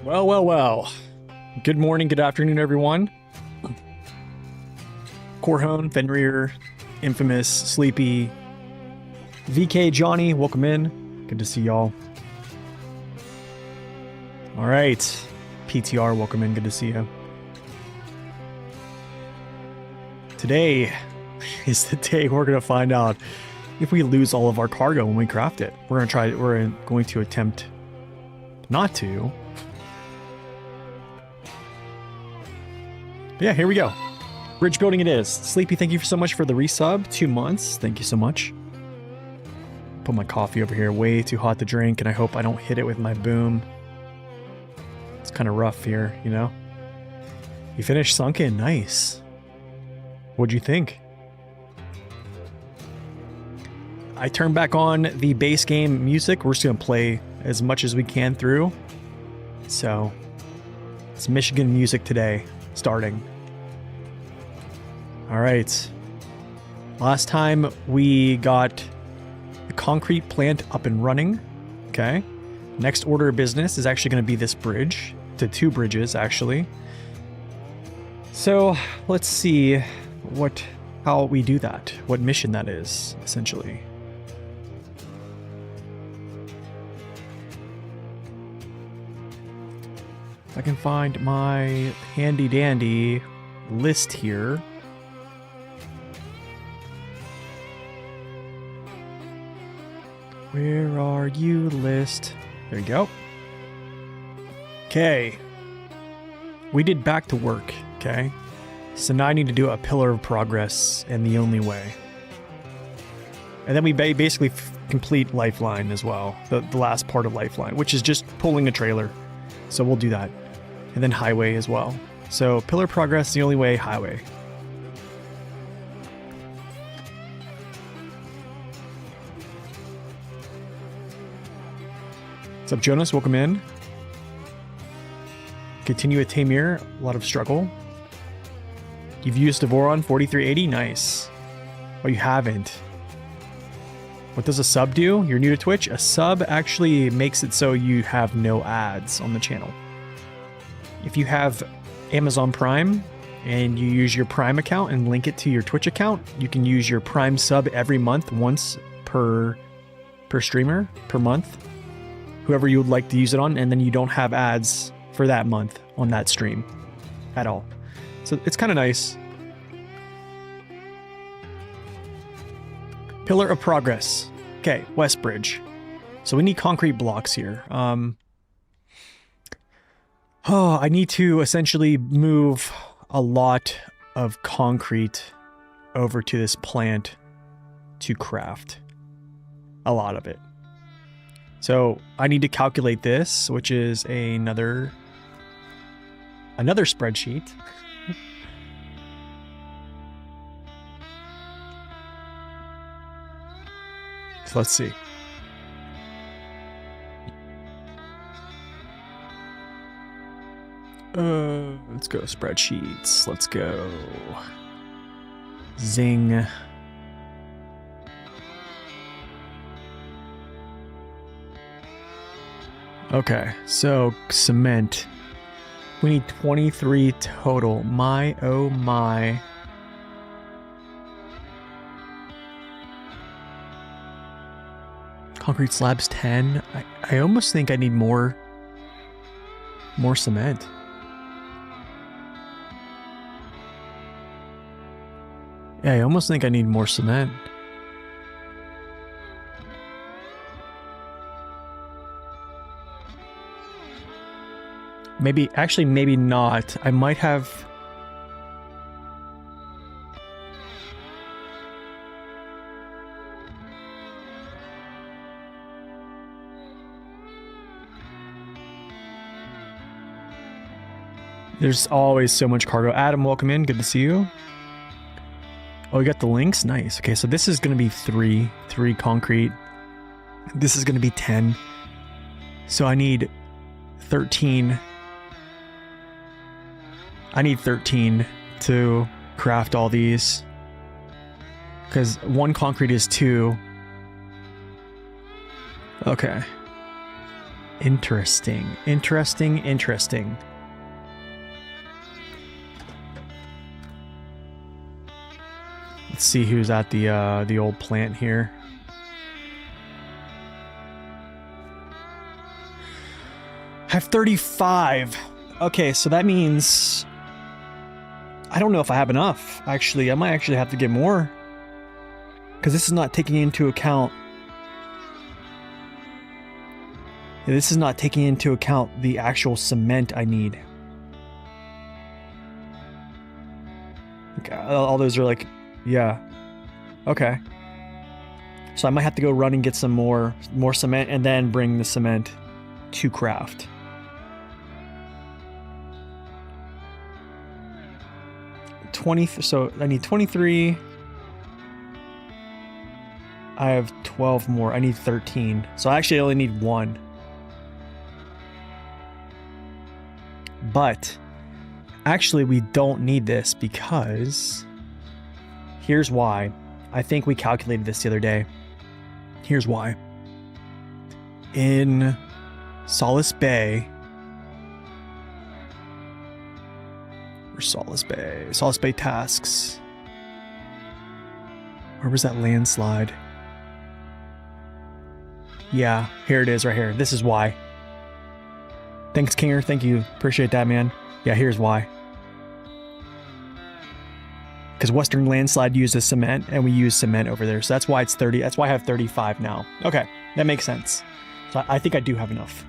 Well, well, well. Good morning, good afternoon, everyone. Corhone, Fenrir, Infamous, Sleepy, VK, Johnny, welcome in. Good to see y'all. All right. PTR, welcome in. Good to see you. Today is the day we're going to find out if we lose all of our cargo when we craft it. We're going to attempt not to. But yeah, here we go. Bridge building it is. Sleepy, thank you so much for the resub. 2 months. Thank you so much. Put my coffee over here. Way too hot to drink, and I hope I don't hit it with my boom. It's kind of rough here, you know? You finished Sunken. Nice. What'd you think? I turned back on the base game music. We're just going to play as much as we can through. So, it's Michigan music today. Starting. All right. Last time we got the concrete plant up and running. Okay. Next order of business is actually going to be this bridge. To 2 bridges, actually. So let's see how we do that. What mission that is, essentially. If I can find my handy dandy list here. Where are you, list? There you go. Okay. We did back to work, okay? So now I need to do a pillar of progress in the only way. And then we basically complete Lifeline as well. The last part of Lifeline, which is just pulling a trailer. So we'll do that. And then highway as well. So pillar progress, the only way, highway. What's up, Jonas? Welcome in. Continue with Tamir. A lot of struggle. You've used Devoron 4380. Nice. Oh, you haven't. What does a sub do? You're new to Twitch? A sub actually makes it so you have no ads on the channel. If you have Amazon Prime and you use your Prime account and link it to your Twitch account, you can use your Prime sub every month, once per streamer, per month. Whoever you would like to use it on, and then you don't have ads for that month on that stream at all. So it's kind of nice. Pillar of progress. Okay, West Bridge. So we need concrete blocks here. I need to essentially move a lot of concrete over to this plant to craft. A lot of it. So I need to calculate this, which is another spreadsheet. So let's see. Let's go spreadsheets. Let's go. Zing. Okay, so cement. We need 23 total. My, oh my. Concrete slabs 10. I almost think I need more cement. Yeah, I almost think I need more cement. Maybe, actually, maybe not. I might have... There's always so much cargo. Adam, welcome in. Good to see you. Oh, we got the links? Nice. Okay, so this is going to be 3 concrete. This is going to be 10. So I need 13. I need 13 to craft all these. Because 1 concrete is 2. Okay. Interesting. Interesting. Interesting. Let's see who's at the old plant here. I have 35. Okay, so that means I don't know if I have enough. Actually, I might actually have to get more. Because this is not taking into account... This is not taking into account the actual cement I need. Okay, all those are like... Yeah. Okay. So I might have to go run and get some more cement and then bring the cement to craft. So I need 23. I have 12 more. I need 13. So I actually only need 1. But actually we don't need this because here's why. I think we calculated this the other day. Here's why. In Solace Bay, or Solace Bay tasks. Where was that landslide? Yeah, here it is right here. This is why. Thanks, Kinger. Thank you. Appreciate that, man. Yeah, here's why. Because Western Landslide uses cement, and we use cement over there. So that's why it's 30. That's why I have 35 now. Okay, that makes sense. So I think I do have enough.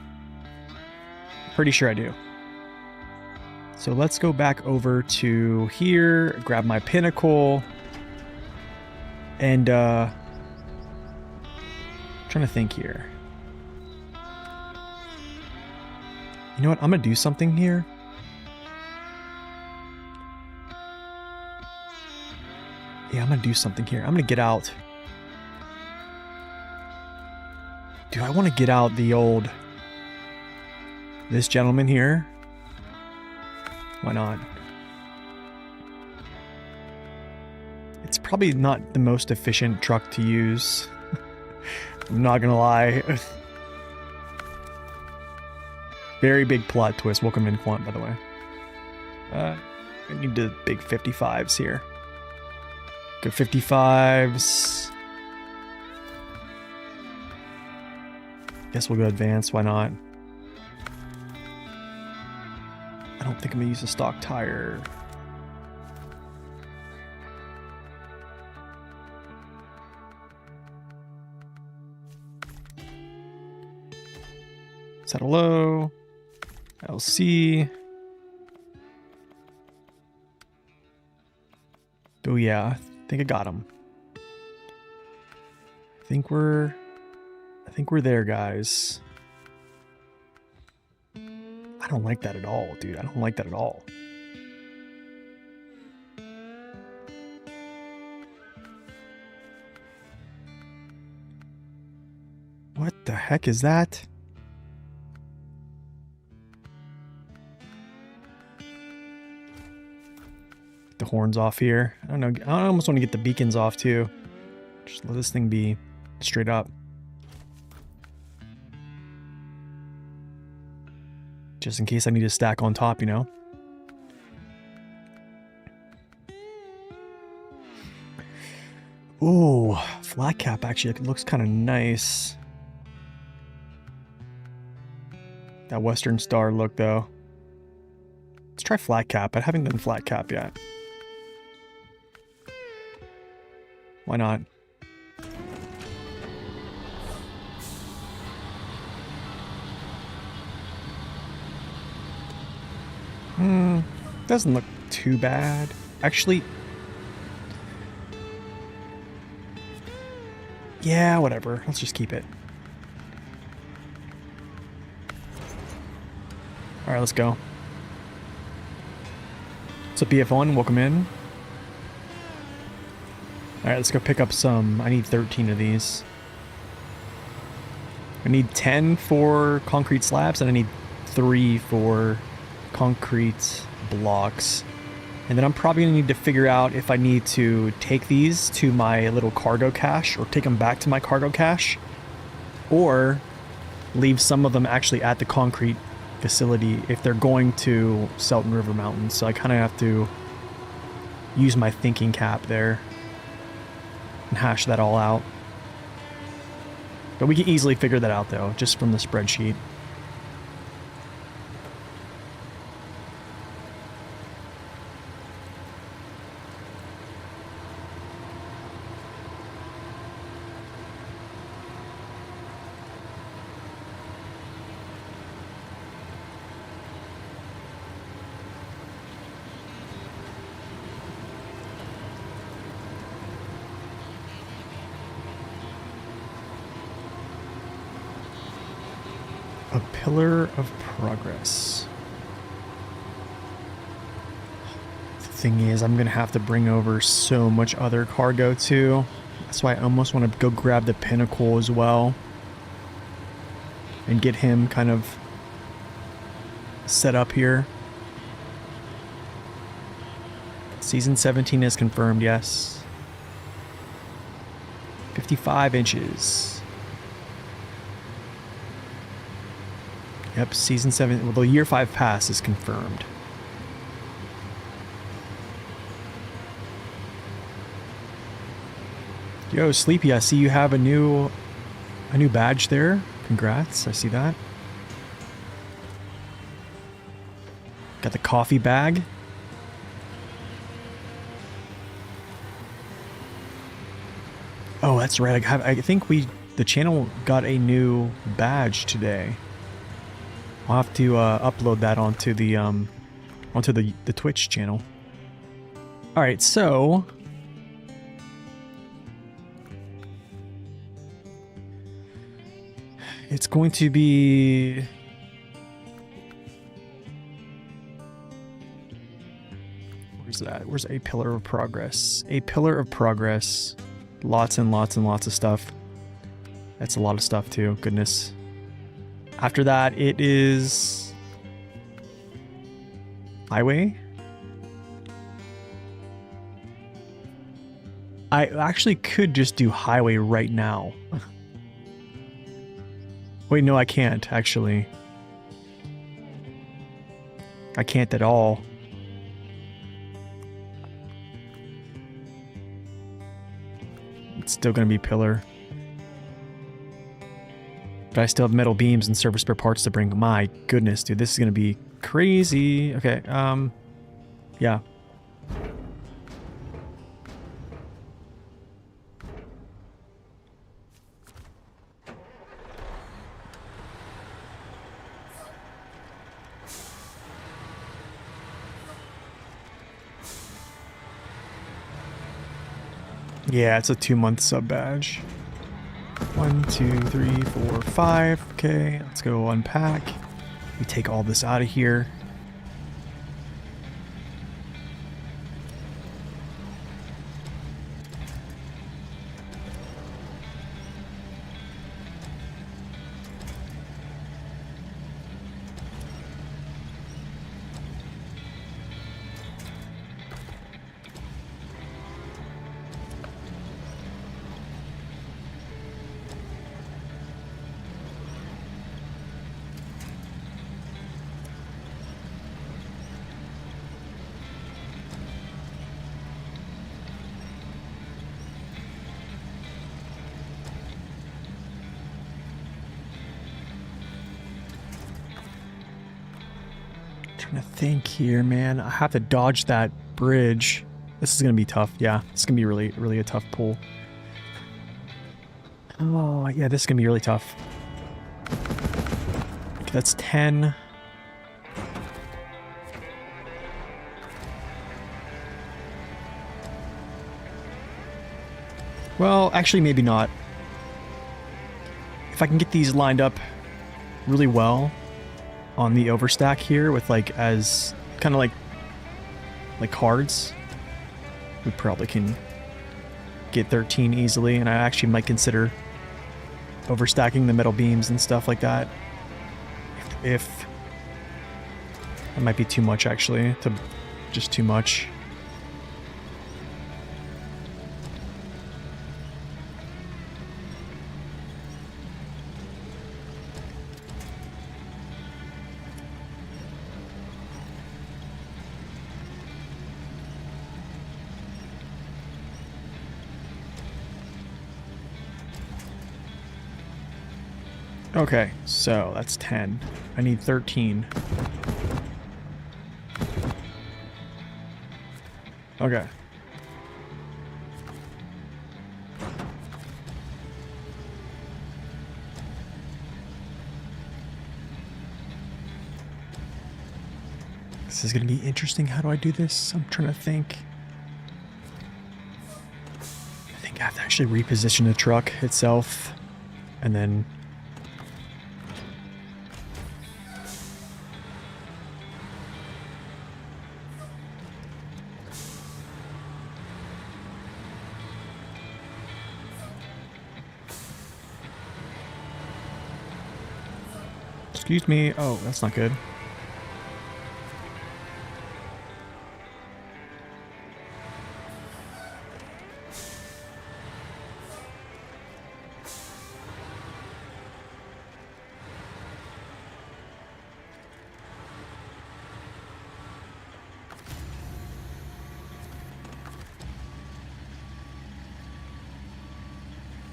Pretty sure I do. So let's go back over to here, grab my pinnacle, and trying to think here. You know what? I'm gonna do something here. Yeah, I'm gonna do something here. I'm gonna get out. Do I want to get out the old... this gentleman here? Why not? It's probably not the most efficient truck to use. I'm not gonna lie. Very big plot twist. Welcome in, Quant, by the way. I need the big 55s here. Good 55s. Guess we'll go advanced. Why not? I don't think I'm gonna use a stock tire. Set a low. LC. Oh yeah, I think I got him. I think we're there, guys. I don't like that at all, dude. I don't like that at all. What the heck is that? Get the horns off here. I don't know. I almost want to get the beacons off too. Just let this thing be straight up. Just in case I need to stack on top, you know? Ooh, flat cap actually looks kind of nice. That Western Star look though. Let's try flat cap. I haven't done flat cap yet. Why not? Doesn't look too bad. Actually, yeah, whatever. Let's just keep it. All right, let's go. What's up, BF1? Welcome in. All right, let's go pick up some. I need 13 of these. I need 10 for concrete slabs, and I need 3 for concrete blocks. And then I'm probably gonna need to figure out if I need to take these to my little cargo cache or take them back to my cargo cache, or leave some of them actually at the concrete facility if they're going to Selton River Mountain. So I kind of have to use my thinking cap there and hash that all out. But we can easily figure that out though, just from the spreadsheet. A pillar of progress. The thing is, I'm going to have to bring over so much other cargo too. That's why I almost want to go grab the pinnacle as well. And get him kind of set up here. Season 17 is confirmed, yes. 55 inches. Yep, season 7. Well, the year 5 pass is confirmed. Yo, Sleepy, I see you have a new badge there. Congrats, I see that. Got the coffee bag. Oh, that's right. I think the channel got a new badge today. I'll have to upload that onto the Twitch channel. All right, so it's going to be where's that? Where's a pillar of progress? A pillar of progress. Lots and lots and lots of stuff. That's a lot of stuff too. Goodness. After that, it is highway. I actually could just do highway right now. Wait, no, I can't, actually. I can't at all. It's still going to be pillar. But I still have metal beams and service spare parts to bring. My goodness, dude, this is going to be crazy. Okay, yeah. Yeah, it's a 2-month sub badge. 1, 2, 3, 4, 5. Okay, let's go unpack. We take all this out of here. Trying to think here, man. I have to dodge that bridge. This is gonna be tough. Yeah, it's gonna be really, really a tough pull. Oh, yeah, this is gonna be really tough. Okay, that's 10. Well, actually, maybe not. If I can get these lined up really well on the overstack here with like as kind of like cards, we probably can get 13 easily, and I actually might consider overstacking the metal beams and stuff like that if that might be too much, actually, just too much. Okay, so that's 10. I need 13. Okay. This is going to be interesting. How do I do this? I'm trying to think. I think I have to actually reposition the truck itself and then... Excuse me. Oh, that's not good.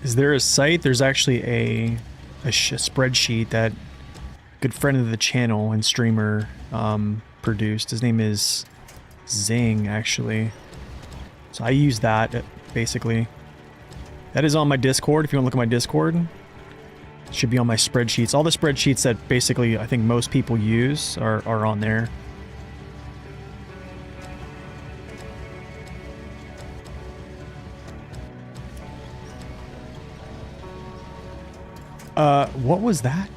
Is there a site? There's actually a spreadsheet that good friend of the channel and streamer produced. His name is Zing, actually. So I use that, basically. That is on my Discord. If you want to look at my Discord, it should be on my spreadsheets. All the spreadsheets that basically I think most people use are on there. What was that?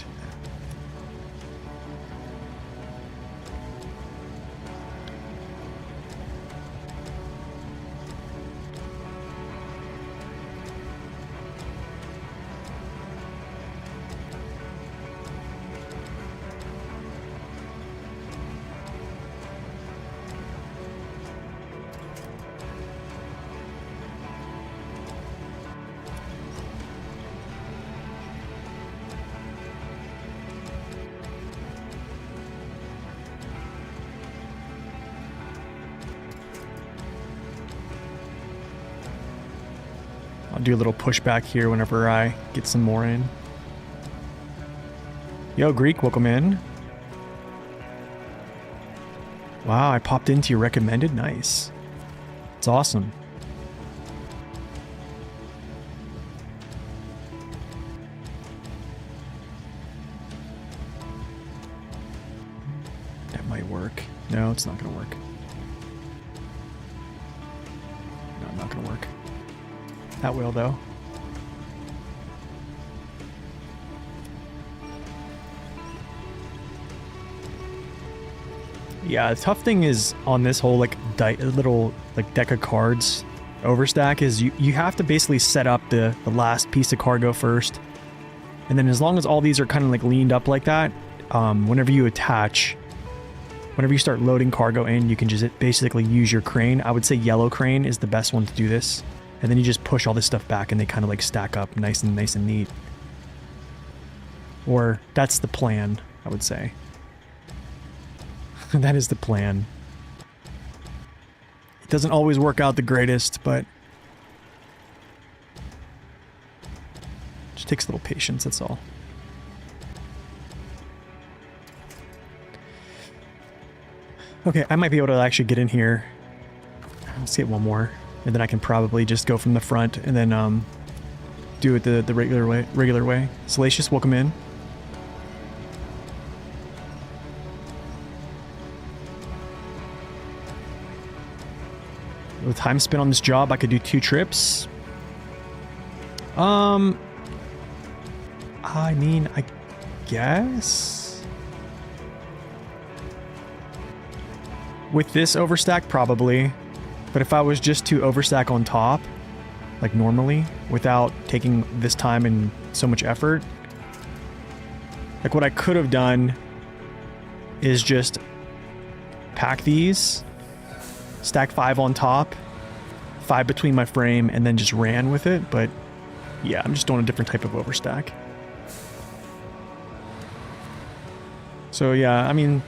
I'll do a little pushback here whenever I get some more in. Yo, Greek, welcome in. Wow, I popped into your recommended. Nice. It's awesome. That might work. No, it's not going to work. No, not going to work. That will, though. Yeah, the tough thing is on this whole like little like deck of cards overstack is you have to basically set up the last piece of cargo first, and then as long as all these are kind of like leaned up like that, whenever you start loading cargo in, you can just basically use your crane. I would say yellow crane is the best one to do this. And then you just push all this stuff back and they kind of like stack up nice and neat. Or that's the plan, I would say. That is the plan. It doesn't always work out the greatest, but it just takes a little patience, that's all. Okay, I might be able to actually get in here. Let's get one more. And then I can probably just go from the front and then do it the regular way. Salacious, welcome in. With time spent on this job, I could do 2 trips. I mean, I guess. With this overstack, probably. But if I was just to overstack on top, like normally, without taking this time and so much effort, like what I could have done is just pack these, stack 5 on top, 5 between my frame, and then just ran with it. But yeah, I'm just doing a different type of overstack. So yeah, I mean,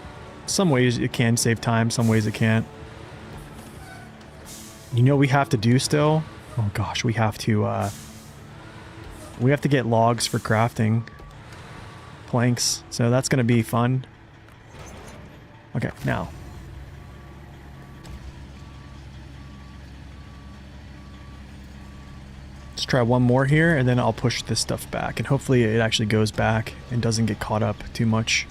some ways it can save time, some ways it can't. You know what we have to do still? Oh gosh, we have to get logs for crafting. planks, so that's going to be fun. Okay, now. Let's try one more here, and then I'll push this stuff back, and hopefully it actually goes back and doesn't get caught up too much.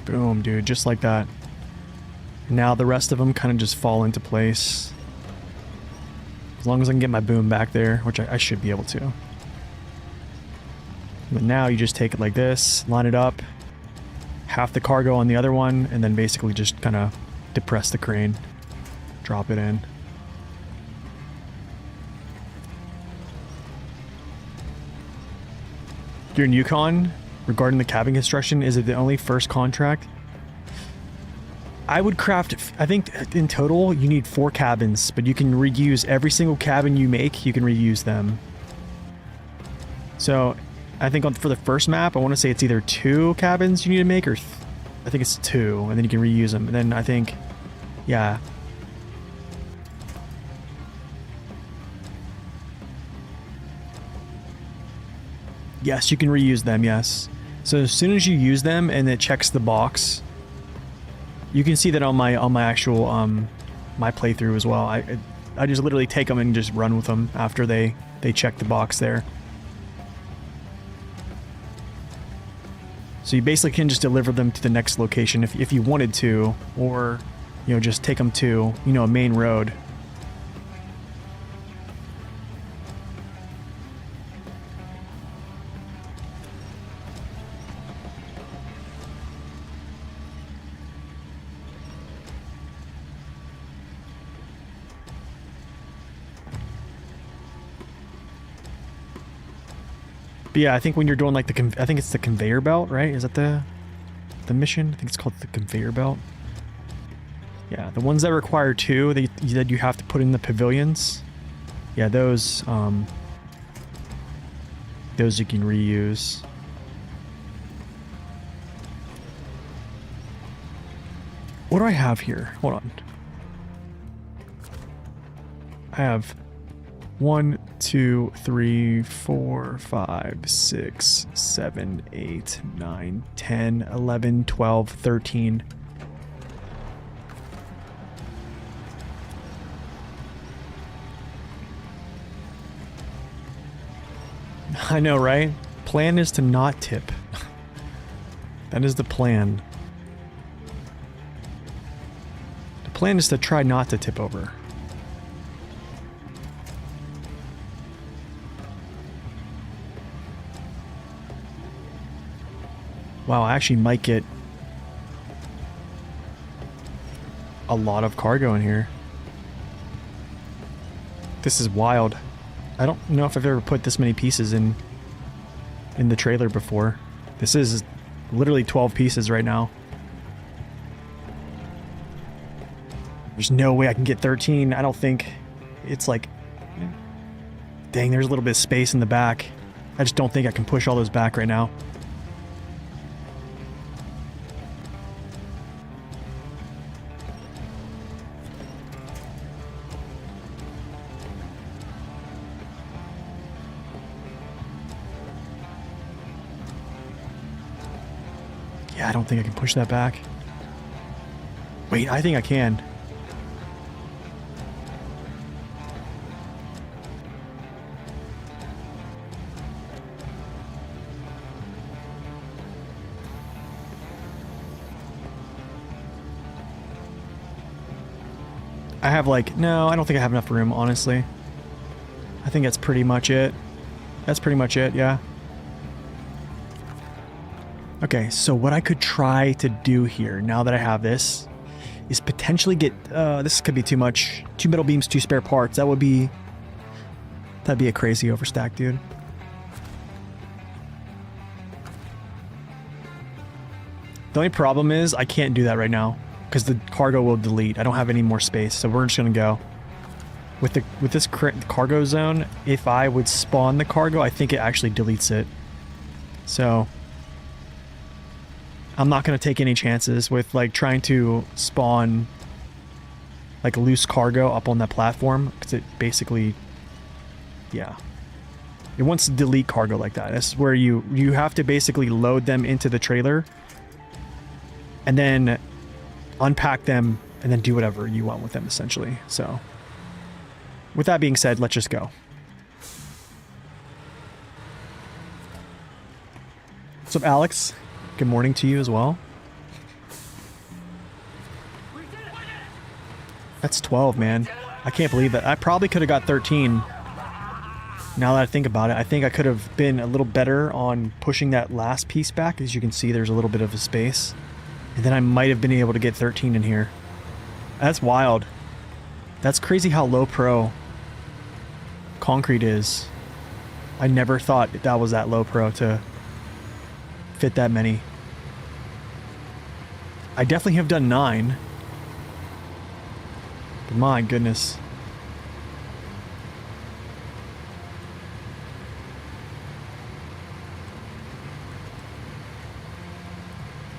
Boom, dude, just like that. Now the rest of them kind of just fall into place. As long as I can get my boom back there, which I should be able to. But now you just take it like this, line it up, half the cargo on the other one, and then basically just kind of depress the crane, drop it in. You're in Yukon. Regarding the cabin construction, is it the only first contract? I would craft, I think in total you need 4 cabins, but you can reuse every single cabin you make, you can reuse them. So I think for the first map, I want to say it's either 2 cabins you need to make, or I think it's 2, and then you can reuse them. And then I think, yeah. Yes, you can reuse them, yes. So as soon as you use them and it checks the box, you can see that on my actual my playthrough as well. I just literally take them and just run with them after they check the box there. So you basically can just deliver them to the next location if you wanted to, or you know, just take them to, you know, a main road. But yeah, I think when you're doing like I think it's the conveyor belt, right? Is that the mission? I think it's called the conveyor belt. Yeah, the ones that require 2 that you have to put in the pavilions. Yeah, those you can reuse. What do I have here? Hold on. I have 1, 2, 3, 4, 5, 6, 7, 8, 9, 10, 11, 12, 13. I know, right? Plan is to not tip. That is the plan. The plan is to try not to tip over. Wow, I actually might get a lot of cargo in here. This is wild. I don't know if I've ever put this many pieces in the trailer before. This is literally 12 pieces right now. There's no way I can get 13. I don't think it's like... Dang, there's a little bit of space in the back. I just don't think I can push all those back right now. Yeah, I don't think I can push that back. Wait, I think I can. I have like, no, I don't think I have enough room, honestly. I think that's pretty much it. That's pretty much it, yeah. Okay, so what I could try to do here, now that I have this, is potentially get, this could be too much. 2 metal beams, 2 spare parts. That would be That'd be a crazy overstack, dude. The only problem is I can't do that right now because the cargo will delete. I don't have any more space, so we're just gonna go. With this cargo zone, if I would spawn the cargo, I think it actually deletes it. So I'm not gonna take any chances with like trying to spawn like loose cargo up on that platform because it basically, yeah, it wants to delete cargo like that. This is where you have to basically load them into the trailer and then unpack them and then do whatever you want with them essentially. So with that being said, let's just go. What's up, Alex? Good morning to you as well. That's 12, man. I can't believe that. I probably could have got 13. Now that I think about it, I think I could have been a little better on pushing that last piece back. As you can see, there's a little bit of a space. And then I might have been able to get 13 in here. That's wild. That's crazy how low pro concrete is. I never thought that was that low pro to fit that many. I definitely have done 9. But my goodness.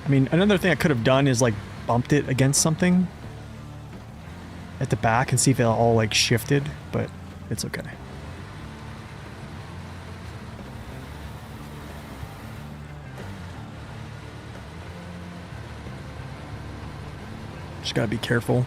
I mean, another thing I could have done is like bumped it against something at the back and see if it all like shifted, but it's okay. Just gotta be careful.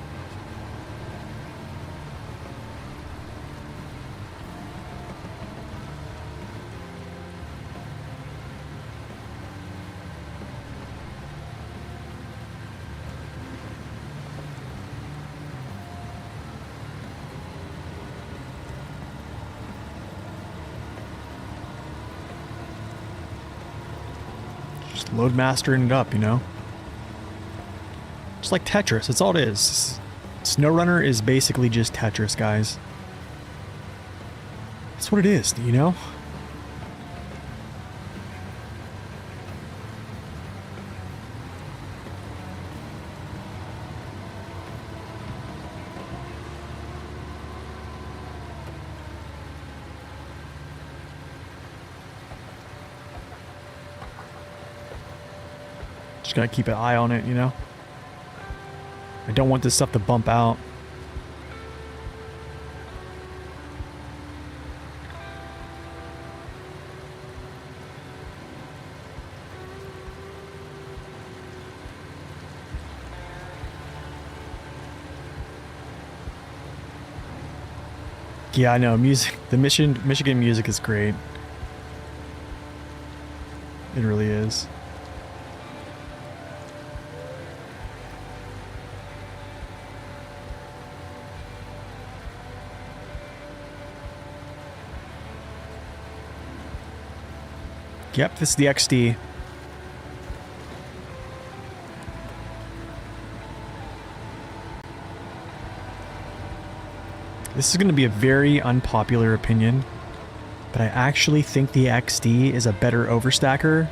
Just load mastering it up, you know? Just like Tetris, that's all it is. SnowRunner is basically just Tetris, guys. That's what it is, you know? Just gotta keep an eye on it, you know? I don't want this stuff to bump out. Yeah, I know, music, the Michigan music is great. It really is. Yep, this is the XD. This is going to be a very unpopular opinion, but I actually think the XD is a better overstacker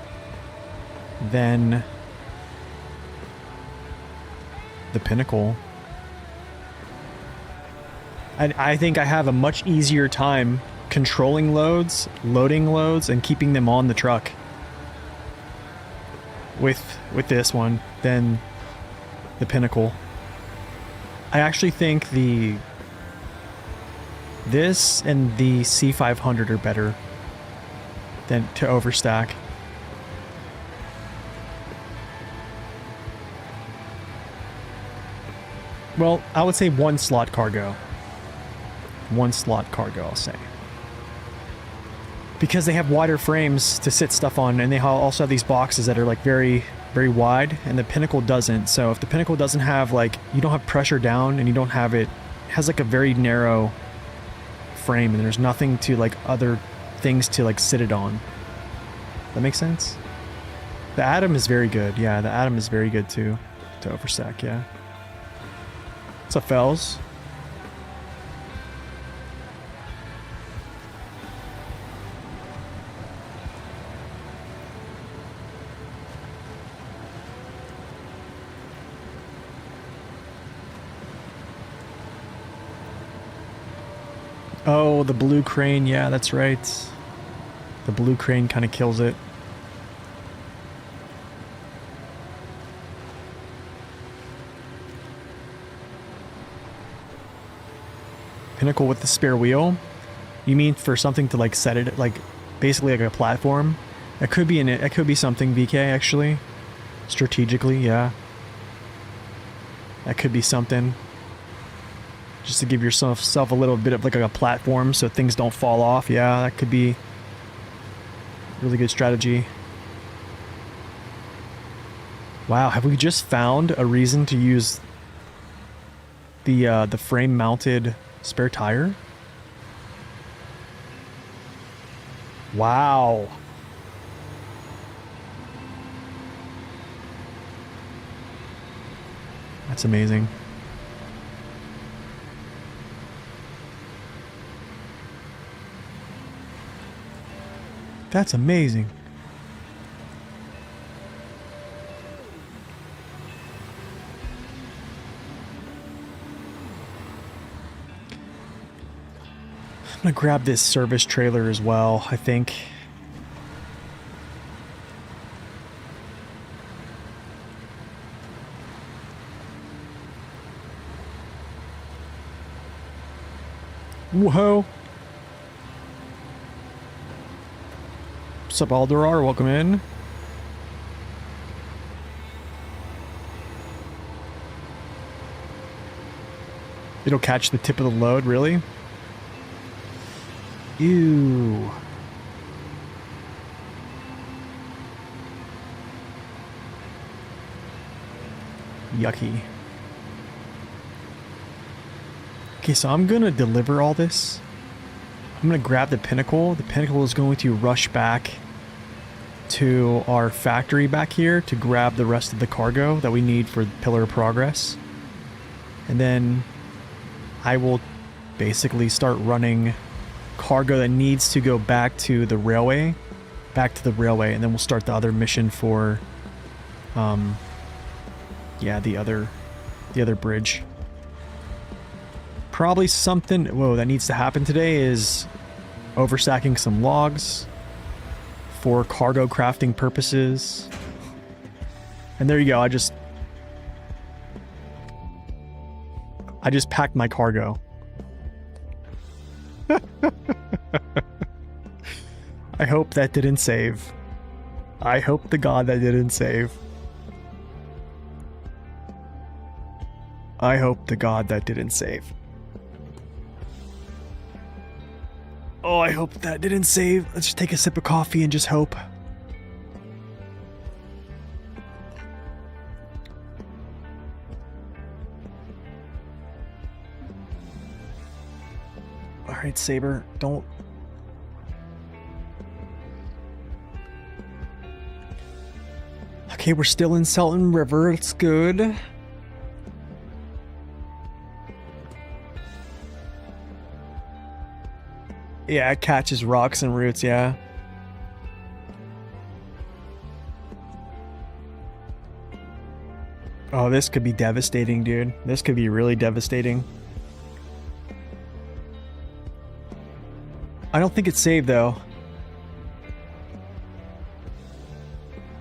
than the Pinnacle. I think I have a much easier time controlling loads, loading loads, and keeping them on the truck with this one than the Pinnacle. I actually think this and the C500 are better than to overstack. Well, I would say one slot cargo. One slot cargo, I'll say. Because they have wider frames to sit stuff on, and they also have these boxes that are like very, very wide, and the Pinnacle doesn't. So if the Pinnacle doesn't have like, you don't have pressure down, and you don't have it has like a very narrow frame, and there's nothing to like other things to like sit it on. That makes sense? The Atom is very good. Yeah, the Atom is very good too to overstack, yeah. What's up, fellas? Oh, the blue crane. Yeah, that's right. The blue crane kind of kills it. Pinnacle with the spare wheel? You mean for something to like set it, like basically like a platform? It could be it could be something, VK, actually. Strategically, yeah. That could be something. Just to give yourself a little bit of like a platform so things don't fall off. Yeah, that could be really good strategy. Wow, have we just found a reason to use the frame mounted spare tire? Wow. That's amazing. That's amazing. I'm gonna grab this service trailer as well, I think. Whoa. What's up, Alderar? Welcome in. It'll catch the tip of the load, really? Ew. Yucky. Okay, so I'm gonna deliver all this. I'm gonna grab the pinnacle. The pinnacle is going to rush back to our factory back here to grab the rest of the cargo that we need for Pillar of Progress. And then I will basically start running cargo that needs to go back to the railway. And then we'll start the other mission for yeah, the other bridge. Probably something, whoa, that needs to happen today is overstacking some logs for cargo crafting purposes. And there you go, I just packed my cargo. I hope that didn't save. I hope to God that didn't save. I hope to God that didn't save. Oh, I hope that didn't save. Let's just take a sip of coffee and just hope. Alright, Saber, don't... Okay, we're still in Selton River. It's good. Yeah, it catches rocks and roots, yeah. Oh, this could be devastating, dude. This could be really devastating. I don't think it's saved, though.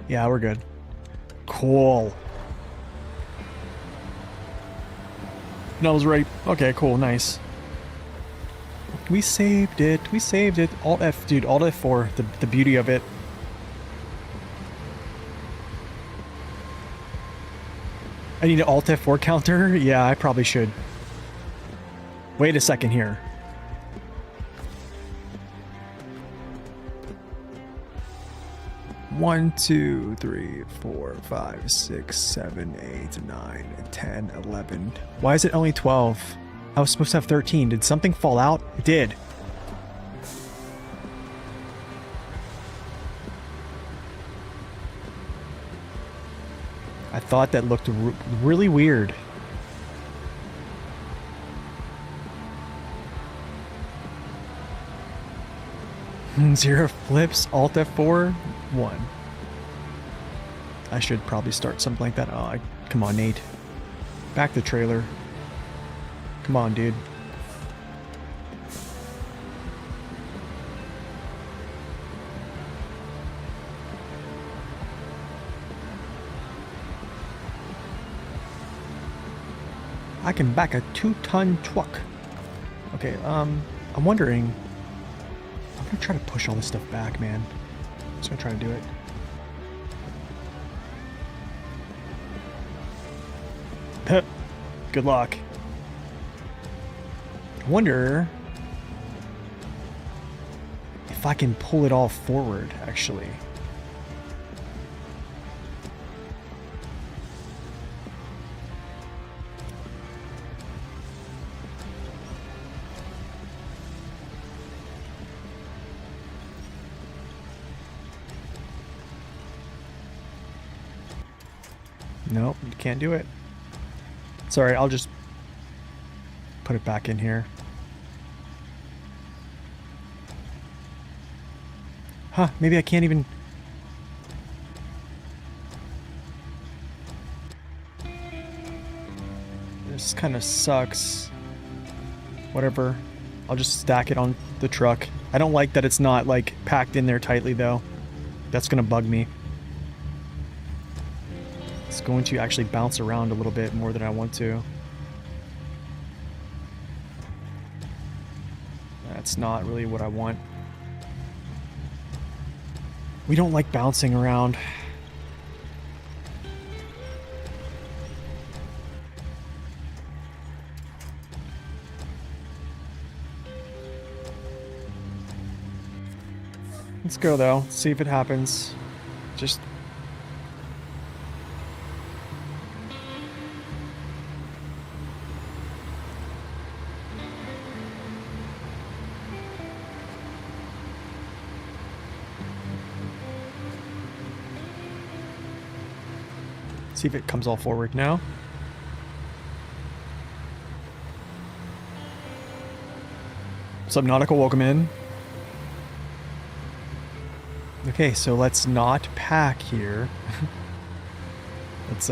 Yeah, we're good. Cool. That was right. Okay, cool, nice. We saved it. We saved it. Alt F, dude. Alt F4. The beauty of it. I need an Alt F4 counter? Yeah, I probably should. Wait a second here. One, 2, 3, 4, 5, 6, 7, 8, 9, 10, 11. Why is it only 12? I was supposed to have 13. Did something fall out? It did. I thought that looked really weird. Zero flips, Alt F4, 1. I should probably start something like that. Oh, come on, Nate. Back the trailer. Come on, dude. I can back a 2-ton truck. Okay, I'm wondering. I'm gonna try to push all this stuff back, man. I'm just gonna try to do it. Good luck. I wonder if I can pull it all forward, actually. Nope, you can't do it. Sorry, I'll just put it back in here. Huh, maybe I can't even... This kind of sucks. Whatever. I'll just stack it on the truck. I don't like that it's not, like, packed in there tightly, though. That's gonna bug me. It's going to actually bounce around a little bit more than I want to. That's not really what I want. We don't like bouncing around. Let's go though, see if it happens. Just... see if it comes all forward now. Subnautica, welcome in. Okay, so let's not pack here. Let's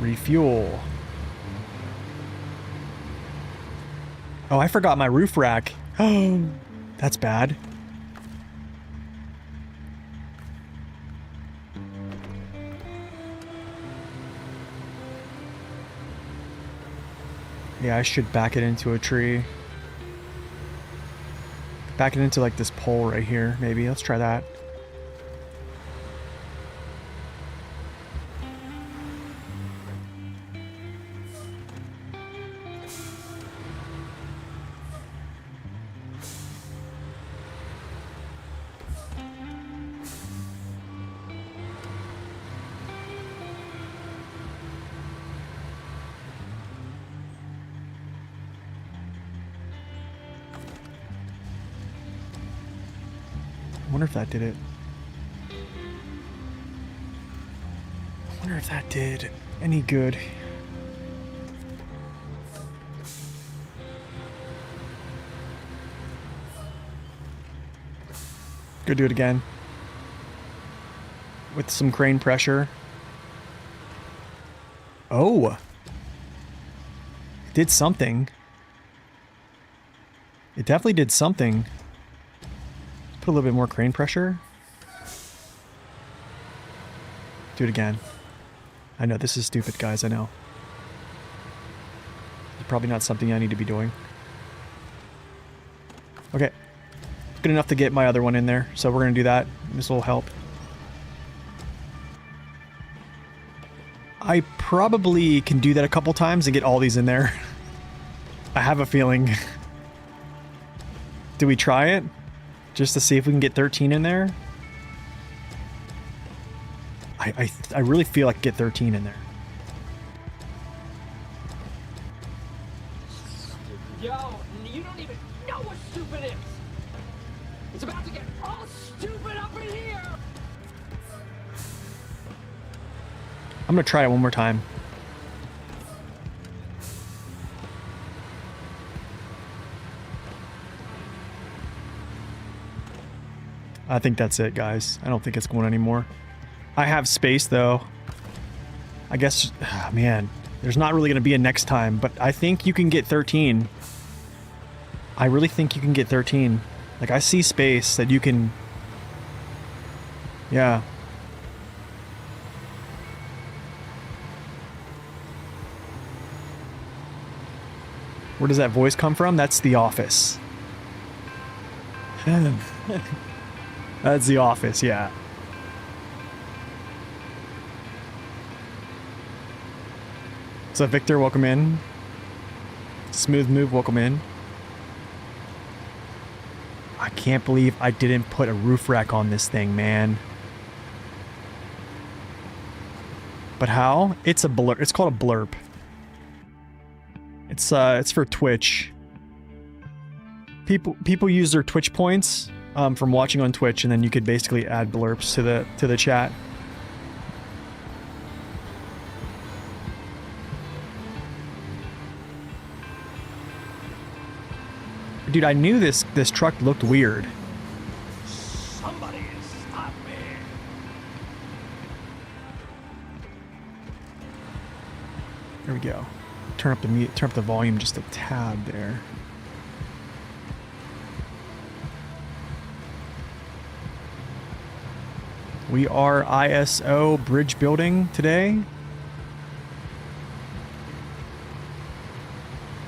refuel. Oh, I forgot my roof rack. Oh, that's bad. Yeah, I should back it into a tree. Back it into like this pole right here, maybe. Let's try that. I wonder if that did it. I wonder if that did any good. Go do it again. With some crane pressure. Oh! It did something. It definitely did something. Put a little bit more crane pressure. Do it again. I know, this is stupid, guys, I know. It's probably not something I need to be doing. Okay. Good enough to get my other one in there, so we're gonna do that. This will help. I probably can do that a couple times and get all these in there. I have a feeling. Do we try it? Just to see if we can get 13 in there? I really feel like I get 13 in there. Yo, you don't even know what stupid is! It's about to get all stupid up in here! I'm gonna try it one more time. I think that's it, guys. I don't think it's going anymore. I have space, though. I guess... Oh, man. There's not really going to be a next time, but I think you can get 13. I really think you can get 13. Like, I see space that you can... Yeah. Where does that voice come from? That's The Office. That's The Office, yeah. What's up, Victor? Welcome in. Smooth Move, welcome in. I can't believe I didn't put a roof rack on this thing, man. But how? It's a blurb. It's called a blurb. It's for Twitch. People use their Twitch points from watching on Twitch, and then you could basically add blurps to the chat. Dude, I knew this truck looked weird. Somebody stop me. There we go. Turn up the volume just a tad there. We are ISO bridge building today.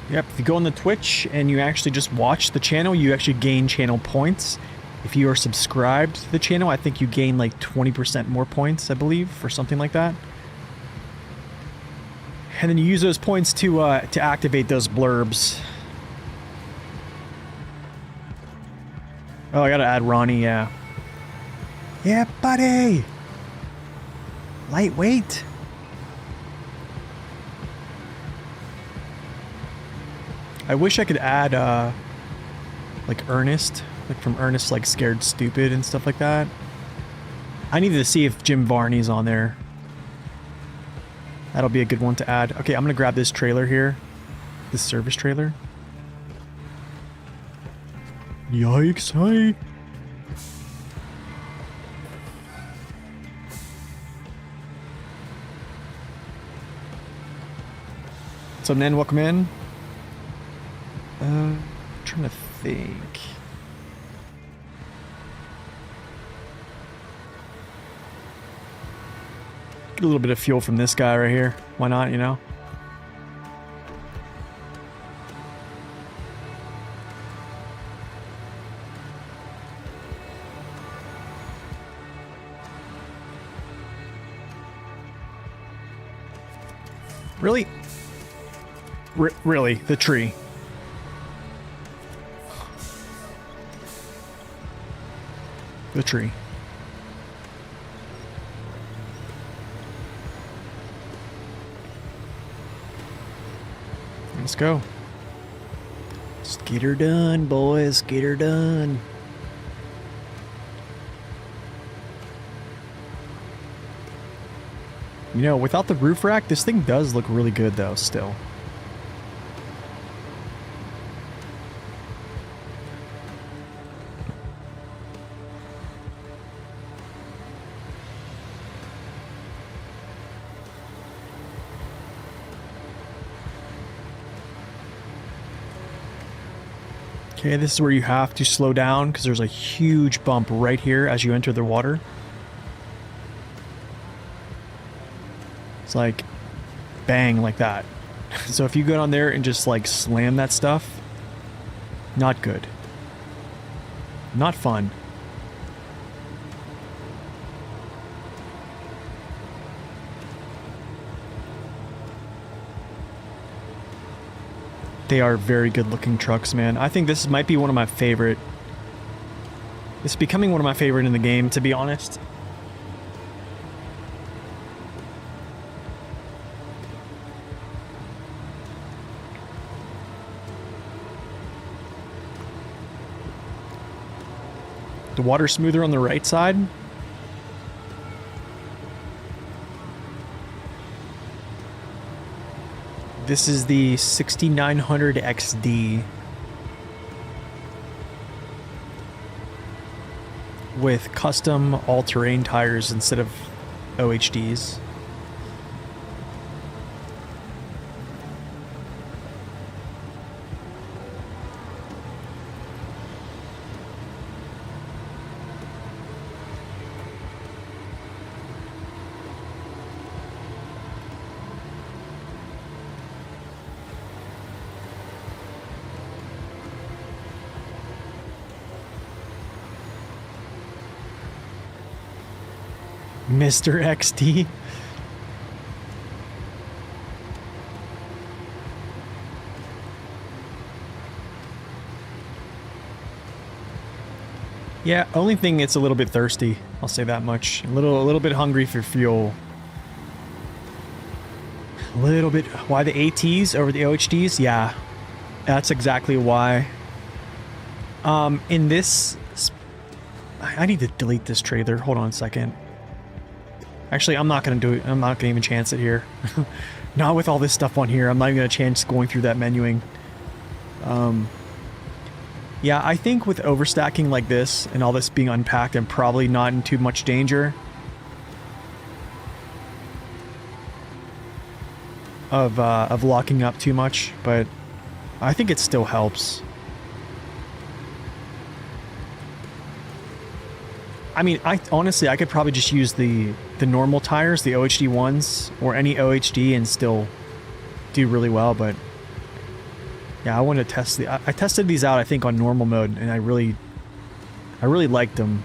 Yep, if you go on the Twitch and you actually just watch the channel, you actually gain channel points. If you are subscribed to the channel, I think you gain like 20% more points, I believe, or something like that. And then you use those points to activate those blurbs. Oh, I gotta add Ronnie, yeah. Yeah, buddy! Lightweight. I wish I could add, like Ernest, like from Ernest, like Scared Stupid and stuff like that. I need to see if Jim Varney's on there. That'll be a good one to add. Okay, I'm gonna grab this trailer here. This service trailer. Yikes, hi. What's up, Nan? Welcome in. Trying to think. Get a little bit of fuel from this guy right here. Why not, you know? Really? Really? The tree. The tree. Let's go. Let's get her done, boys. Get her done. You know, without the roof rack, this thing does look really good, though, still. Okay, this is where you have to slow down because there's a huge bump right here as you enter the water. It's like bang, like that. So if you go down there and just like slam that stuff, not good. Not fun. They are very good looking trucks, man. I think this might be one of my favorite. It's becoming one of my favorite in the game, to be honest. The water smoother on the right side. This is the 6900 XD with custom all-terrain tires instead of OHDs. Mr. XD. Yeah, only thing, it's a little bit thirsty. I'll say that much. A little bit hungry for fuel. A little bit. Why the ATs over the OHDs? Yeah, that's exactly why. In this, I need to delete this trailer. Hold on a second. Actually, I'm not gonna do it. I'm not gonna even chance it here. Not with all this stuff on here. I'm not even gonna chance going through that menuing. Yeah, I think with overstacking like this and all this being unpacked, I'm probably not in too much danger of locking up too much, but I think it still helps. I mean, honestly, I could probably just use the normal tires, the OHD ones, or any OHD and still do really well, but yeah, I want to test I tested these out, I think, on normal mode, and I really liked them.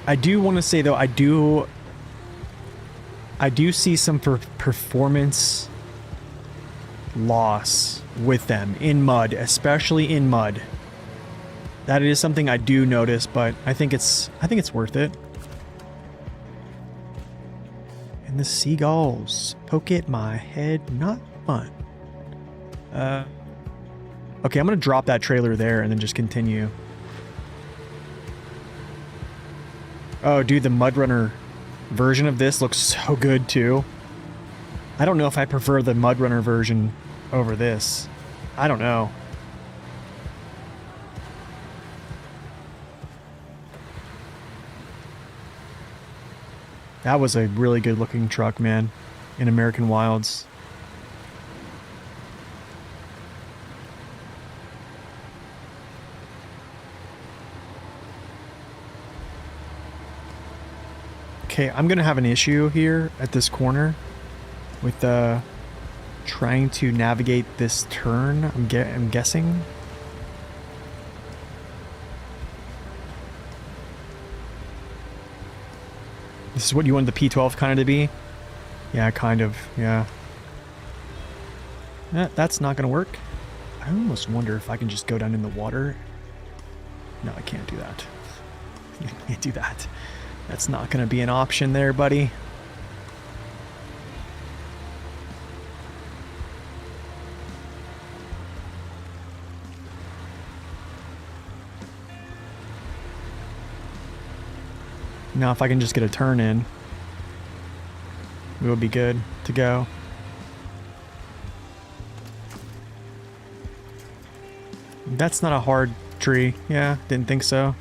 I do want to say though, I do see some performance loss with them in mud, especially in mud. That is something I do notice, but I think it's worth it. And the seagulls poke at my head, not fun. Okay, I'm gonna drop that trailer there and then just continue. Oh, dude, the Mudrunner version of this looks so good too. I don't know if I prefer the Mudrunner version over this. I don't know. That was a really good looking truck, man, in American Wilds. Okay, I'm gonna have an issue here at this corner with trying to navigate this turn. I'm guessing. This is what you want the P12 kind of to be? Yeah, kind of, yeah. That's not gonna work. I almost wonder if I can just go down in the water. No, I can't do that. I can't do that. That's not gonna be an option there, buddy. Now, if I can just get a turn in, we will be good to go. That's not a hard tree. Yeah, didn't think so.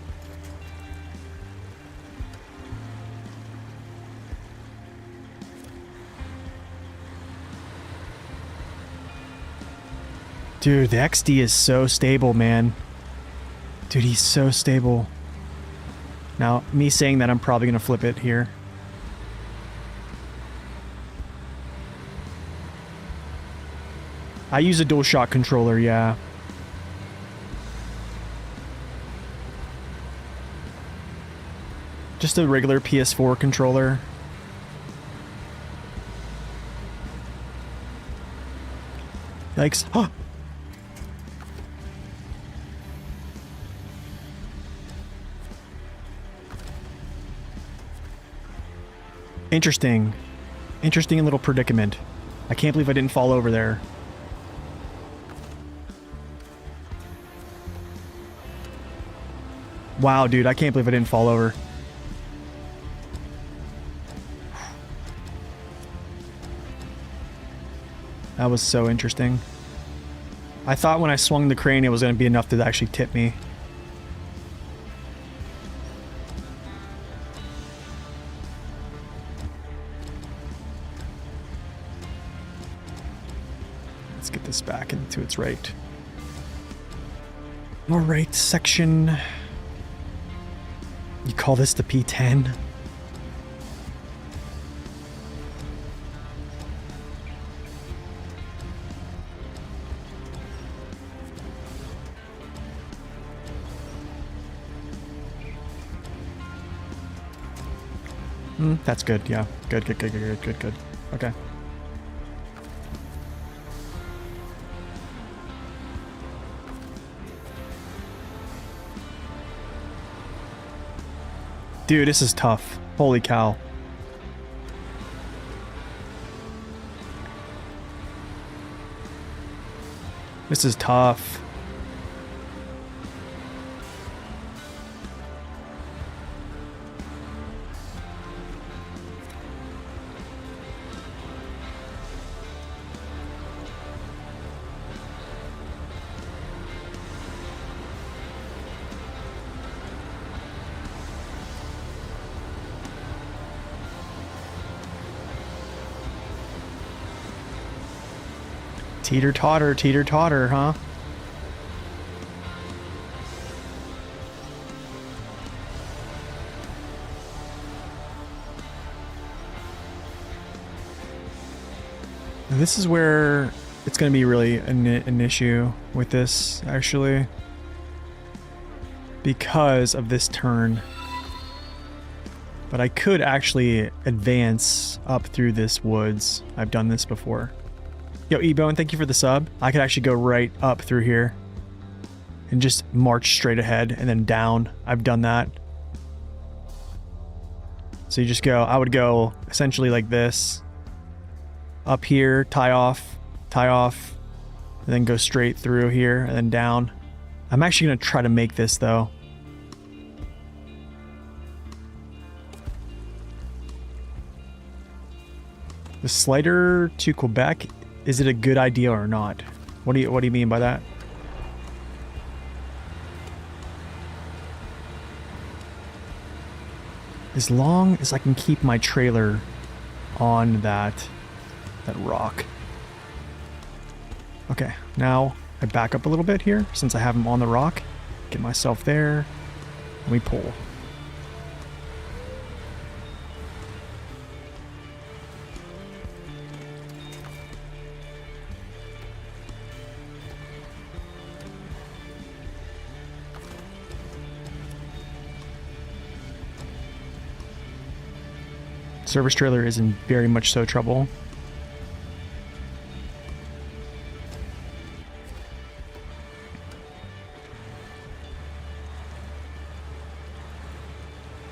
Dude, the XD is so stable, man. Dude, he's so stable. Now, me saying that, I'm probably going to flip it here. I use a DualShock controller, yeah. Just a regular PS4 controller. Yikes. Huh! Interesting. Interesting little predicament. I can't believe I didn't fall over there. Wow, dude, I can't believe I didn't fall over. That was so interesting. I thought when I swung the crane it was going to be enough to actually tip me. Let's get this back into its right. Alright, section... You call this the P10? That's good. Yeah. Good, good, good, good, good, good, good. Okay. Dude, this is tough. Holy cow. This is tough. Teeter totter, huh? This is where it's going to be really an issue with this, actually. Because of this turn. But I could actually advance up through this woods. I've done this before. Yo, E-Bone, thank you for the sub. I could actually go right up through here and just march straight ahead and then down. I've done that. So you just go, I would go essentially like this. Up here, tie off, and then go straight through here and then down. I'm actually going to try to make this though. The slider to Quebec, is it a good idea or not? What do you mean by that? As long as I can keep my trailer on that rock. Okay, now I back up a little bit here since I have him on the rock. Get myself there. And we pull. Service trailer is in very much so trouble.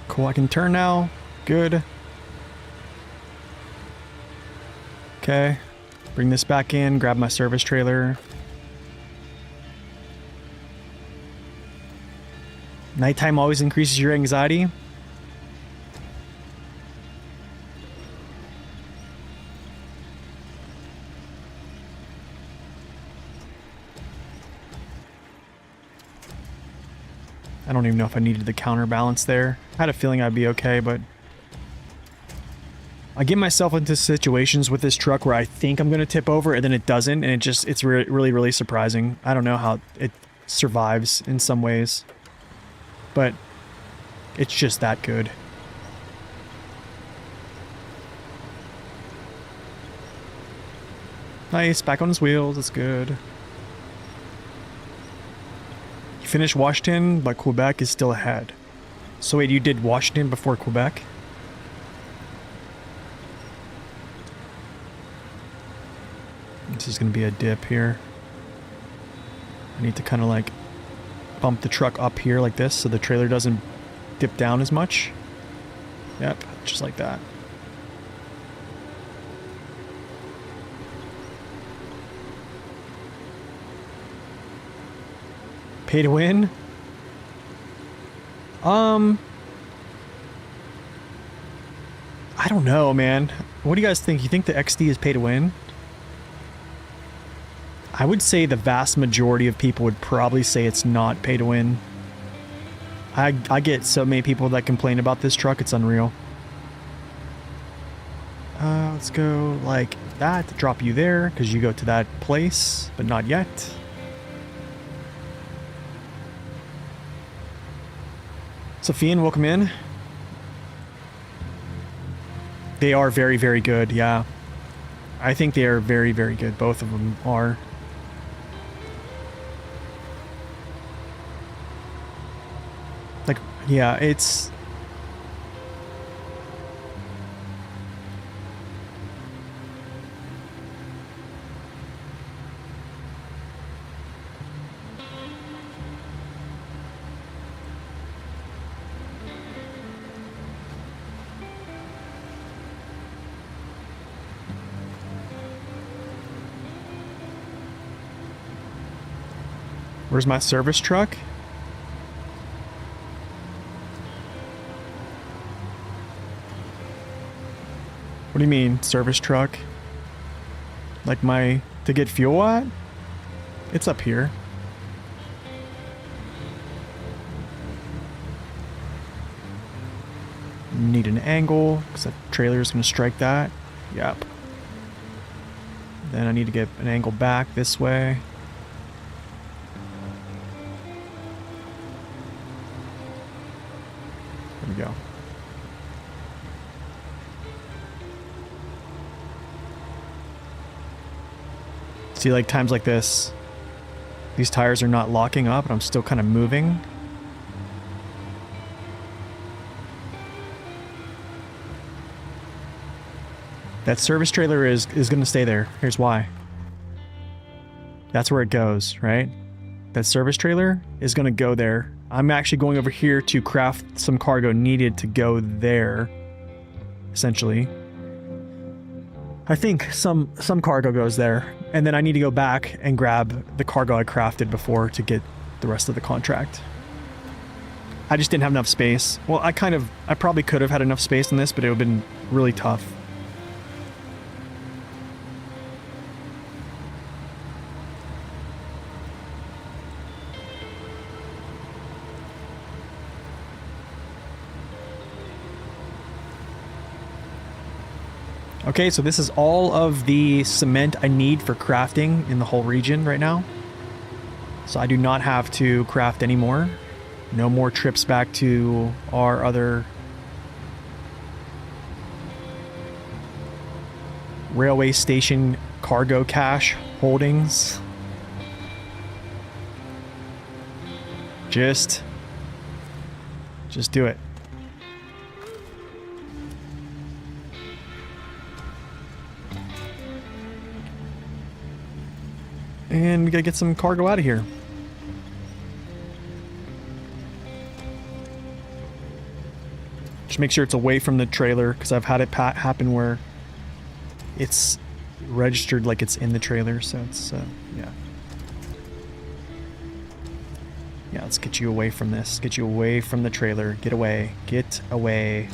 Cool, I can turn now. Good. Okay. Bring this back in, grab my service trailer. Nighttime always increases your anxiety. I don't even know if I needed the counterbalance there. I had a feeling I'd be okay, but I get myself into situations with this truck where I think I'm going to tip over and then it doesn't, and it's really, really surprising. I don't know how it survives in some ways, but it's just that good. Nice, back on his wheels, it's good. Finished Washington, but Quebec is still ahead. So wait, you did Washington before Quebec? This is going to be a dip here. I need to kind of like bump the truck up here like this so the trailer doesn't dip down as much. Yep, just like that. Pay to win? I don't know, man. What do you guys think? You think the XD is pay to win? I would say the vast majority of people would probably say it's not pay to win. I get so many people that complain about this truck, it's unreal. Let's go like that, drop you there, because you go to that place, but not yet. Sophian, welcome in. They are very, very good, yeah. I think they are very, very good. Both of them are. Like, yeah, it's... Where's my service truck? What do you mean, service truck? Like my... to get fuel at? It's up here. Need an angle, because that trailer is going to strike that. Yep. Then I need to get an angle back this way. There we go. See, like times like this, these tires are not locking up and I'm still kind of moving. That service trailer is going to stay there. Here's why. That's where it goes, right? That service trailer is going to go there. I'm actually going over here to craft some cargo needed to go there, essentially. I think some cargo goes there, and then I need to go back and grab the cargo I crafted before to get the rest of the contract. I just didn't have enough space. Well, I probably could have had enough space in this, but it would have been really tough. Okay, so this is all of the cement I need for crafting in the whole region right now. So I do not have to craft anymore. No more trips back to our other railway station cargo cache holdings. Just do it. And we gotta get some cargo out of here. Just make sure it's away from the trailer, because I've had it happen where it's registered like it's in the trailer, so it's, yeah. Yeah, let's get you away from this. Get you away from the trailer. Get away. Get away.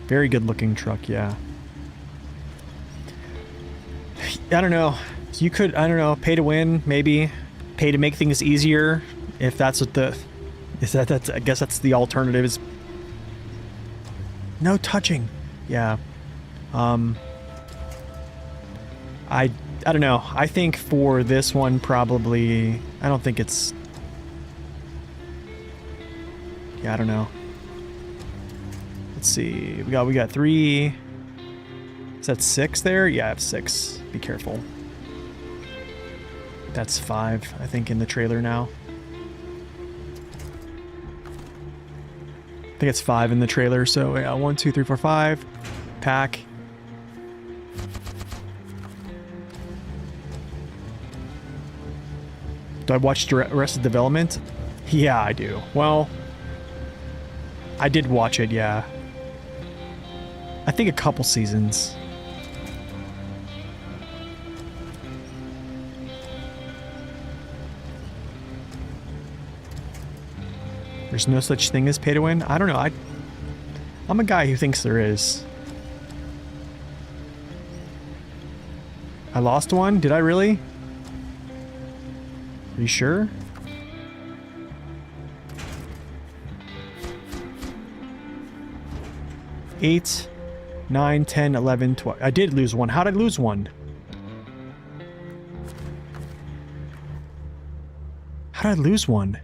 Very good looking truck, yeah. I don't know. You could, I don't know, pay to win, maybe. Pay to make things easier, if that's what the... I guess that's the alternative is... No touching. Yeah. I don't know. I think for this one, probably... I don't think it's... Yeah, I don't know. Let's see. We got 3... Is that 6 there? Yeah, I have 6. Be careful. That's 5, I think, in the trailer now. I think it's 5 in the trailer, so yeah, 1, 2, 3, 4, 5. Pack. Do I watch Arrested Development? Yeah, I do. Well, I did watch it, yeah. I think a couple seasons. There's no such thing as pay to win? I don't know. I'm a guy who thinks there is. I lost one? Did I really? Are you sure? Eight, 9, 10, 11, 12. I did lose one. How did I lose one? How did I lose one?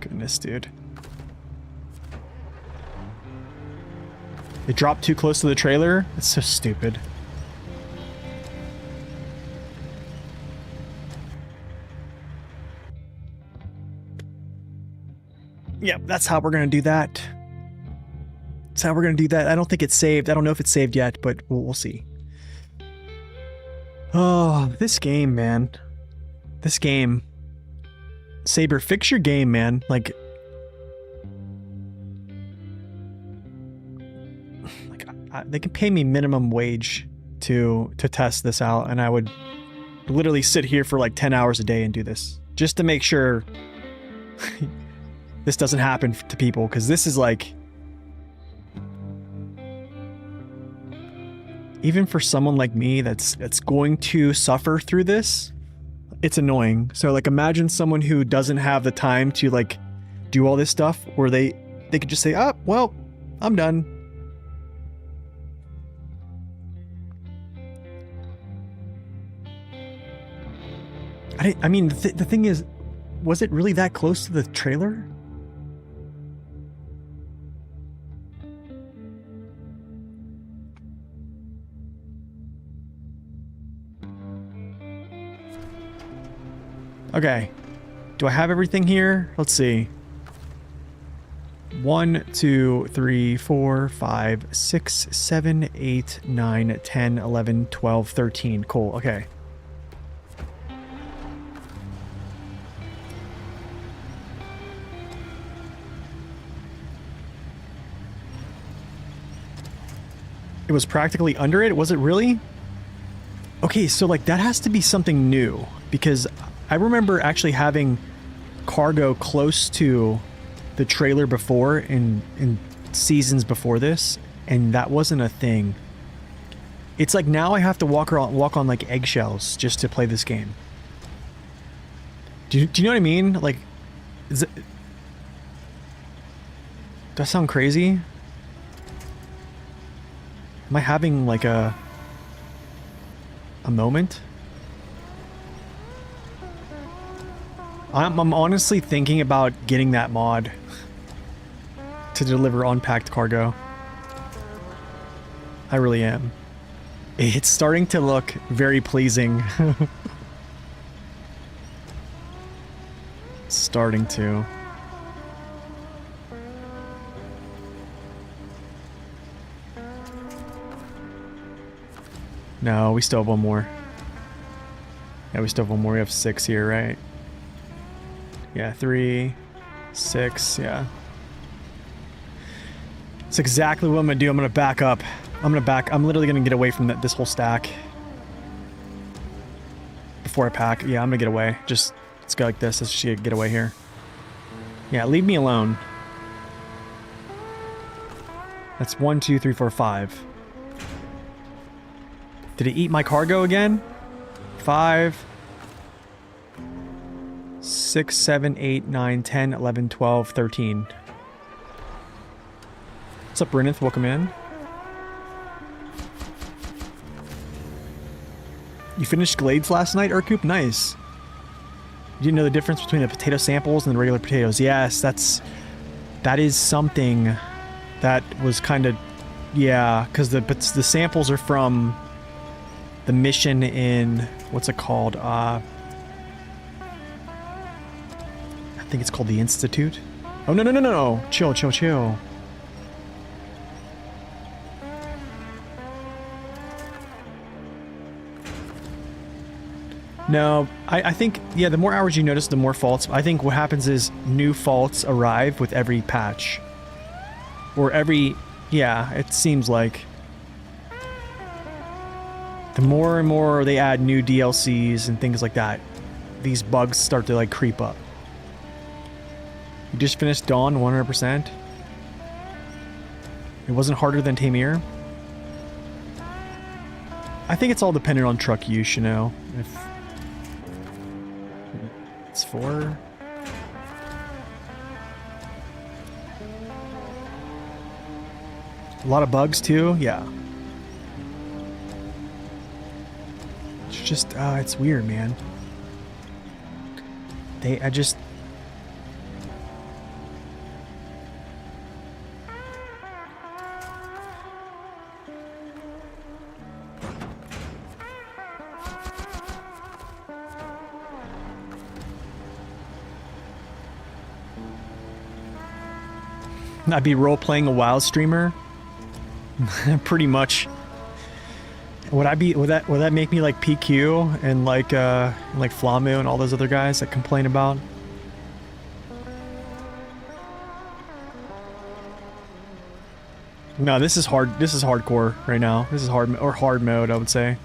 Goodness, dude. It dropped too close to the trailer? It's so stupid. Yep, that's how we're gonna do that. That's how we're gonna do that. I don't think it's saved. I don't know if it's saved yet, but we'll see. Oh, this game, man. This game. Saber, fix your game, man. Like, they can pay me minimum wage to test this out, and I would literally sit here for like 10 hours a day and do this just to make sure this doesn't happen to people, because this is like, even for someone like me that's going to suffer through this, it's annoying. So like imagine someone who doesn't have the time to like do all this stuff, or they could just say, oh, well, I'm done. I mean, the thing is, was it really that close to the trailer? Okay. Do I have everything here? Let's see. 1, 2, 3, 4, 5, 6, 7, 8, 9, 10, 11, 12, 13. Cool. Okay. It was practically under it? Was it really? Okay, so like that has to be something new, because I remember actually having cargo close to the trailer before in seasons before this, and that wasn't a thing. It's like now I have to walk on like eggshells just to play this game. Do you know what I mean? Like, does that sound crazy? Am I having like a moment? I'm honestly thinking about getting that mod to deliver unpacked cargo. I really am. It's starting to look very pleasing. It's starting to. No, we still have one more. Yeah, we still have one more. We have 6 here, right? Yeah, 3, 6, yeah. It's exactly what I'm gonna do. I'm gonna back up. I'm literally gonna get away from this whole stack. Before I pack. Yeah, I'm gonna get away. Let's go like this. Let's just get away here. Yeah, leave me alone. That's 1, 2, 3, 4, 5. Did he eat my cargo again? 5, 6, 7, 8, 9, 10, 11, 12, 13. What's up, Bryneth? Welcome in. You finished Glades last night, Urkoop? Nice. You didn't know the difference between the potato samples and the regular potatoes. Yes, that is something that was kind of, yeah, because the samples are from the mission in, what's it called? I think it's called the Institute. Oh, no. Chill. No, I think, yeah, the more hours you notice, the more faults. I think what happens is new faults arrive with every patch. Or yeah, it seems like. The more and more they add new DLCs and things like that, these bugs start to like creep up. You just finished Dawn 100%. It wasn't harder than Tamir. I think it's all dependent on truck use, you know. If it's 4. A lot of bugs too, yeah. It's just, it's weird, man. I'd be role-playing a WoW streamer. Pretty much. Would that make me like PQ and like Flamu and all those other guys that complain about? No, this is hard. This is hardcore right now. This is hard mode, I would say.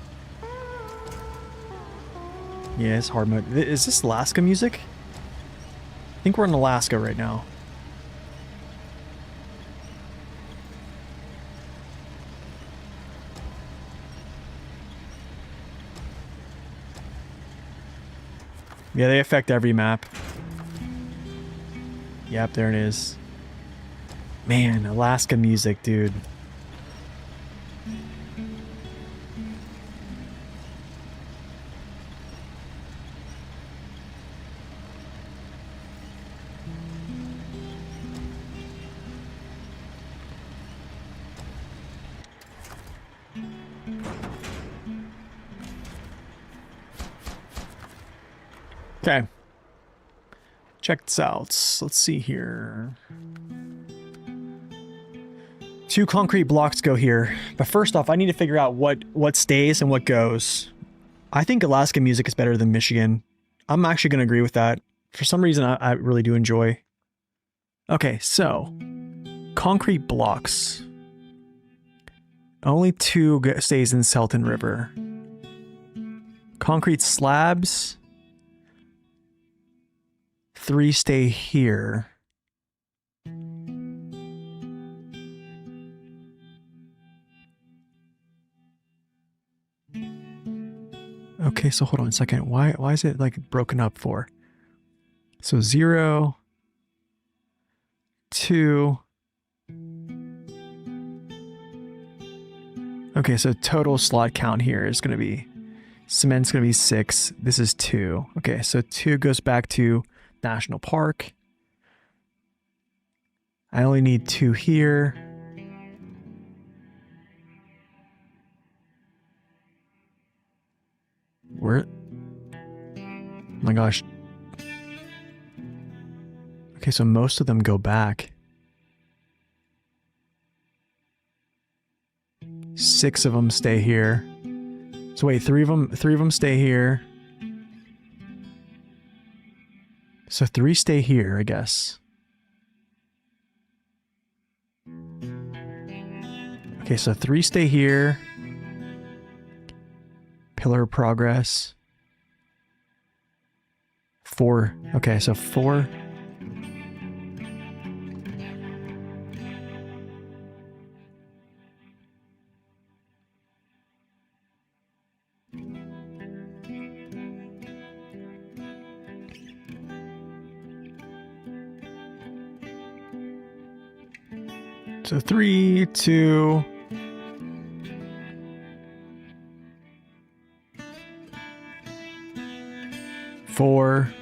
Yeah, it's hard mode. Is this Alaska music? I think we're in Alaska right now. Yeah, they affect every map. Yep, there it is. Man, Alaska music, dude. Okay. Check this out. Let's see here. 2 concrete blocks go here. But first off, I need to figure out what stays and what goes. I think Alaska music is better than Michigan. I'm actually going to agree with that. For some reason, I really do enjoy. Okay, so. Concrete blocks. Only 2 stays in Salton River. Concrete slabs. 3 stay here. Okay, so hold on a second. Why is it like broken up for? So 0, 2. Okay, so total slot count here is going to be, cement's going to be 6. This is 2. Okay, so 2 goes back to National Park. I only need 2 here. Where? Oh my gosh. Okay, so most of them go back. 6 of them stay here. So wait, 3 of them stay here. So 3 stay here, I guess. Okay, so 3 stay here. Pillar of Progress. 4. Okay, so 4. So 3, 2. 4.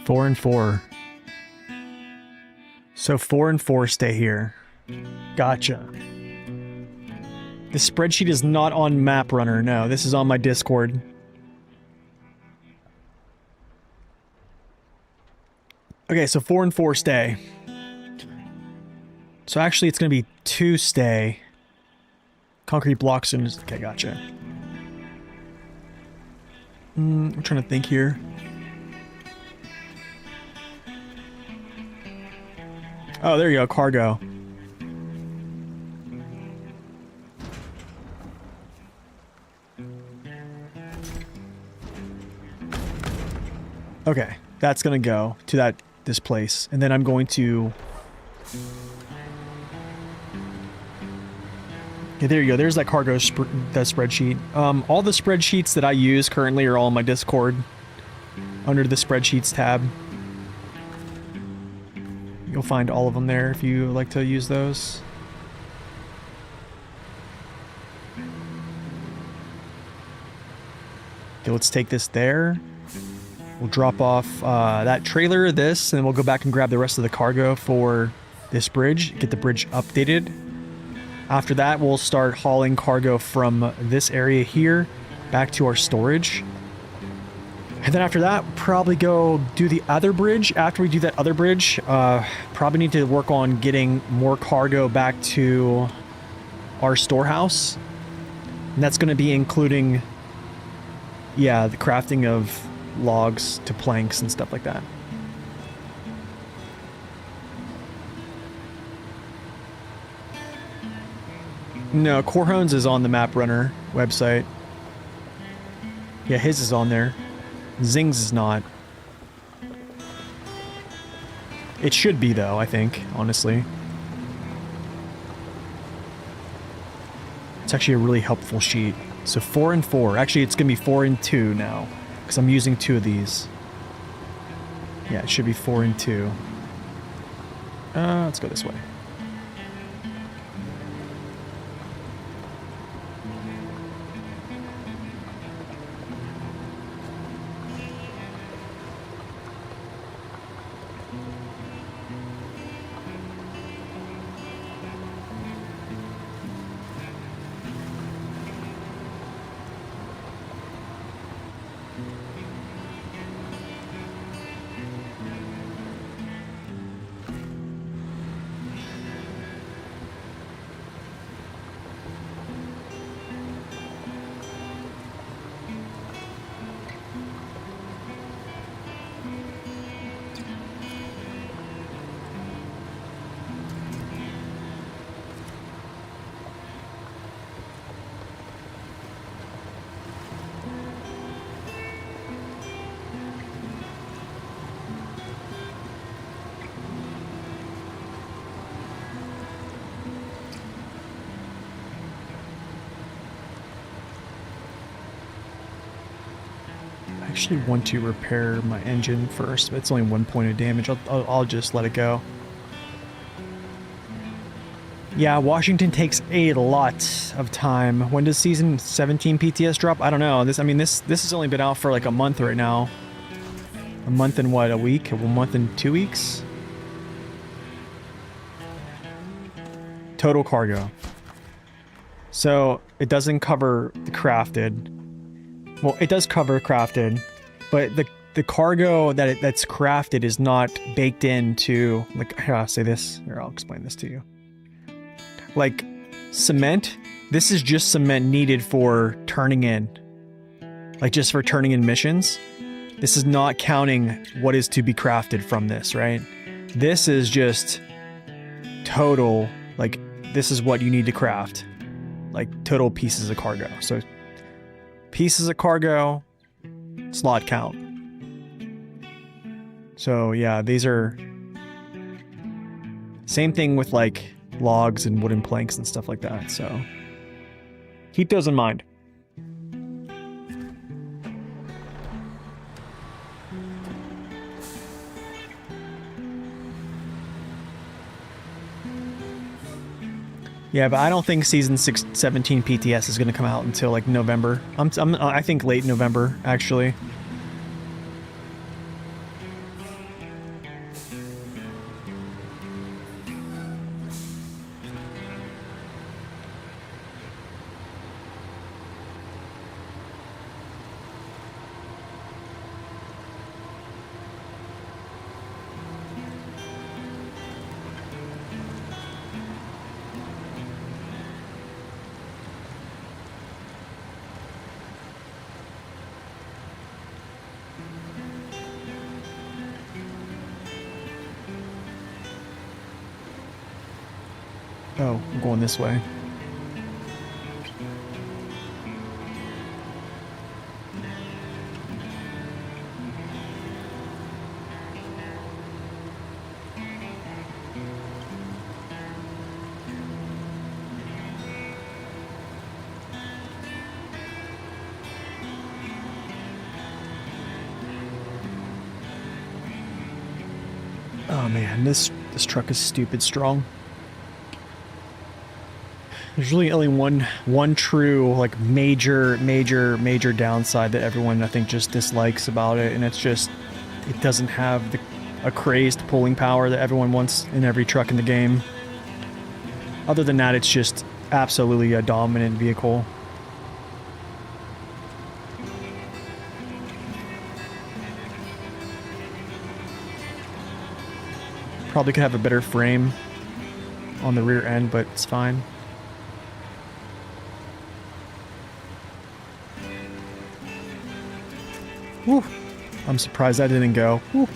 4 and 4. So 4 and 4 stay here. Gotcha. This spreadsheet is not on Map Runner. No, this is on my Discord. Okay, so 4 and 4 stay. So actually it's going to be 2 stay. Concrete blocks and... Okay, gotcha. I'm trying to think here. Oh, there you go, cargo. Okay, that's gonna go to this place, and then I'm going to... Yeah, there you go. There's that cargo that spreadsheet. All the spreadsheets that I use currently are all on my Discord under the spreadsheets tab. You'll find all of them there if you like to use those. Okay, let's take this there. We'll drop off that trailer, this, and then we'll go back and grab the rest of the cargo for this bridge, get the bridge updated. After that, we'll start hauling cargo from this area here back to our storage. And then after that, probably go do the other bridge. After we do that other bridge, probably need to work on getting more cargo back to our storehouse. And that's going to be including, yeah, the crafting of logs to planks and stuff like that. No, Corhones is on the Map Runner website. Yeah, his is on there. Zing's is not. It should be, though, I think, honestly. It's actually a really helpful sheet. So 4 and 4. Actually, it's going to be 4 and 2 now, because I'm using 2 of these. Yeah, it should be 4 and 2. Let's go this way. I actually want to repair my engine first, but it's only 1 point of damage. I'll just let it go. Yeah, Washington takes a lot of time. When does season 17 PTS drop? I don't know. This has only been out for like a month right now. A month and what? A week? A month and 2 weeks? Total cargo. So it doesn't cover the crafted. Well, it does cover crafted, but the cargo that's crafted is not baked into, like, here, I'll say this. Here, I'll explain this to you. Like, cement, this is just cement needed for turning in. Like, just for turning in missions. This is not counting what is to be crafted from this, right? This is just total, like, this is what you need to craft. Like, total pieces of cargo. So, pieces of cargo, slot count. So yeah, these are same thing with like logs and wooden planks and stuff like that. So keep those in mind. Yeah, but I don't think season 17 PTS is going to come out until like November. I think late November, actually. Oh, I'm going this way. Oh man, this truck is stupid strong. There's really only one true, like, major downside that everyone, I think, just dislikes about it, and it's just it doesn't have a crazed pulling power that everyone wants in every truck in the game. Other than that, it's just absolutely a dominant vehicle. Probably could have a better frame on the rear end, but it's fine. Woo. I'm surprised that didn't go. Woo.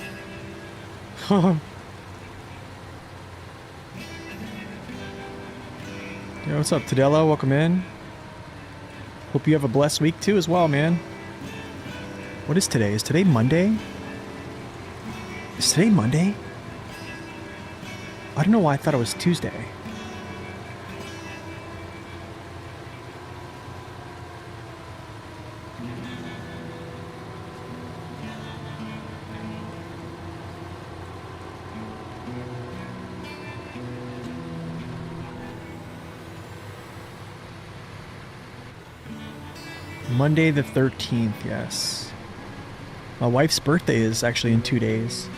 Yo, what's up, Tadella? Welcome in. Hope you have a blessed week too as well, man. What is today? Is today Monday? Is today Monday? I don't know why I thought it was Tuesday. Monday the 13th, yes. My wife's birthday is actually in 2 days.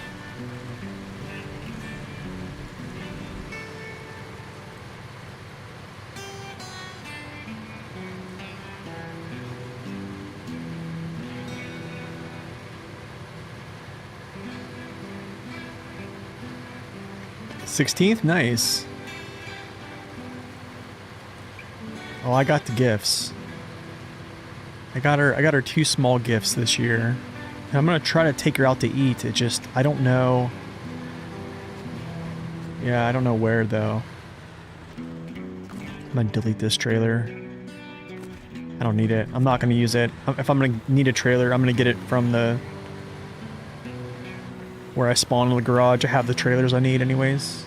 '16th, nice. Oh, I got the gifts. I got her 2 small gifts this year. And I'm gonna try to take her out to eat. It just, I don't know. Yeah, I don't know where though. I'm gonna delete this trailer. I don't need it. I'm not gonna use it. If I'm gonna need a trailer, I'm gonna get it from the where I spawn in the garage. I have the trailers I need anyways.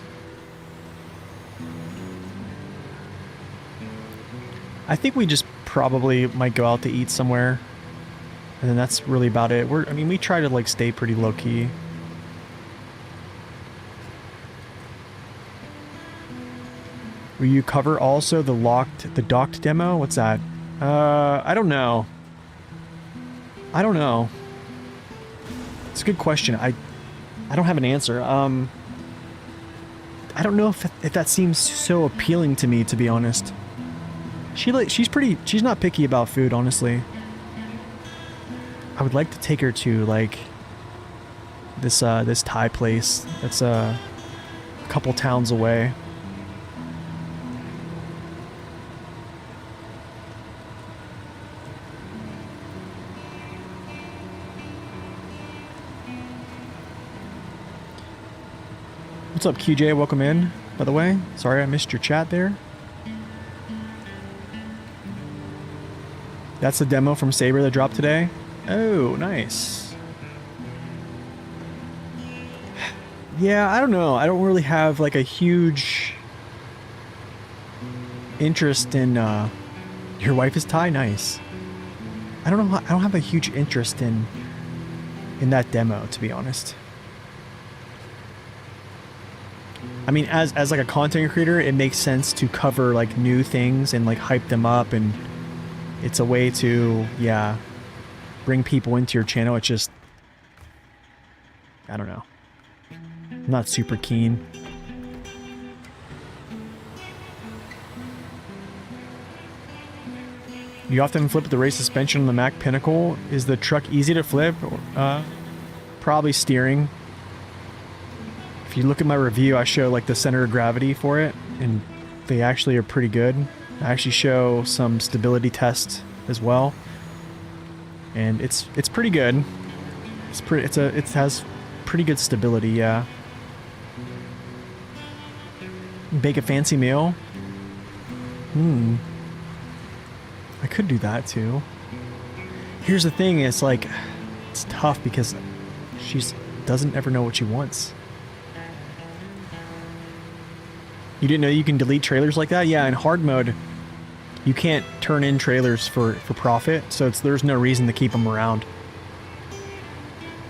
I think we just probably might go out to eat somewhere. And then that's really about it. I mean, we try to like stay pretty low key. Will you cover also the docked demo? What's that? I don't know. I don't know. It's a good question. I don't have an answer. I don't know if that seems so appealing to me, to be honest. She's not picky about food, honestly. I would like to take her to like this Thai place that's a couple towns away. What's up, QJ? Welcome in, by the way. Sorry I missed your chat there. That's the demo from Saber that dropped today. Oh, nice. Yeah, I don't know. I don't really have like a huge interest in your wife is Thai. Nice. I don't know. I don't have a huge interest in that demo, to be honest. I mean, as like a content creator, it makes sense to cover like new things and like hype them up, and it's a way to, yeah, bring people into your channel. It's just, I don't know. I'm not super keen. You often flip the race suspension on the Mac Pinnacle. Is the truck easy to flip? Probably steering. If you look at my review, I show like the center of gravity for it, and they actually are pretty good. I actually show some stability tests as well, and it's pretty good. It has pretty good stability, yeah. Bake a fancy meal. I could do that too. Here's the thing: it's like it's tough because she doesn't ever know what she wants. You didn't know you can delete trailers like that? Yeah, in hard mode, you can't turn in trailers for profit, so there's no reason to keep them around.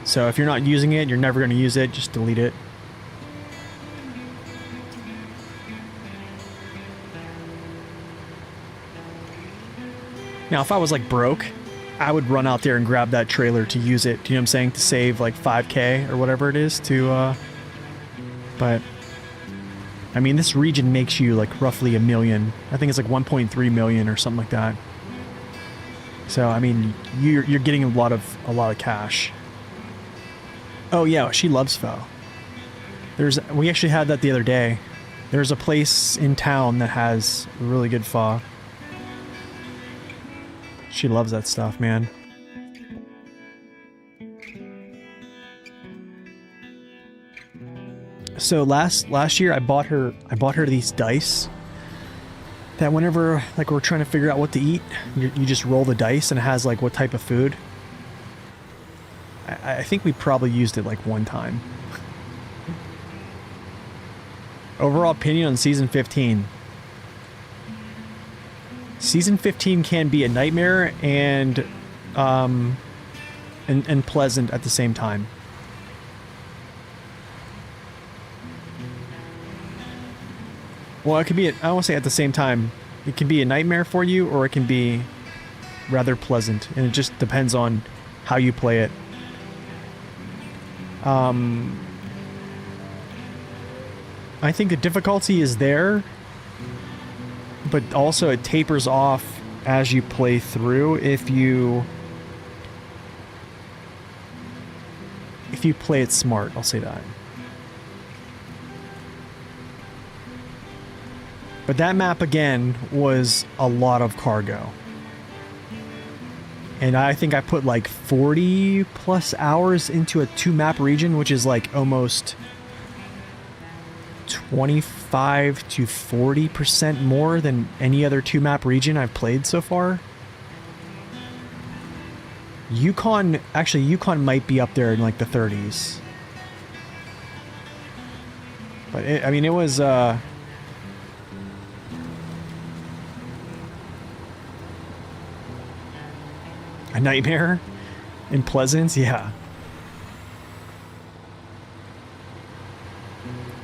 So if you're not using it, you're never going to use it, just delete it. Now, if I was like broke, I would run out there and grab that trailer to use it. Do you know what I'm saying? To save like 5K or whatever it is to, but I mean, this region makes you like roughly $1 million. I think it's like 1.3 million or something like that. So I mean, you're getting a lot of cash. Oh yeah, she loves pho. We actually had that the other day. There's a place in town that has really good pho. She loves that stuff, man. So last year I bought her these dice. that whenever like we're trying to figure out what to eat, you just roll the dice and it has like what type of food. I think we probably used it like one time. Overall opinion on season 15. Season 15 can be a nightmare and pleasant at the same time. Well, it could be, I won't say at the same time. It can be a nightmare for you, or it can be rather pleasant. And it just depends on how you play it. I think the difficulty is there, but also it tapers off as you play through if you play it smart, I'll say that. But that map, again, was a lot of cargo. And I think I put like 40 plus hours into a 2-map region, which is like almost 25 to 40% more than any other 2-map region I've played so far. Yukon, actually Yukon might be up there in like the 30s. But I mean, it was... a nightmare in Pleasance, yeah.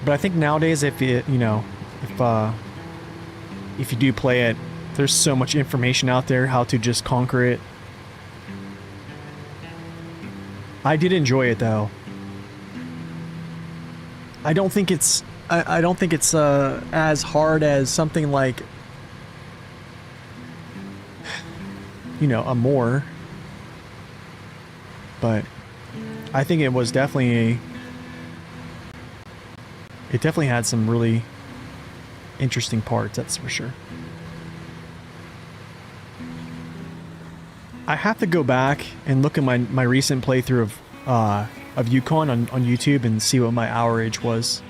But I think nowadays, if you if you do play it, there's so much information out there how to just conquer it. I did enjoy it though. I don't think it's as hard as something like, you know, a more. But I think it was definitely it definitely had some really interesting parts, that's for sure. I have to go back and look at my recent playthrough of Yukon on YouTube and see what my hourage was.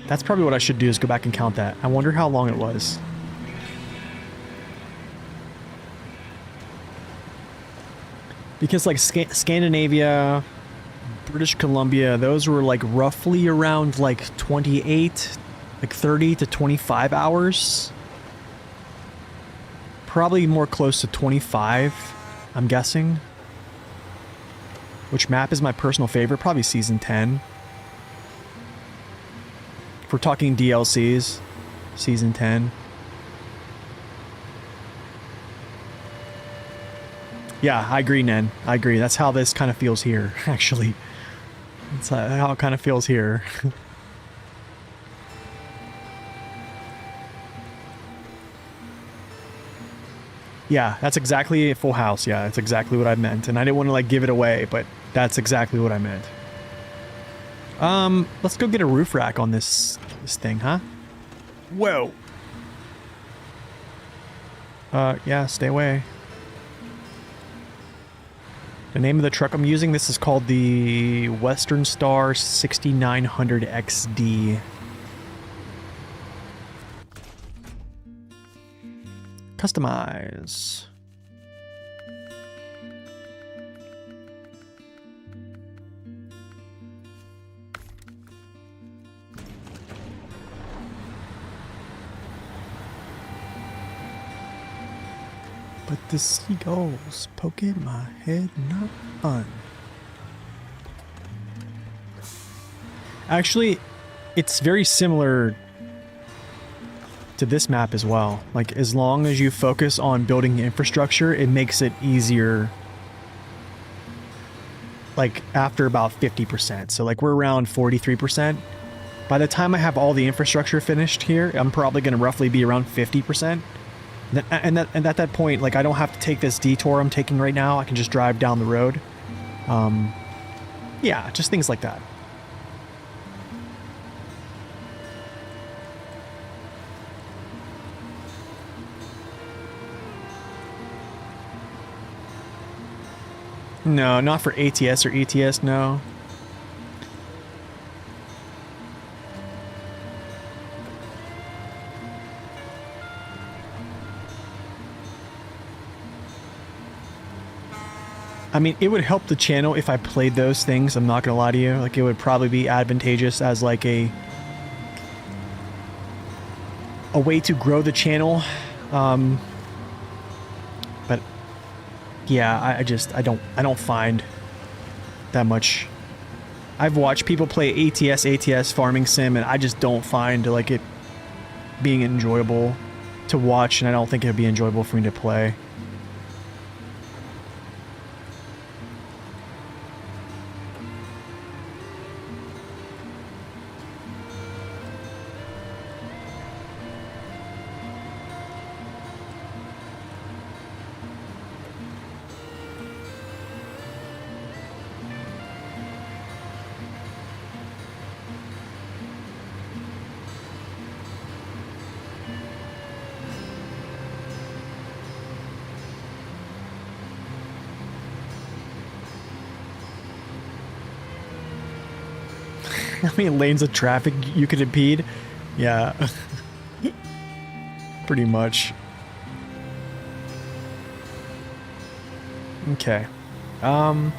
That's probably what I should do, is go back and count that. I wonder how long it was. Because like Scandinavia, British Columbia, those were like roughly around like 28, like 30 to 25 hours. Probably more close to 25, I'm guessing. Which map is my personal favorite? Probably Season 10. If we're talking DLCs, Season 10. Yeah, I agree, Nen. I agree. That's how this kind of feels here, actually. That's how it kind of feels here. Yeah, that's exactly Full House. Yeah, that's exactly what I meant. And I didn't want to like give it away, but that's exactly what I meant. Let's go get a roof rack on this thing, huh? Whoa. Yeah, stay away. The name of the truck I'm using, this is called the Western Star 6900 XD. Customize. But the seagulls poking my head, not fun. Actually, it's very similar to this map as well. Like, as long as you focus on building infrastructure, it makes it easier. Like, after about 50%. So, like, we're around 43%. By the time I have all the infrastructure finished here, I'm probably going to roughly be around 50%. And at that point, like, I don't have to take this detour I'm taking right now. I can just drive down the road. Yeah, just things like that. No, not for ATS or ETS, no. I mean, it would help the channel if I played those things. I'm not gonna lie to you. Like, it would probably be advantageous as like a way to grow the channel. But yeah, I don't find that much. I've watched people play ATS farming sim, and I just don't find like it being enjoyable to watch, and I don't think it'd be enjoyable for me to play. How many lanes of traffic you could impede? Yeah. Pretty much. Okay. I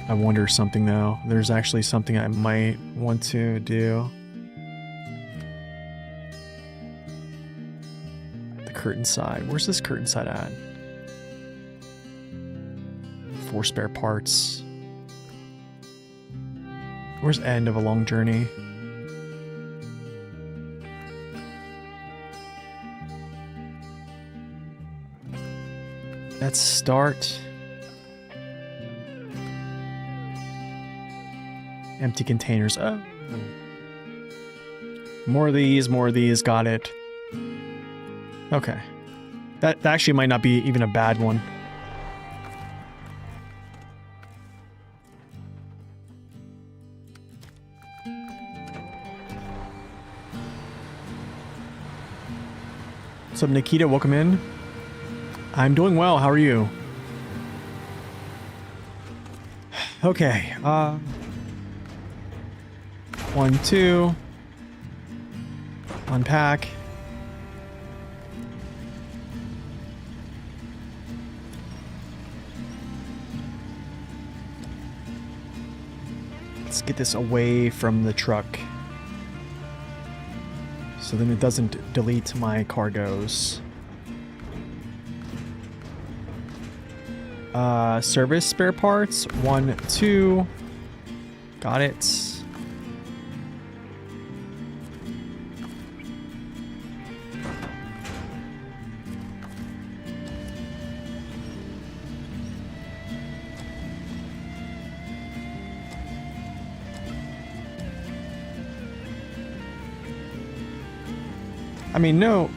wonder something though. There's actually something I might want to do. The curtain side. Where's this curtain side at? 4 spare parts. Where's end of a long journey? Let's start. Empty containers. Oh. More of these, got it. Okay. That actually might not be even a bad one. What's up, Nikita? Welcome in. I'm doing well. How are you? Okay. 1, 2. Unpack. Let's get this away from the truck, so then it doesn't delete my cargoes. Service spare parts. 1, 2. Got it. I mean, no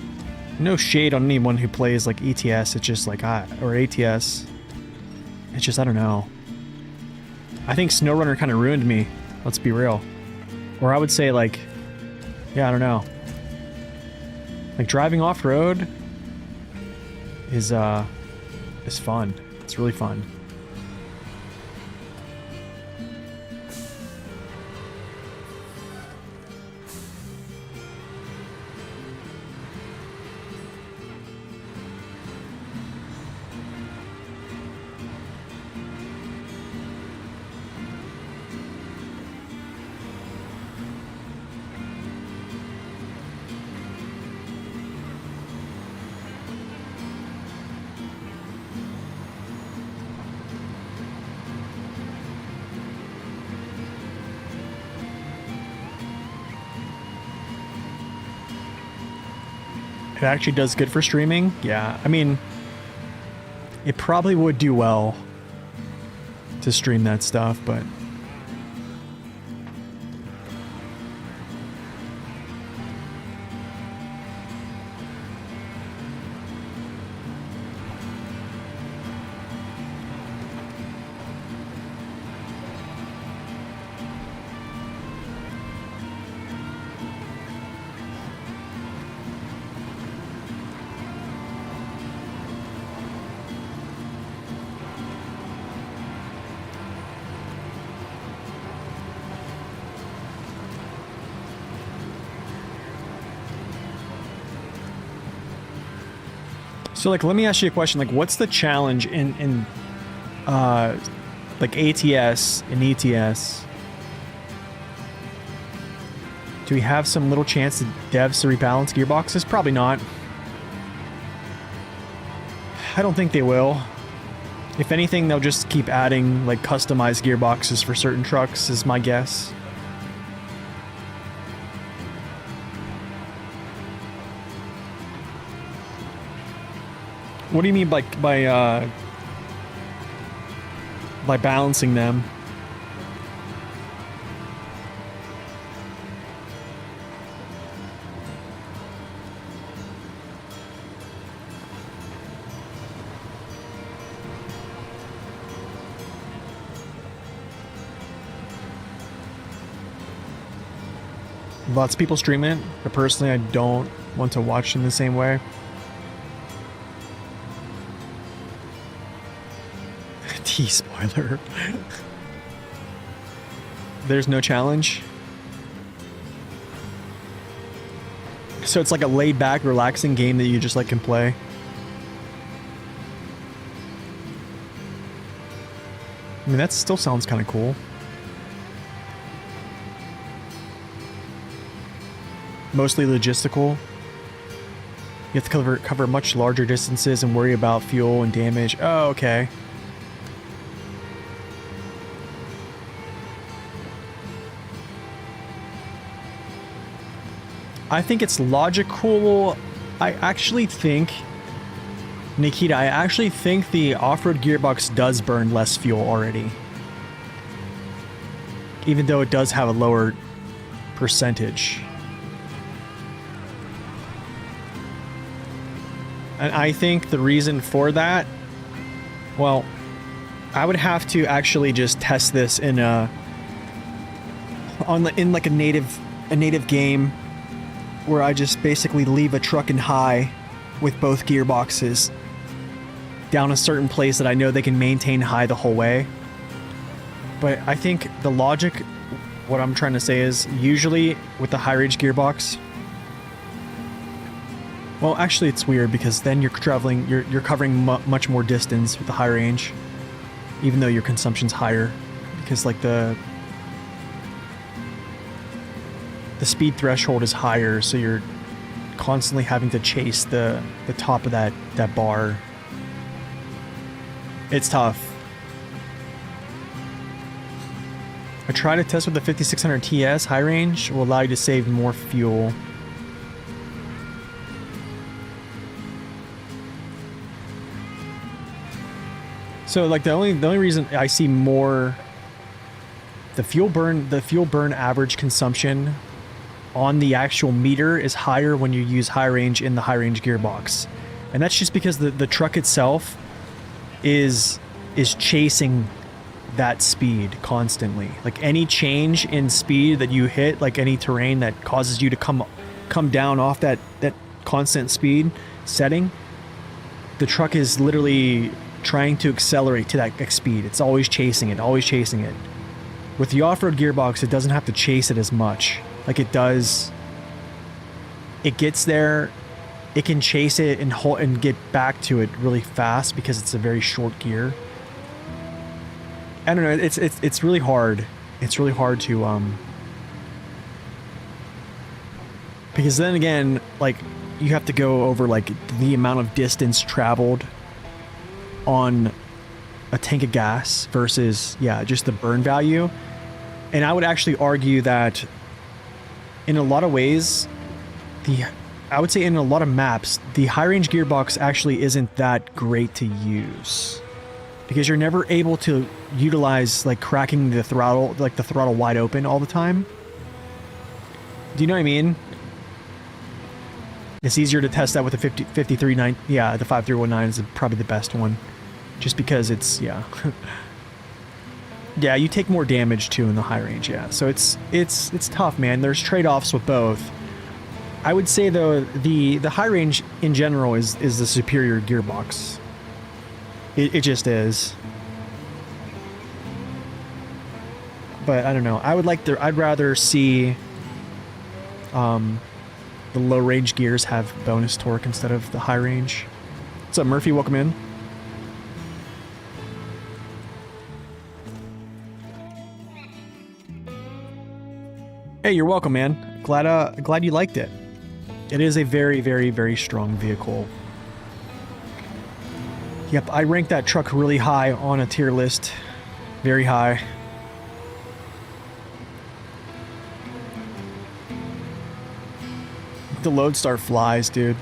shade on anyone who plays like ETS. It's just like or ATS. It's just, I don't know. I think SnowRunner kind of ruined me. Let's be real. Or I would say like, yeah, I don't know. Like driving off road is fun. It's really fun. It actually does good for streaming. Yeah, I mean, it probably would do well to stream that stuff, but so, like, let me ask you a question. Like, what's the challenge in like ATS and ETS, do we have some little chance that devs to rebalance gearboxes? Probably not. I don't think they will. If anything, they'll just keep adding like customized gearboxes for certain trucks, is my guess. What do you mean by balancing them? Lots of people stream it, but personally I don't want to watch in the same way. T-spoiler. There's no challenge. So it's like a laid-back, relaxing game that you just like can play. I mean, that still sounds kind of cool. Mostly logistical. You have to cover much larger distances and worry about fuel and damage. Oh, okay. I think it's logical. I actually think, Nikita, I actually think the off-road gearbox does burn less fuel already. Even though it does have a lower percentage. And I think the reason for that, well, I would have to actually just test this in a native game where I just basically leave a truck in high with both gearboxes down a certain place that I know they can maintain high the whole way. But I think the logic, what I'm trying to say is, usually with the high range gearbox, well, actually it's weird because then you're traveling, you're covering much more distance with the high range, even though your consumption's higher, because like the speed threshold is higher, so you're constantly having to chase the top of that bar. It's tough. I try to test with the 5600 TS high range will allow you to save more fuel. So like the only reason I see more the fuel burn average consumption on the actual meter is higher when you use high range in the high range gearbox. And that's just because the truck itself is chasing that speed constantly. Like any change in speed that you hit, like any terrain that causes you to come down off that constant speed setting, the truck is literally trying to accelerate to that speed. It's always chasing it, always chasing it. With the off-road gearbox, it doesn't have to chase it as much. Like it does. It gets there, it can chase it and get back to it really fast because it's a very short gear. I don't know, it's really hard. It's really hard to because then again, like you have to go over like the amount of distance traveled on a tank of gas versus just the burn value. And I would actually argue that in a lot of ways, I would say in a lot of maps, the high range gearbox actually isn't that great to use because you're never able to utilize like cracking the throttle wide open all the time. Do you know what I mean? It's easier to test that with the 53.9. Yeah, the 5319 is probably the best one, just because it's yeah, you take more damage too in the high range. Yeah, so it's tough, man. There's trade-offs with both. I would say though the high range in general is the superior gearbox. It just is. But I don't know. I'd rather see the low range gears have bonus torque instead of the high range. What's up, Murphy? Welcome in. Hey, you're welcome, man. Glad you liked it. It is a very, very, very strong vehicle. Yep, I ranked that truck really high on a tier list. Very high. The Lodestar flies, dude.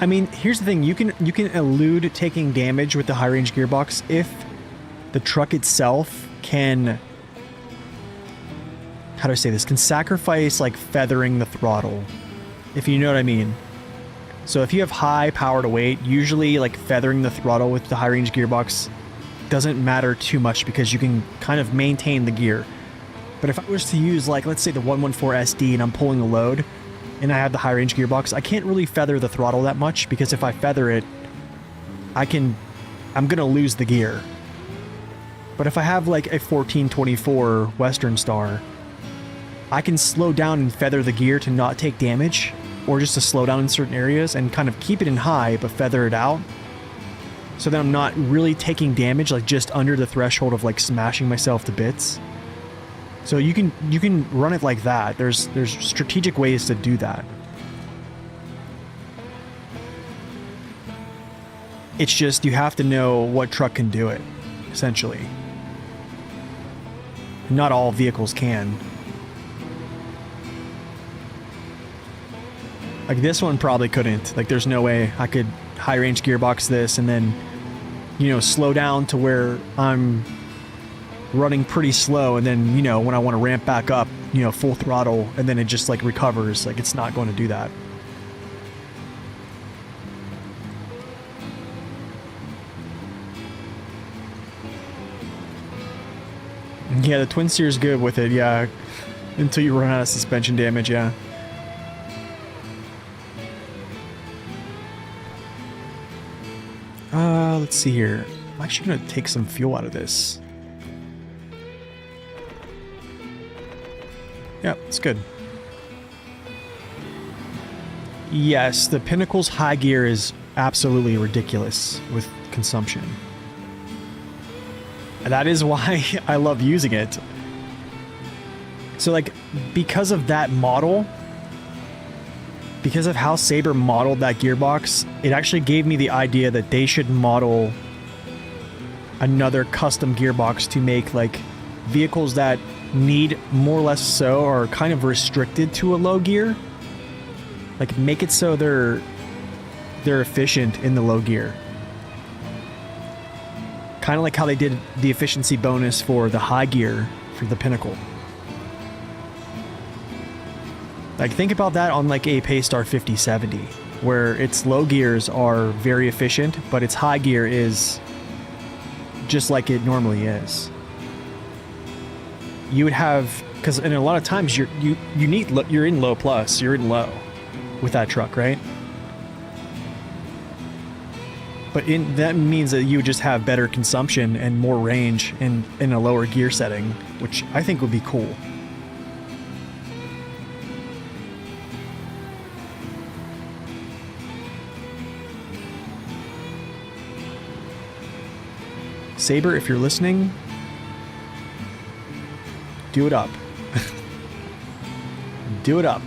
I mean, here's the thing. You can elude taking damage with the high range gearbox if the truck itself can, how do I say this, can sacrifice like feathering the throttle, if you know what I mean. So if you have high power to weight, usually like feathering the throttle with the high range gearbox doesn't matter too much because you can kind of maintain the gear. But if I was to use, like, let's say the 114 SD and I'm pulling a load and I have the high range gearbox, I can't really feather the throttle that much because if I feather it, I'm gonna lose the gear. But if I have like a 1424 Western Star, I can slow down and feather the gear to not take damage, or just to slow down in certain areas and kind of keep it in high but feather it out, so that I'm not really taking damage, like just under the threshold of like smashing myself to bits. So you can run it like that. There's strategic ways to do that. It's just you have to know what truck can do it, essentially. Not all vehicles can. Like this one probably couldn't. Like there's no way I could high range gearbox this and then, you know, slow down to where I'm running pretty slow, and then, you know, when I want to ramp back up, you know, full throttle, and then it just like recovers. Like it's not going to do that. Yeah, the Twin Steer's good with it, yeah. Until you run out of suspension damage, yeah. Let's see here. I'm actually going to take some fuel out of this. Yeah, it's good. Yes, the Pinnacle's high gear is absolutely ridiculous with consumption. And that is why I love using it. So like, because of that model, because of how Sabre modeled that gearbox, it actually gave me the idea that they should model another custom gearbox to make like vehicles that need more or less so are kind of restricted to a low gear. Like make it so they're efficient in the low gear. Kind of like how they did the efficiency bonus for the high gear for the Pinnacle. Like think about that on like a Paystar 5070, where its low gears are very efficient, but its high gear is just like it normally is. You would have, because in a lot of times you're in low plus, you're in low with that truck, right? But that means that you would just have better consumption and more range in a lower gear setting, which I think would be cool. Sabre, if you're listening, do it up. Do it up.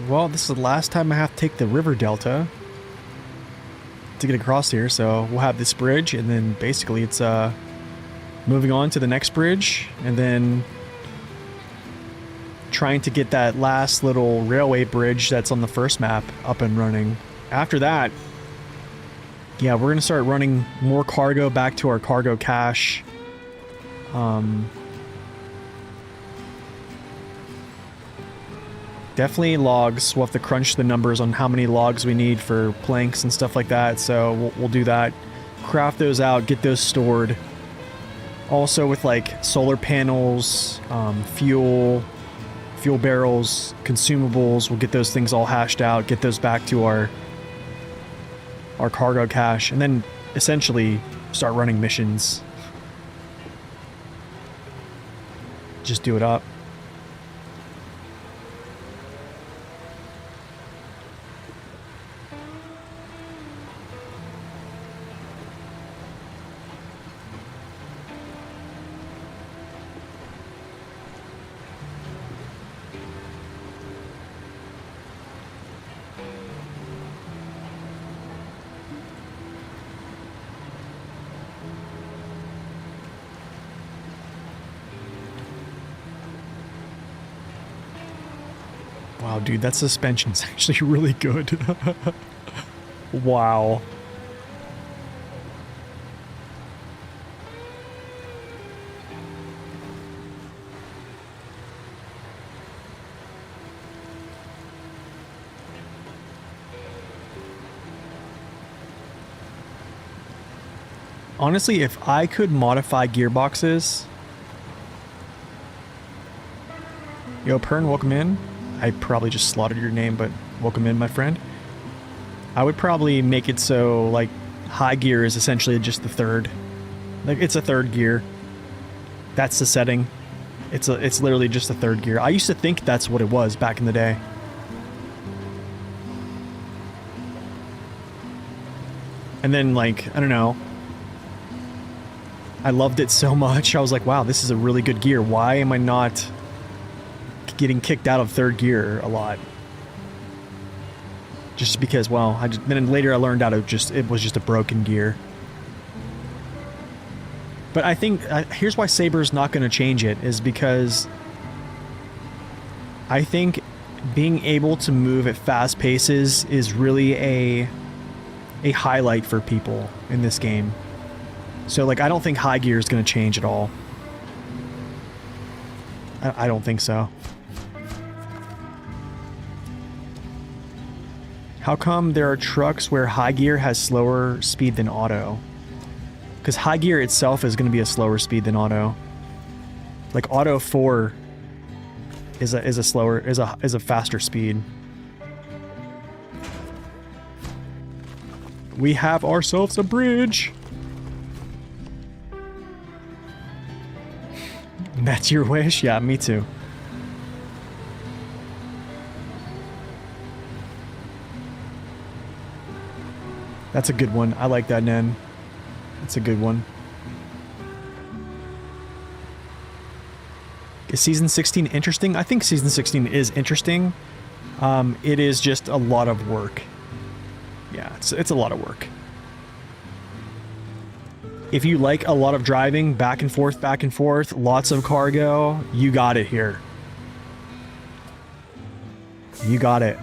Well, this is the last time I have to take the river delta to get across here, so we'll have this bridge, and then basically it's moving on to the next bridge, and then trying to get that last little railway bridge that's on the first map up and running. After that, yeah, we're gonna start running more cargo back to our cargo cache. Definitely logs. We'll have to crunch the numbers on how many logs we need for planks and stuff like that. So we'll do that. Craft those out, get those stored. Also with like solar panels, fuel barrels, consumables, we'll get those things all hashed out, get those back to our cargo cache, and then essentially start running missions. Just do it up. Wow, dude, that suspension's actually really good. Wow. Honestly, if I could modify gearboxes... Yo, Pern, welcome in. I probably just slaughtered your name, but welcome in, my friend. I would probably make it so, like, high gear is essentially just the third. Like, it's a third gear. That's the setting. It's literally just a third gear. I used to think that's what it was back in the day. And then, like, I don't know. I loved it so much. I was like, wow, this is a really good gear. Why am I not getting kicked out of third gear a lot? Just because, well, then later I learned out it was just a broken gear. But I think here's why Saber's not going to change it, is because I think being able to move at fast paces is really a highlight for people in this game. So, like, I don't think high gear is going to change at all. I don't think so. How come there are trucks where high gear has slower speed than auto? Because high gear itself is going to be a slower speed than auto. Like auto 4 is a faster speed. We have ourselves a bridge. That's your wish? Yeah, me too. That's a good one. I like that, Nen. That's a good one. Is Season 16 interesting? I think Season 16 is interesting. It is just a lot of work. Yeah, it's a lot of work. If you like a lot of driving, back and forth, lots of cargo, you got it here. You got it.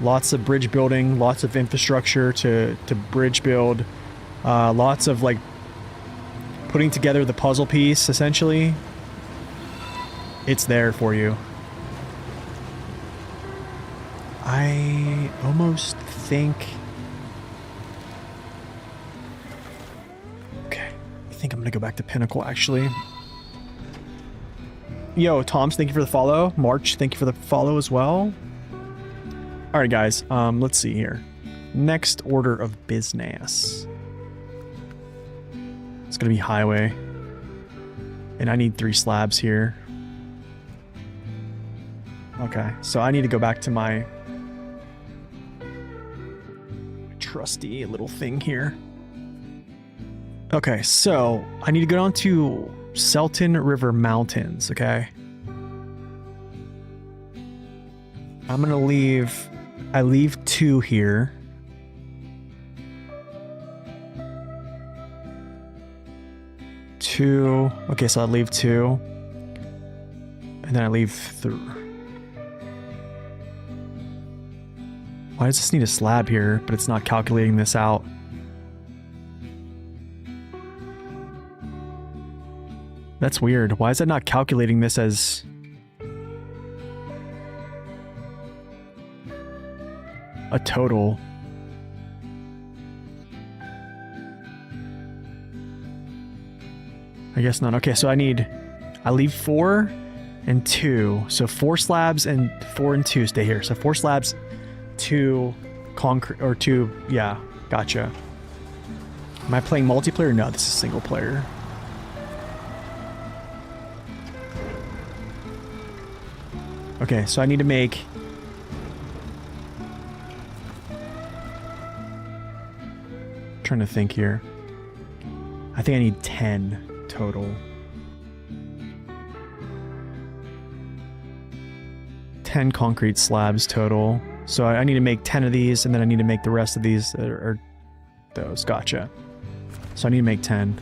Lots of bridge building, lots of infrastructure to bridge build, lots of like putting together the puzzle piece, essentially. It's there for you. I almost think... Okay, I think I'm gonna go back to Pinnacle, actually. Yo, Toms, thank you for the follow. March, thank you for the follow as well. Alright, guys, let's see here. Next order of business. It's gonna be highway. And I need 3 slabs here. Okay, so I need to go back to my trusty little thing here. Okay, so I need to go down to Selton River Mountains, okay? I'm gonna leave... I leave 2 here. Two. Okay, so I leave 2. And then I leave 3. Why does this need a slab here, but it's not calculating this out? That's weird. Why is it not calculating this as... a total. I guess not. Okay, so I leave 4 and 2. So 4 slabs and 4 and 2 stay here. So 4 slabs, 2 concrete, or 2, yeah, gotcha. Am I playing multiplayer? No, this is single player. Okay, so I need to make... trying to think here. I think I need 10 total. 10 concrete slabs total. So I need to make 10 of these, and then I need to make the rest of these, or those. Gotcha. So I need to make 10.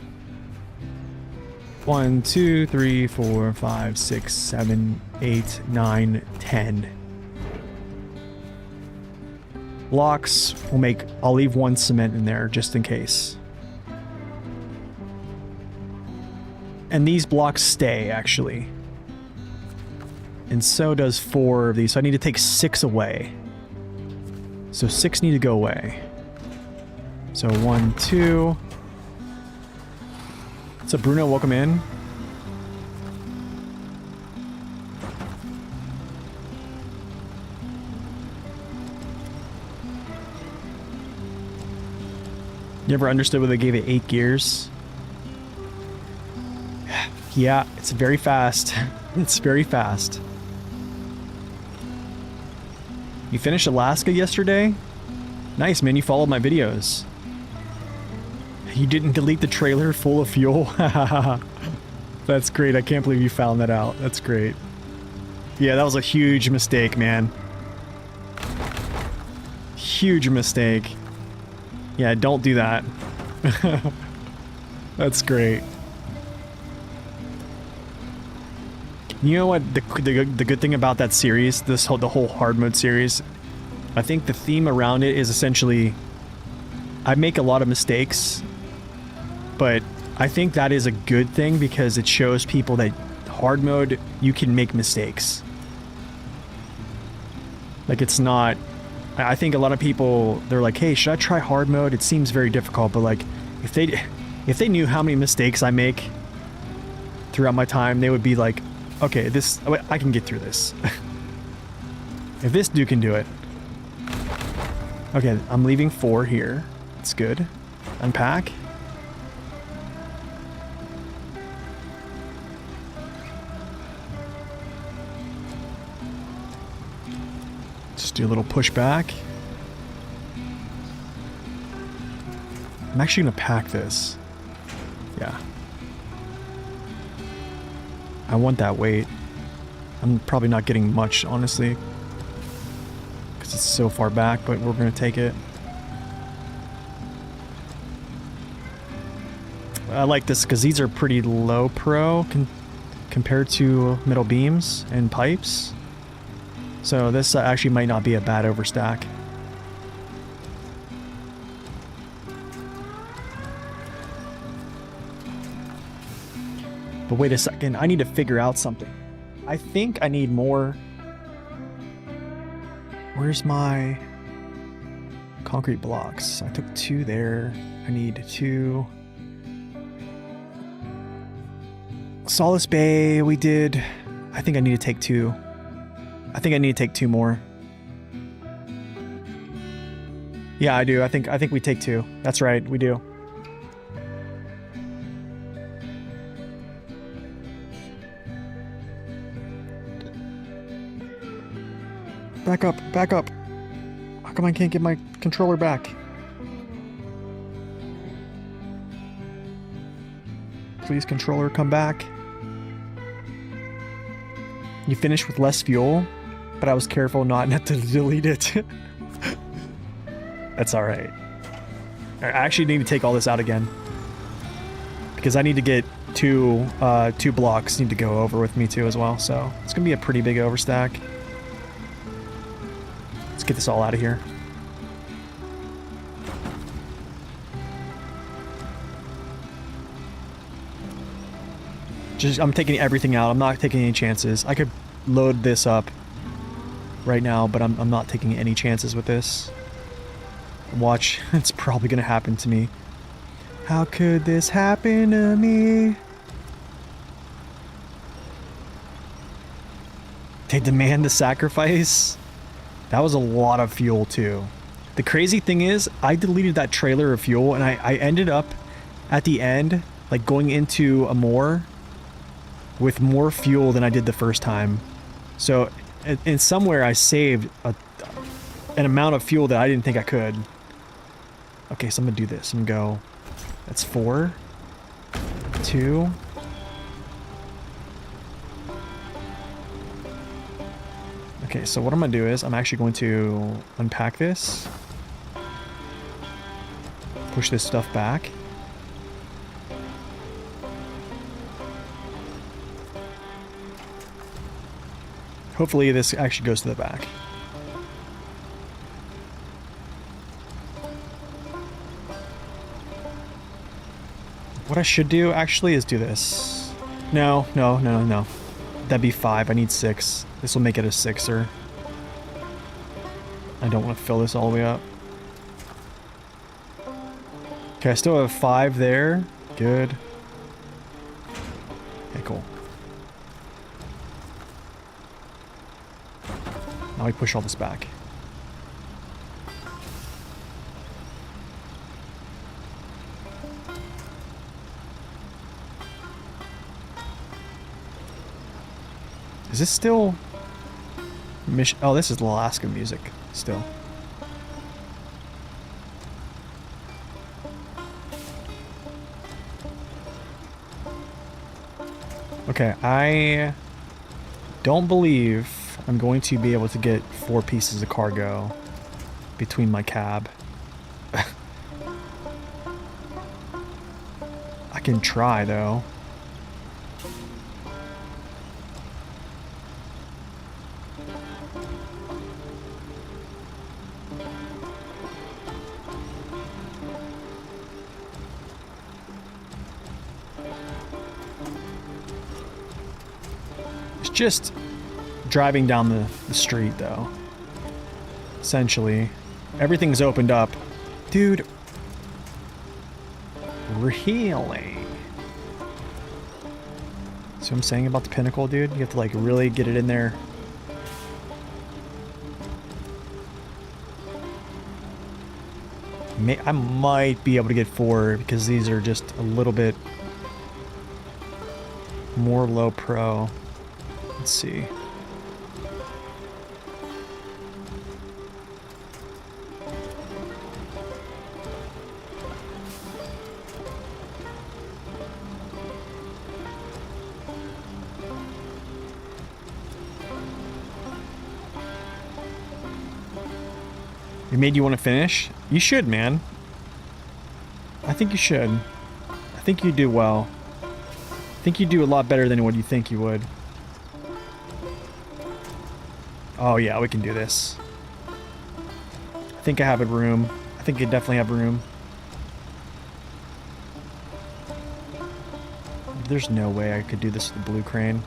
1, 2, 3, 4, 5, 6, 7, 8, 9, 10. Blocks, I'll leave 1 cement in there just in case. And these blocks stay, actually. And so does 4 of these. So I need to take 6 away. So 6 need to go away. So 1, 2. What's up, Bruno? Welcome in. You ever understood why they gave it 8 gears? Yeah, it's very fast. It's very fast. You finished Alaska yesterday? Nice, man. You followed my videos. You didn't delete the trailer full of fuel? That's great. I can't believe you found that out. That's great. Yeah, that was a huge mistake, man. Huge mistake. Yeah, don't do that. That's great. You know what the good thing about that series, the whole hard mode series, I think the theme around it is essentially, I make a lot of mistakes, but I think that is a good thing because it shows people that hard mode, you can make mistakes. Like, it's not, I think a lot of people, they're like, hey, should I try hard mode? It seems very difficult, but like, if they knew how many mistakes I make throughout my time, they would be like, okay, I can get through this. If this dude can do it. Okay, I'm leaving 4 here. It's good. Unpack. Just do a little pushback. I'm actually gonna pack this. Yeah. I want that weight. I'm probably not getting much, honestly, because it's so far back, but we're gonna take it. I like this because these are pretty low pro compared to middle beams and pipes. So this actually might not be a bad overstack. But wait a second, I need to figure out something. I think I need more. Where's my concrete blocks? I took 2 there. I need 2. Solace Bay, we did. I think I need to take 2. I think I need to take 2 more. Yeah, I do. I think we take 2. That's right, we do. Back up, back up. How come I can't get my controller back? Please, controller, come back. You finished with less fuel, but I was careful not to delete it. That's alright. I actually need to take all this out again, because I need to get 2 blocks need to go over with me too as well, so it's gonna be a pretty big overstack. Let's get this all out of here. I'm taking everything out. I'm not taking any chances. I could load this up right now, but I'm not taking any chances with this. Watch, it's probably gonna happen to me. How could this happen to me? They demand the sacrifice? That was a lot of fuel too. The crazy thing is, I deleted that trailer of fuel and I ended up at the end, like going into a more with more fuel than I did the first time. So in somewhere I saved an amount of fuel that I didn't think I could. Okay, so I'm gonna do this. I'm gonna go, that's 4, 2. Okay, so what I'm gonna do is I'm actually going to unpack this. Push this stuff back. Hopefully this actually goes to the back. What I should do actually is do this. No. That'd be 5. I need 6. This will make it a 6er. I don't want to fill this all the way up. Okay, I still have 5 there. Good. Okay, cool. Now we push all this back. Is this still... Oh, this is Alaska music still. Okay, I don't believe I'm going to be able to get 4 pieces of cargo between my cab. I can try though. Just driving down the street though. Essentially, everything's opened up. Dude. Really? See what I'm saying about the pinnacle, dude? You have to like really get it in there. I might be able to get 4 because these are just a little bit more low pro. Let's see. It made you want to finish? You should, man. I think you should. I think you do well. I think you do a lot better than what you think you would. Oh yeah, we can do this. I think I have a room. I think I definitely have room. There's no way I could do this with the blue crane.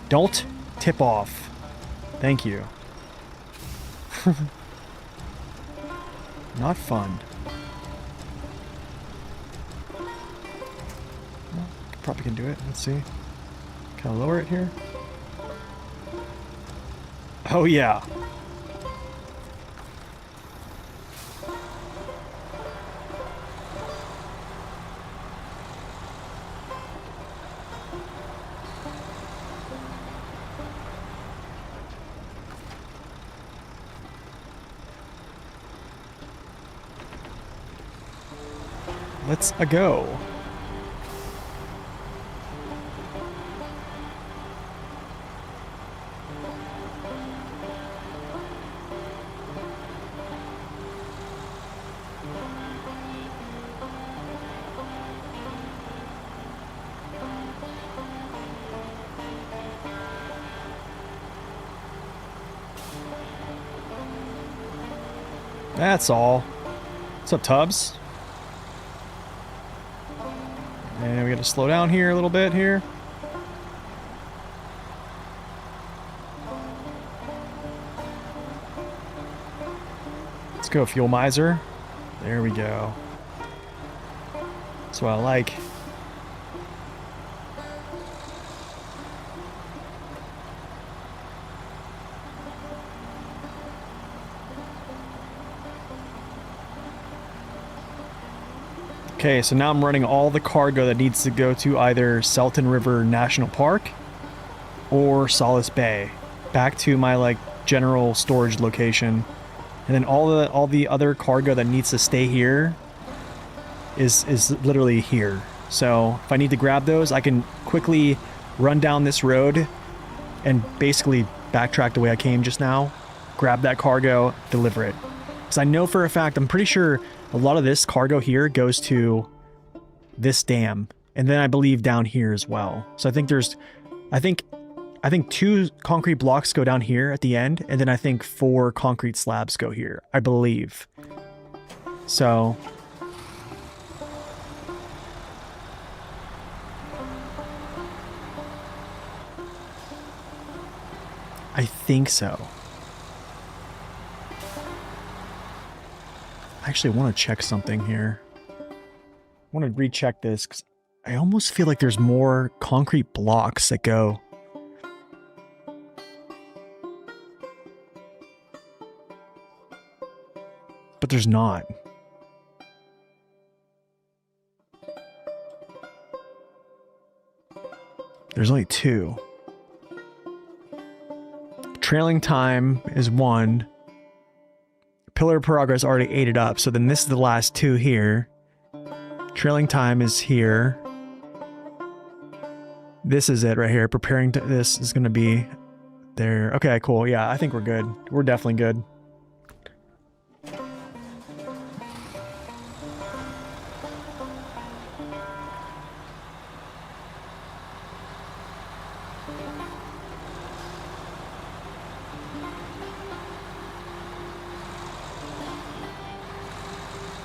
Don't tip off. Thank you. Not fun. Well, probably can do it. Let's see. Can I lower it here? Oh yeah. Let's go. That's all. What's up, Tubbs? And we gotta slow down here a little bit here. Let's go, fuel miser. There we go. That's what I like. Okay, so now I'm running all the cargo that needs to go to either Selton River National Park or Solace Bay, back to my like general storage location, and then all the other cargo that needs to stay here is literally here. So if I need to grab those, I can quickly run down this road and basically backtrack the way I came just now, grab that cargo, deliver it. Because I know for a fact, I'm pretty sure a lot of this cargo here goes to this dam, and then I believe down here as well. So I think there's, I think 2 concrete blocks go down here at the end, and then I think 4 concrete slabs go here, I believe. So I think so. I actually want to check something here. I want to recheck this because I almost feel like there's more concrete blocks that go. But there's not. There's only 2. Trailing time is 1. Pillar of Progress already ate it up, so then this is the last 2 here. Trailing time is here. This is it right here. Preparing to, this is going to be there. Okay, cool. Yeah, I think we're good. We're definitely good.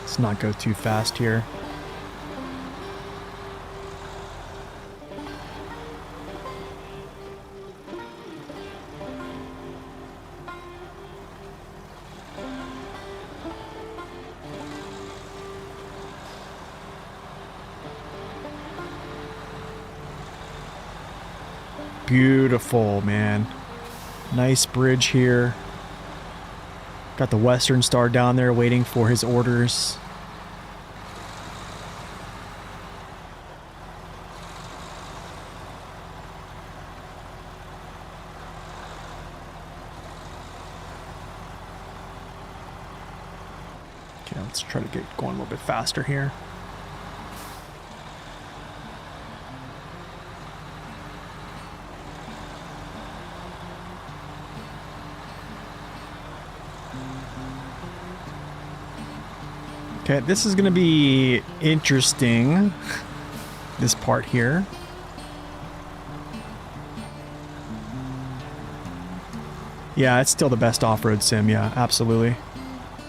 Let's not go too fast here. Beautiful, man. Nice bridge here. Got the Western Star down there waiting for his orders. Okay, let's try to get going a little bit faster here. Okay, this is going to be interesting, this part here. Yeah, it's still the best off-road sim, yeah, absolutely.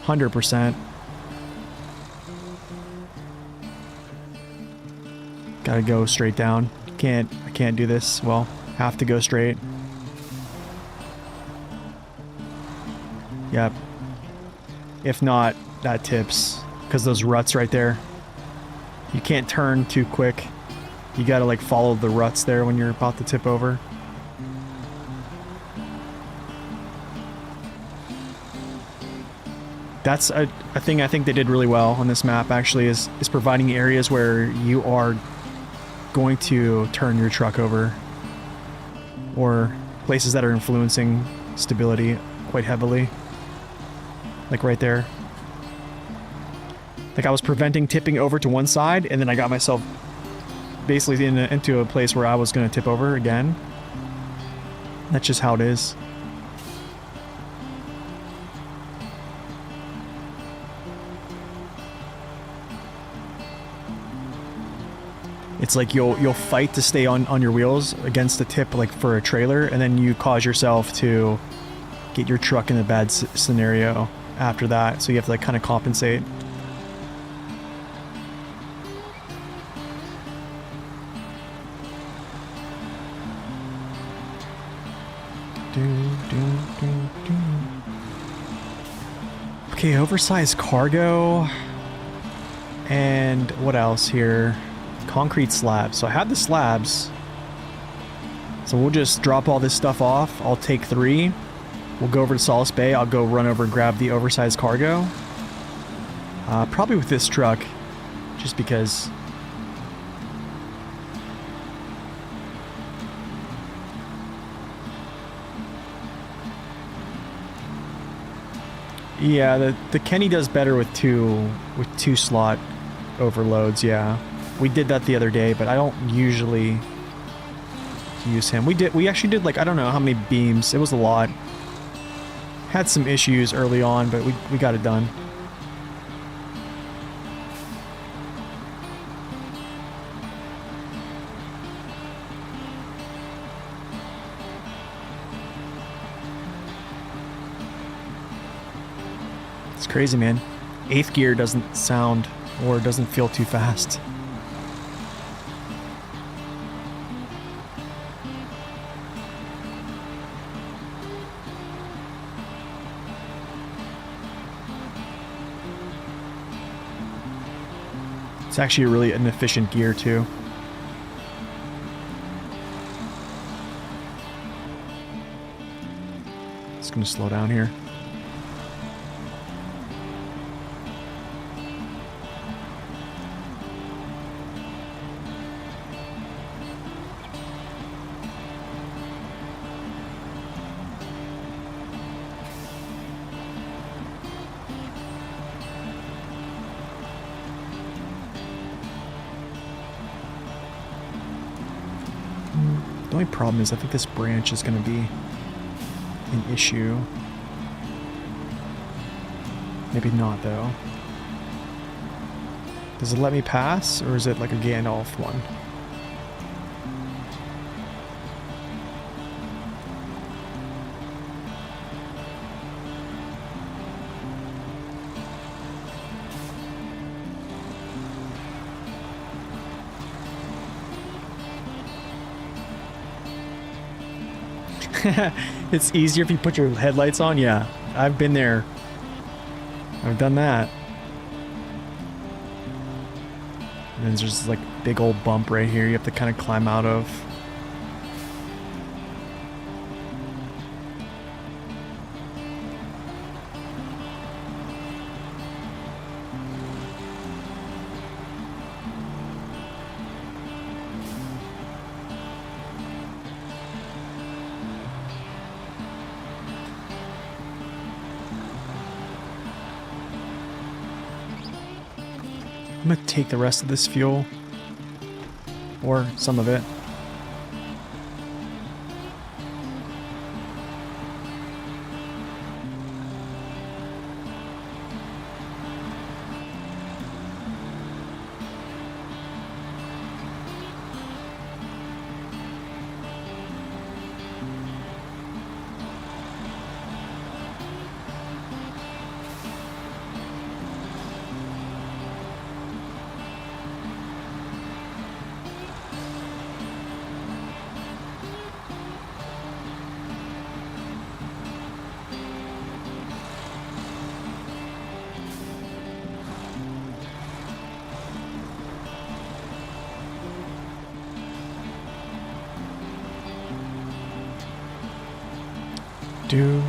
100%. Gotta go straight down. I can't do this. Well, have to go straight. Yep. If not, that tips. Because those ruts right there, you can't turn too quick. You gotta like follow the ruts there when you're about to tip over. That's a thing I think they did really well on this map, actually, is providing areas where you are going to turn your truck over, or places that are influencing stability quite heavily, like right there. Like I was preventing tipping over to one side, and then I got myself basically into a place where I was going to tip over again. That's just how it is. It's like you'll fight to stay on your wheels against the tip, like for a trailer, and then you cause yourself to get your truck in a bad scenario after that. So you have to like kind of compensate. Okay, oversized cargo. And what else here? Concrete slabs. So I have the slabs. So we'll just drop all this stuff off. I'll take 3. We'll go over to Solace Bay. I'll go run over and grab the oversized cargo. Probably with this truck. Just because... Yeah, the Kenny does better with two slot overloads, yeah. We did that the other day, but I don't usually use him. We actually did like, I don't know how many beams. It was a lot. Had some issues early on, but we got it done. It's crazy, man. 8th gear doesn't sound or doesn't feel too fast. It's actually a really inefficient gear too. It's gonna slow down here. The only problem is I think this branch is going to be an issue. Maybe not, though. Does it let me pass, or is it like a Gandalf one? It's easier if you put your headlights on. Yeah, I've been there. I've done that. And then there's just like big old bump right here you have to kind of climb out of. I'm gonna take the rest of this fuel, or some of it. Do.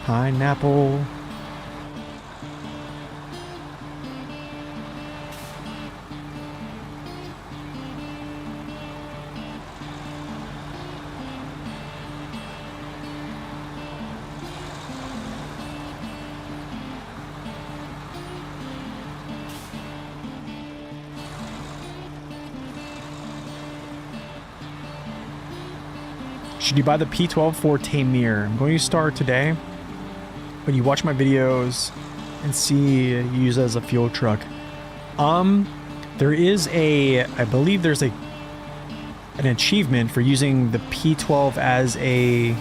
Pineapple. Should you buy the P12 for Tamir? I'm going to start today, but you watch my videos and see you use it as a fuel truck. There is I believe there's an achievement for using the P12 as a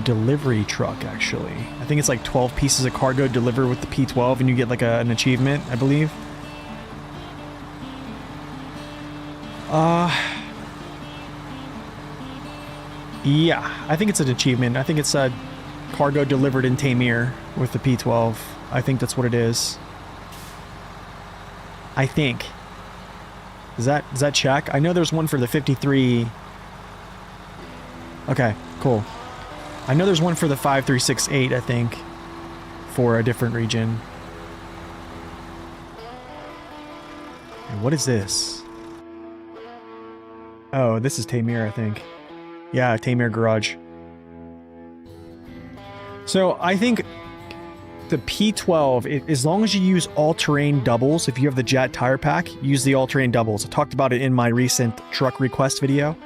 delivery truck, actually. I think it's like 12 pieces of cargo delivered with the P12 and you get like an achievement, I believe. Yeah, I think it's an achievement. I think it's a cargo delivered in Tamir with the P12. I think that's what it is. I think. Does that check? I know there's one for the 53. Okay, cool. I know there's one for the 5368, I think, for a different region. And what is this? Oh, this is Tamir, I think. Yeah, Tamir Garage. So I think the P12, as long as you use all-terrain doubles, if you have the Jet tire pack, use the all-terrain doubles. I talked about it in my recent truck request video.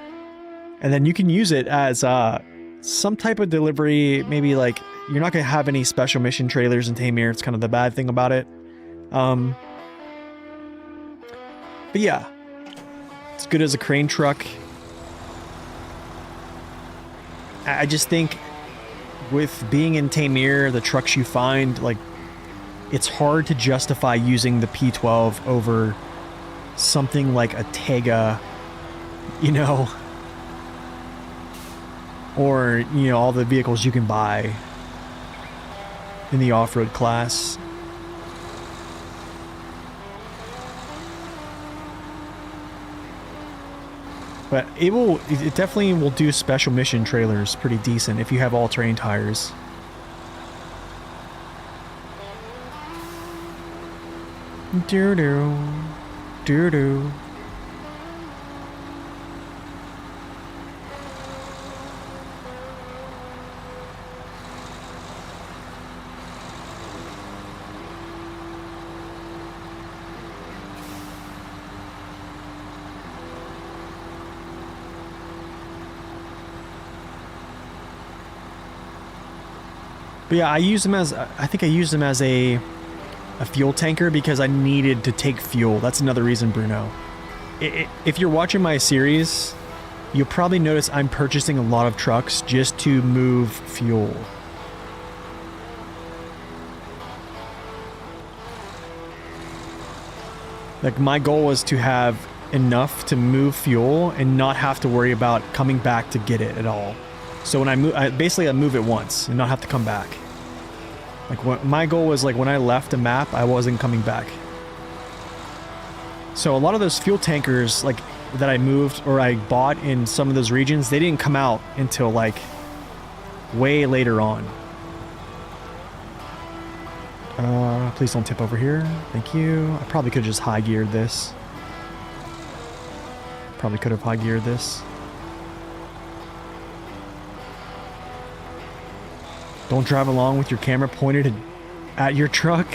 And then you can use it as some type of delivery, maybe like, you're not going to have any special mission trailers in Tamir. It's kind of the bad thing about it. But yeah, it's good as a crane truck. I just think with being in Tamir, the trucks you find, like, it's hard to justify using the P12 over something like a Tega, you know, or, you know, all the vehicles you can buy in the off-road class. But it definitely will do special mission trailers pretty decent if you have all-terrain tires. Doo-doo. Doo-doo. But yeah, I think I used them as a fuel tanker because I needed to take fuel. That's another reason, Bruno. If you're watching my series, you'll probably notice I'm purchasing a lot of trucks just to move fuel. Like, my goal was to have enough to move fuel and not have to worry about coming back to get it at all. So when I move, I move it once and not have to come back. Like, my goal was, like, when I left a map, I wasn't coming back. So a lot of those fuel tankers, like, that I moved or I bought in some of those regions, they didn't come out until, like, way later on. Please don't tip over here. Thank you. I probably could have just high geared this. Probably could have high geared this. Don't drive along with your camera pointed at your truck.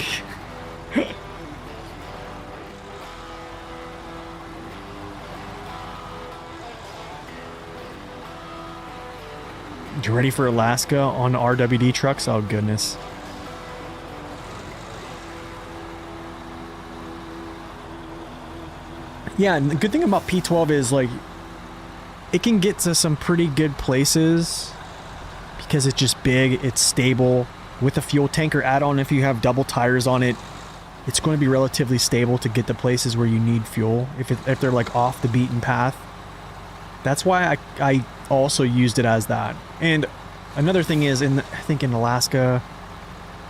You ready for Alaska on RWD trucks? Oh, goodness. Yeah, and the good thing about P12 is, like, it can get to some pretty good places because it's just big, it's stable. With a fuel tanker add-on, if you have double tires on it, it's going to be relatively stable to get to places where you need fuel, if they're, like, off the beaten path. That's why I also used it as that. And another thing is, I think in Alaska,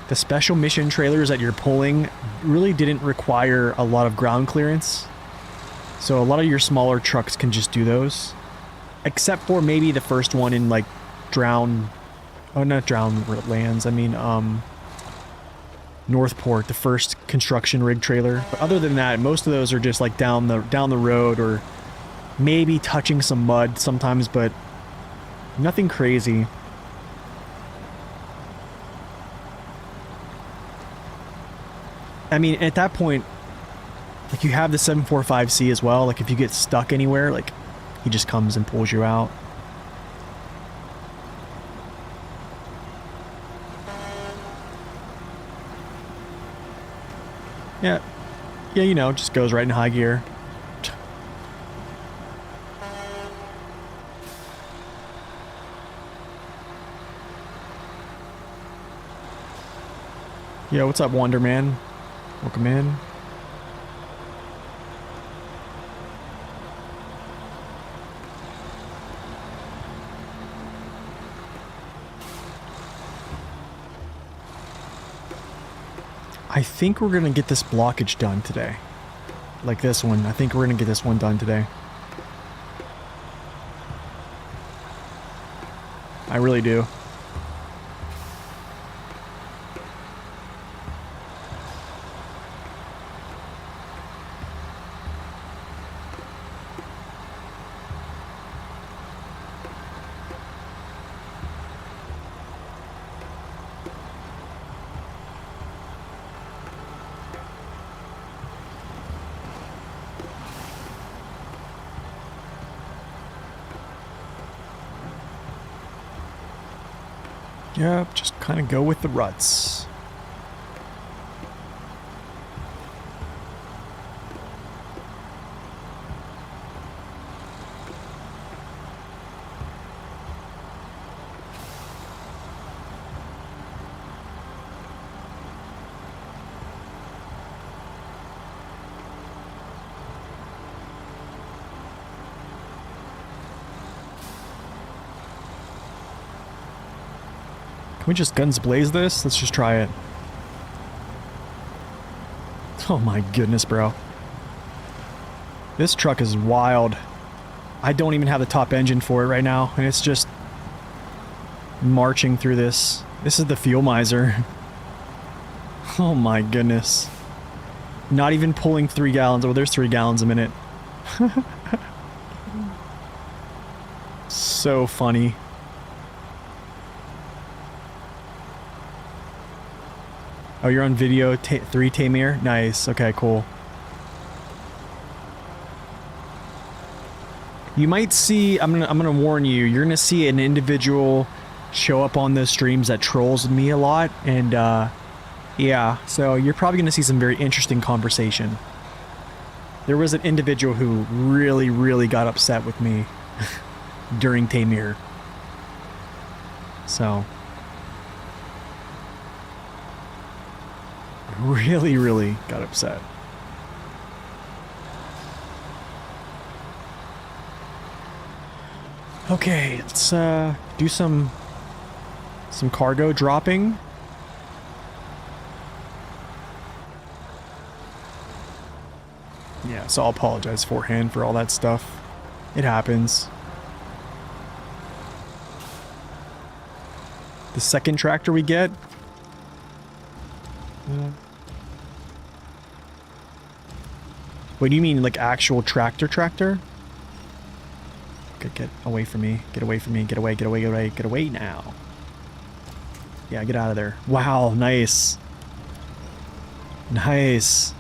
the special mission trailers that you're pulling really didn't require a lot of ground clearance. So a lot of your smaller trucks can just do those. Except for maybe the first one in, like, not drown lands, I mean, Northport, the first construction rig trailer. But other than that, most of those are just, like, down the road, or maybe touching some mud sometimes, but nothing crazy. I mean, at that point, like, you have the 745C as well. Like, if you get stuck anywhere, like, he just comes and pulls you out. Yeah, you know, just goes right in high gear. Yo, what's up, Wonder Man? Welcome in. I think we're gonna get this blockage done today. Like this one. I think we're gonna get this one done today. I really do. Yep, just kind of go with the ruts. Can we just guns blaze this? Let's just try it. Oh my goodness, bro. This truck is wild. I don't even have the top engine for it right now, and it's just marching through this. This is the fuel miser. Oh my goodness. Not even pulling 3 gallons. Oh, there's 3 gallons a minute. So funny. Oh, you're on video 3, Tamir? Nice. Okay, cool. You might see, I'm gonna warn you, you're gonna see an individual show up on the streams that trolls me a lot, and yeah, so you're probably gonna see some very interesting conversation. There was an individual who really got upset with me during Tamir. So really got upset. Okay, let's do some cargo dropping. Yeah, so I'll apologize beforehand for all that stuff. It happens. The second tractor we get. What do you mean, like actual tractor? Okay, get away from me. Get away from me. Get away now. Yeah, get out of there. Wow, nice. Nice.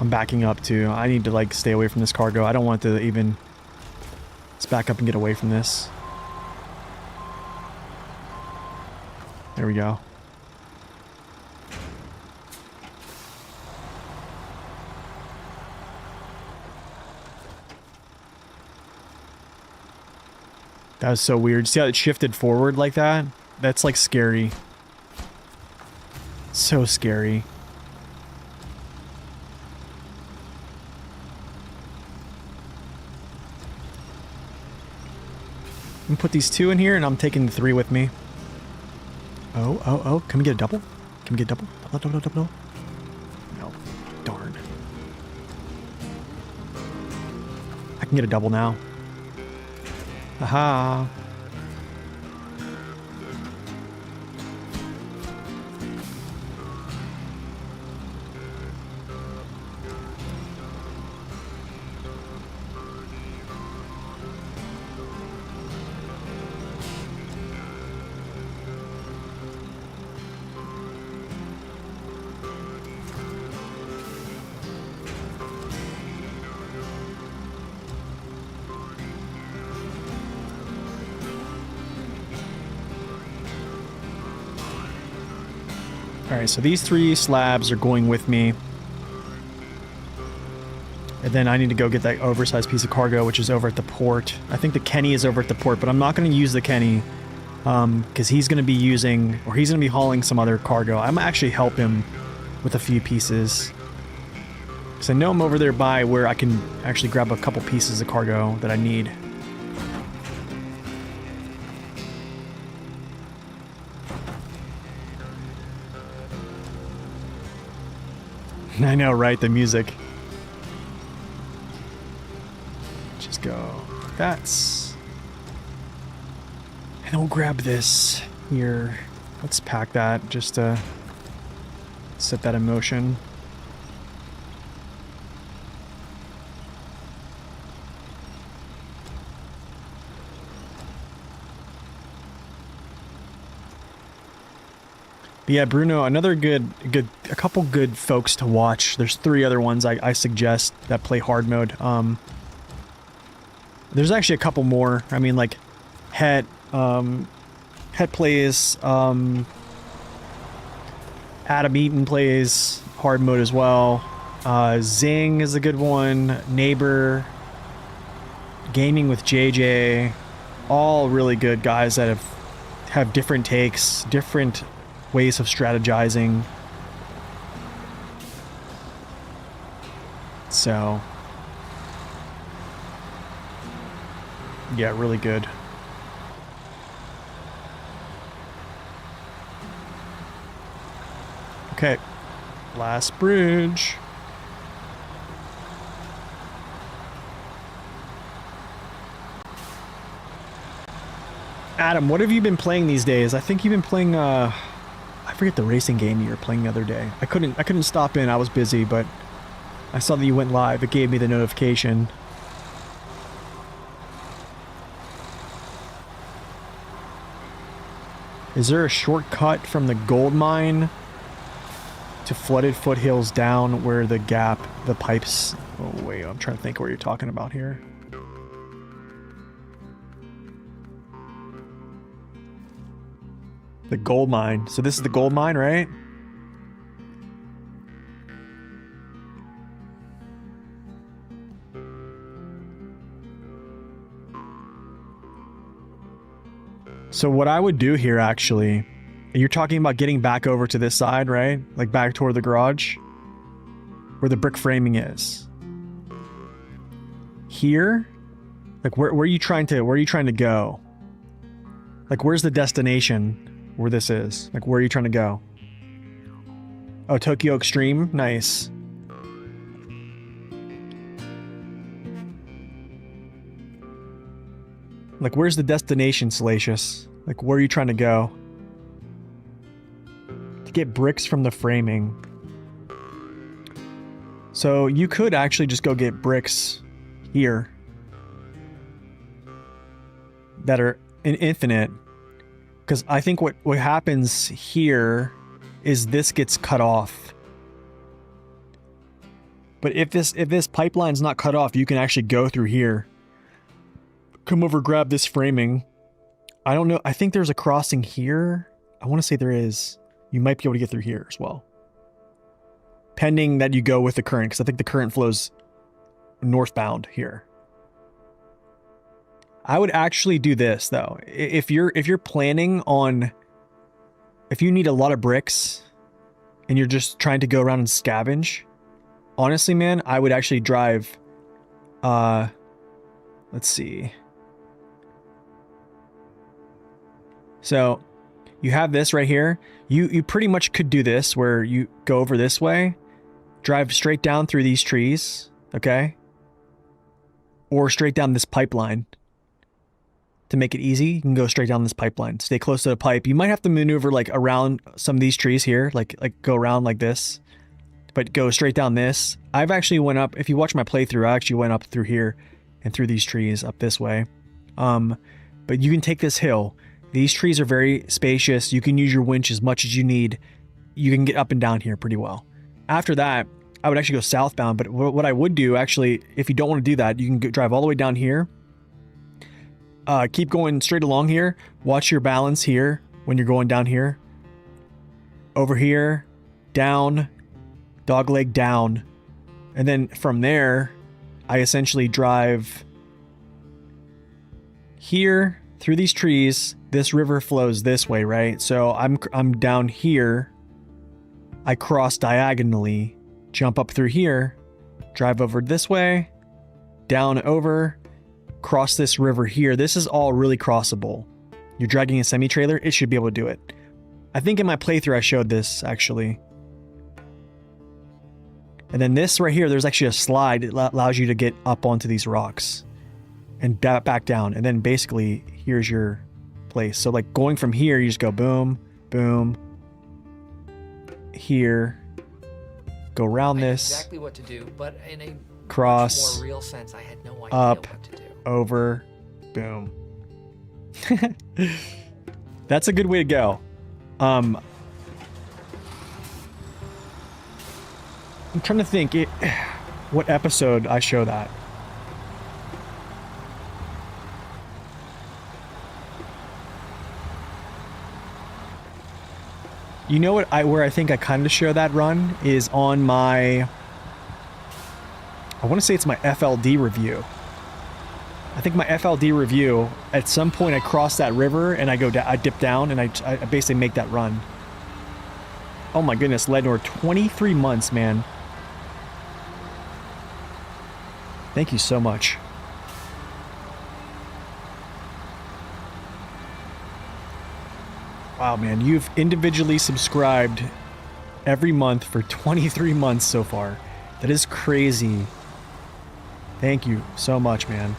I'm backing up too. I need to like stay away from this cargo. I don't want to even... Let's back up and get away from this. There we go. That was so weird. See how it shifted forward like that? That's like scary. So scary. I'm gonna put these 2 in here and I'm taking the 3 with me. Oh. Can we get a double? Can we get a double? Double? No. Darn. I can get a double now. Aha. Alright, so these 3 slabs are going with me. And then I need to go get that oversized piece of cargo, which is over at the port. I think the Kenny is over at the port, but I'm not going to use the Kenny. Because he's going to be using, or he's going to be hauling some other cargo. I'm going to actually help him with a few pieces. Because I know I'm over there by where I can actually grab a couple pieces of cargo that I need. I know, right? The music. Just go. That's. And we'll grab this here. Let's pack that just to set that in motion. But yeah, Bruno, another a couple good folks to watch. There's 3 other ones I suggest that play hard mode. There's actually a couple more. I mean, like, Het plays, Adam Eaton plays hard mode as well. Zing is a good one. Neighbor, Gaming with JJ, all really good guys that have different takes, different ways of strategizing. So, yeah, really good. Okay, last bridge. Adam, what have you been playing these days? I think you've been playing, I forget the racing game you were playing the other day. I couldn't stop in, I was busy, but I saw that you went live. It gave me the notification. Is there a shortcut from the gold mine to flooded foothills down where the pipes... Oh wait, I'm trying to think what you're talking about here. The gold mine. So this is the gold mine, right? So what I would do here, actually, you're talking about getting back over to this side, right? Like back toward the garage, where the brick framing is. Here, like where are you trying to go? Like where's the destination where this is? Like where are you trying to go? Oh, Tokyo Extreme, nice. Like, where's the destination, Salacious? Like, where are you trying to go? To get bricks from the framing. So, you could actually just go get bricks here. That are infinite. Because I think what happens here is this gets cut off. But if this pipeline's not cut off, you can actually go through here. Come over, grab this framing. I don't know. I think there's a crossing here. I want to say there is. You might be able to get through here as well. Pending that you go with the current, because I think the current flows northbound here. I would actually do this though. If you're planning on, if you need a lot of bricks and you're just trying to go around and scavenge, honestly, man, I would actually drive, let's see. So you have this right here. You pretty much could do this where you go over this way, drive straight down through these trees, okay? Or straight down this pipeline. To make it easy, you can go straight down this pipeline. Stay close to the pipe. You might have to maneuver like around some of these trees here, like go around like this, but go straight down this. I've actually went up, if you watch my playthrough, I actually went up through here and through these trees up this way. But you can take this hill. These trees are very spacious. You can use your winch as much as you need. You can get up and down here pretty well. After that, I would actually go southbound, but what I would do actually, if you don't want to do that, you can drive all the way down here. Keep going straight along here. Watch your balance here when you're going down here. Over here, down, dogleg down. And then from there, I essentially drive here through these trees. This river flows this way, right? So I'm down here. I cross diagonally, jump up through here, drive over this way, down over, cross this river here. This is all really crossable. You're dragging a semi-trailer, it should be able to do it. I think in my playthrough I showed this, actually. And then this right here, there's actually a slide that allows you to get up onto these rocks and back down. And then basically here's your place. So like going from here, you just go boom, boom, here, go around this. Exactly what to do, but in a cross, much more real sense, I had no idea up, what to do. over, boom. That's a good way to go. I'm trying to think what episode I show that. You know what? Where I think I kind of show that run is on my. I want to say it's my FLD review. I think my FLD review. At some point, I cross that river and I dip down and I basically make that run. Oh my goodness, Lednor, 23 months, man. Thank you so much. Wow, man, you've individually subscribed every month for 23 months so far. That is crazy. Thank you so much, man.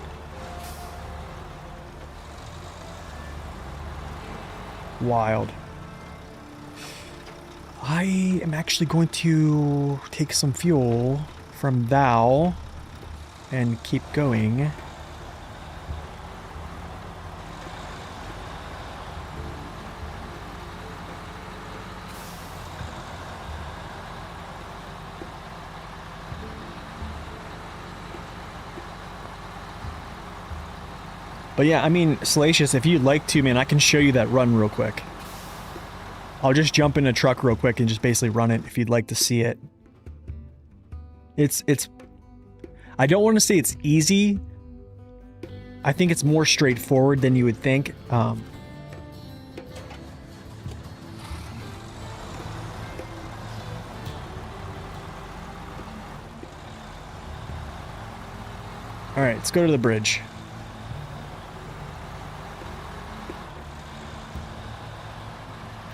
Wild. I am actually going to take some fuel from thou and keep going. But yeah, I mean, Salacious, if you'd like to, man, I can show you that run real quick. I'll just jump in a truck real quick and just basically run it if you'd like to see it. It's I don't want to say it's easy. I think it's more straightforward than you would think. All right, let's go to the bridge.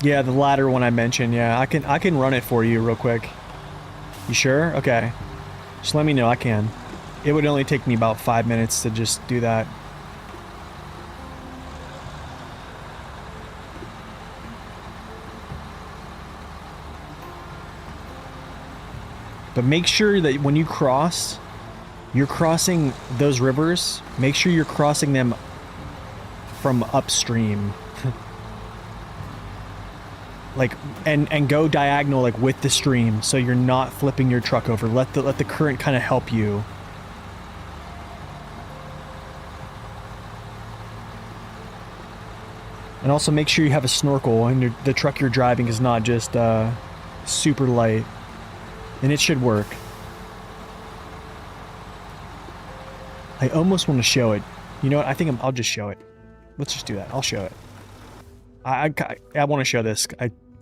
Yeah, the latter one I mentioned. Yeah, I can run it for you real quick. You sure? Okay. Just let me know. I can. It would only take me about 5 minutes to just do that. But make sure that when you cross, you're crossing those rivers. Make sure you're crossing them from upstream. Like and go diagonal like with the stream so you're not flipping your truck over. Let the current kind of help you. And also make sure you have a snorkel and the truck you're driving is not just super light. And it should work. I almost want to show it. You know what? I think I'll just show it. Let's just do that. I'll show it. I want to show this.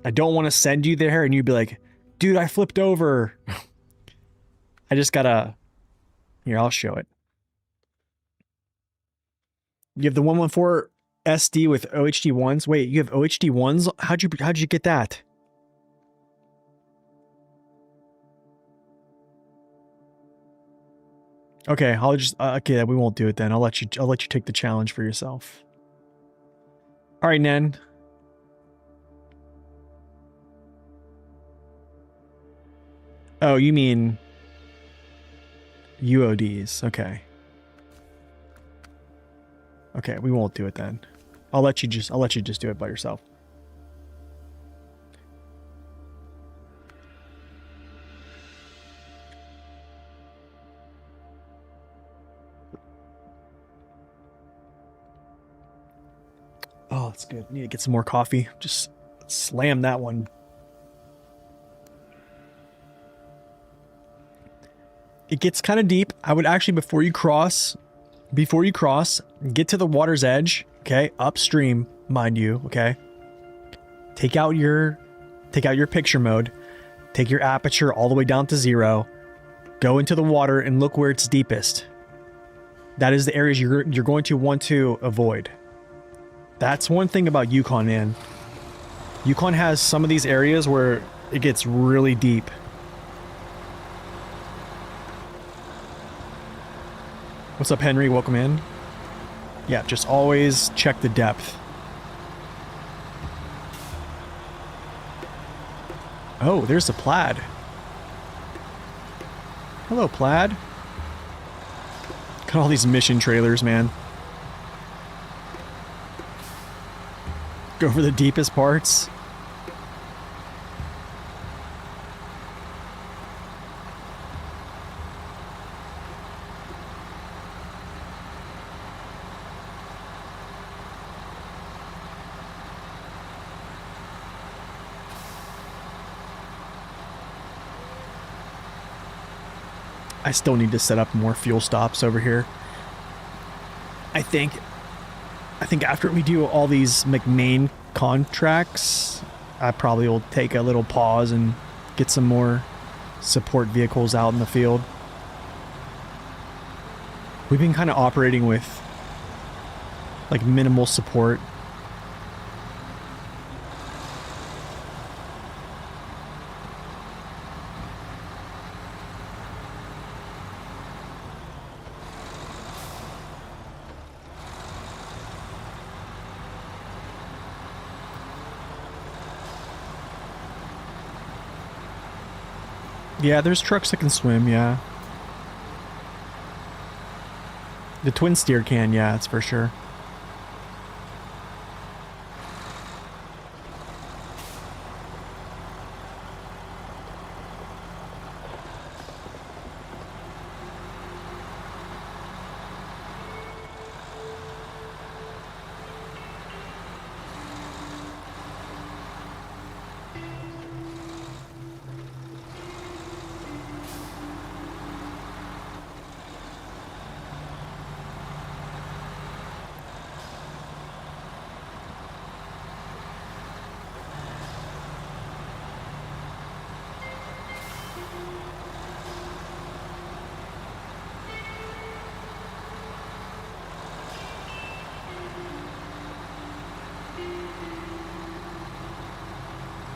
I don't want to send you there and you'd be like, dude, I flipped over. I just gotta. Here, I'll show it. You have the 114 SD with OHD ones. Wait, you have OHD ones? How'd you get that? Okay, I'll just okay. We won't do it then. I'll let you take the challenge for yourself. All right, Nen. Oh, you mean UODs? Okay. Okay, we won't do it then. I'll let you just do it by yourself. Oh, that's good. Need to get some more coffee. Just slam that one. It gets kind of deep. I would actually, before you cross, get to the water's edge, okay? Upstream, mind you, okay? Take out your picture mode. Take your aperture all the way down to 0. Go into the water and look where it's deepest. That is the areas you're going to want to avoid. That's one thing about Yukon, man. Yukon has some of these areas where it gets really deep. What's up, Henry? Welcome in. Yeah, just always check the depth. Oh, there's the Plaid. Hello, Plaid. Got all these mission trailers, man. Go for the deepest parts. I still need to set up more fuel stops over here. I think after we do all these McMain contracts, I probably will take a little pause and get some more support vehicles out in the field. We've been kind of operating with like minimal support. Yeah, there's trucks that can swim, yeah. The twin steer can, yeah, that's for sure.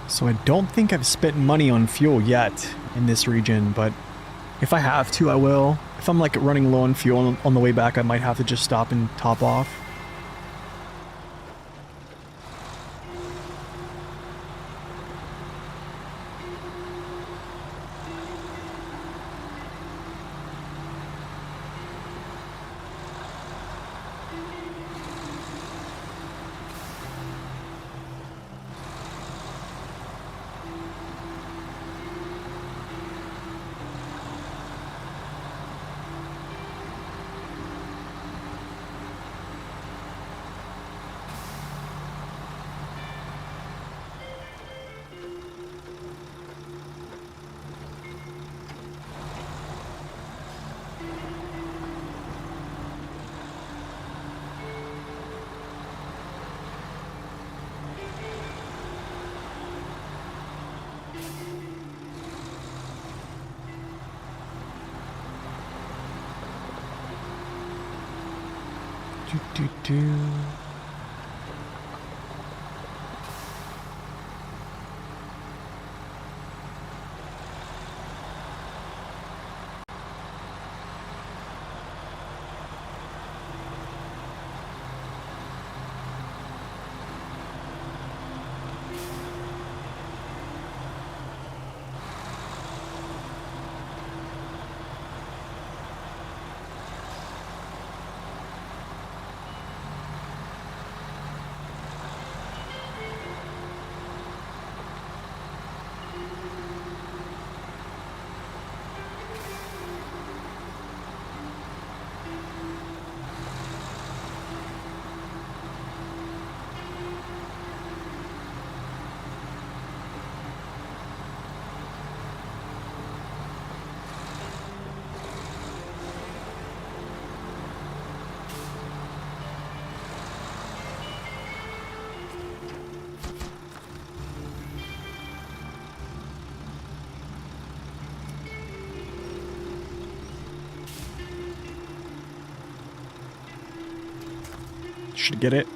So I don't think I've spent money on fuel yet in this region, but if I have to, I will. If I'm like running low on fuel on the way back, I might have to just stop and top off. Do. Should get it.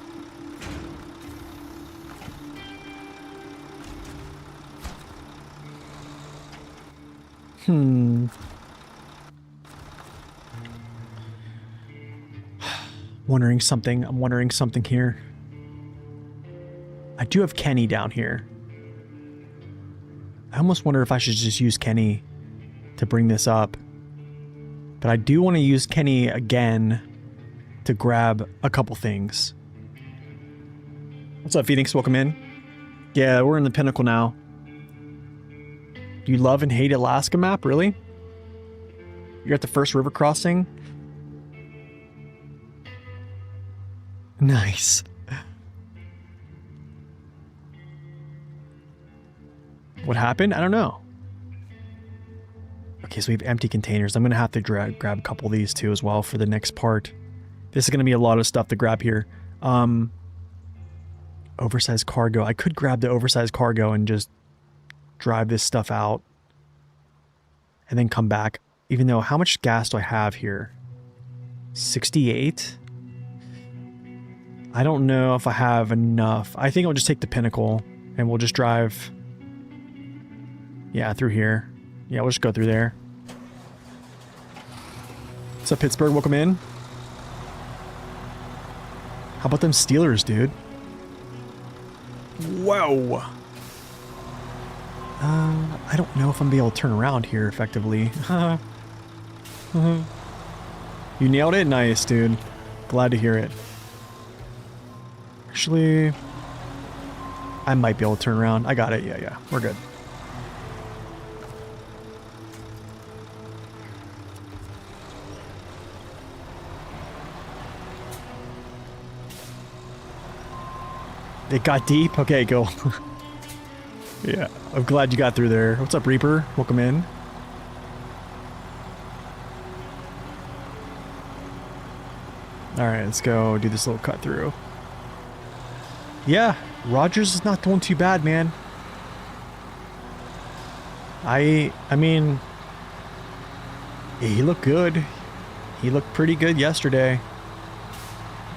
Wondering something. I'm wondering something here. I do have Kenny down here. I almost wonder if I should just use Kenny to bring this up. But I do want to use Kenny again to grab a couple things. What's up, Phoenix? Welcome in. Yeah, we're in the Pinnacle now. Do you love and hate Alaska map? Really? You're at the first river crossing? Nice. What happened? I don't know. Okay, so we have empty containers. I'm going to have to grab a couple of these too as well for the next part. This is going to be a lot of stuff to grab here. Oversized cargo. I could grab the oversized cargo and just drive this stuff out. And then come back. Even though, how much gas do I have here? 68? I don't know if I have enough. I think I'll just take the Pinnacle and we'll just drive... Yeah, through here. Yeah, we'll just go through there. What's up, Pittsburgh? Welcome in. How about them Steelers, dude? Whoa! I don't know if I'm gonna be able to turn around here effectively. You nailed it? Nice, dude. Glad to hear it. Actually, I might be able to turn around. I got it. Yeah, we're good. It got deep? Okay, go. Yeah, I'm glad you got through there. What's up, Reaper? Welcome in. Alright, let's go do this little cut through. Yeah, Rogers is not doing too bad, man. I mean, he looked good. He looked pretty good yesterday.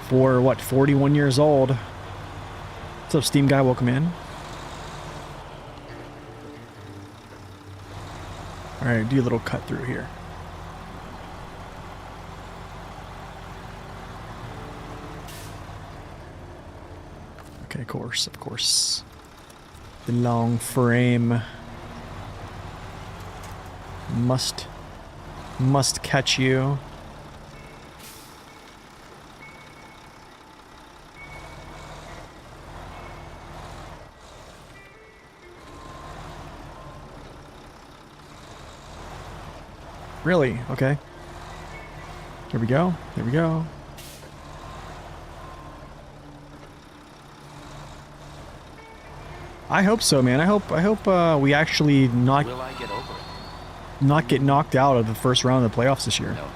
For, what, 41 years old. What's up, Steam Guy? Welcome in. Alright, do a little cut through here. Okay, of course. The long frame. Must catch you. Really? Okay. Here we go. There we go. I hope so, man. I hope we actually not get knocked out of the first round of the playoffs this year. No.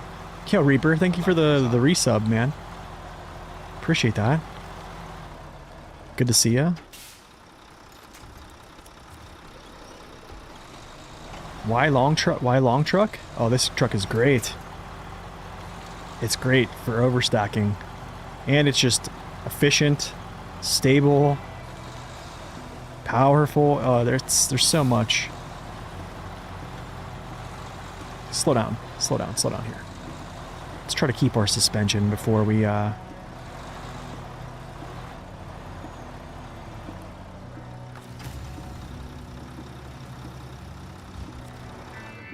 Yo, Reaper, thank you for the resub, man. Appreciate that. Good to see ya. Why long truck? Why long truck? Oh, this truck is great. It's great for overstacking. And it's just efficient, stable, powerful. Oh, there's so much. Slow down here. Let's try to keep our suspension before we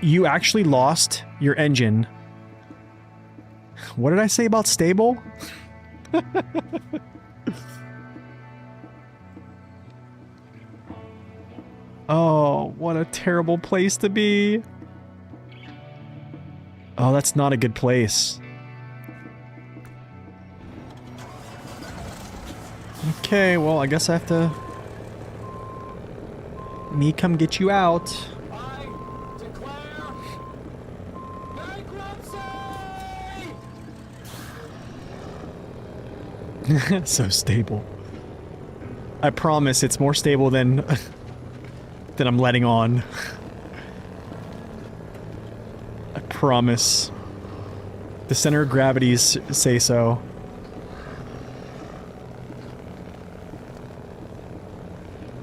You actually lost your engine. What did I say about stable? Oh, what a terrible place to be. Oh, that's not a good place. Okay, well, I guess I have to... Me come get you out. So stable. I promise it's more stable than than I'm letting on. I promise. The center of gravities say so.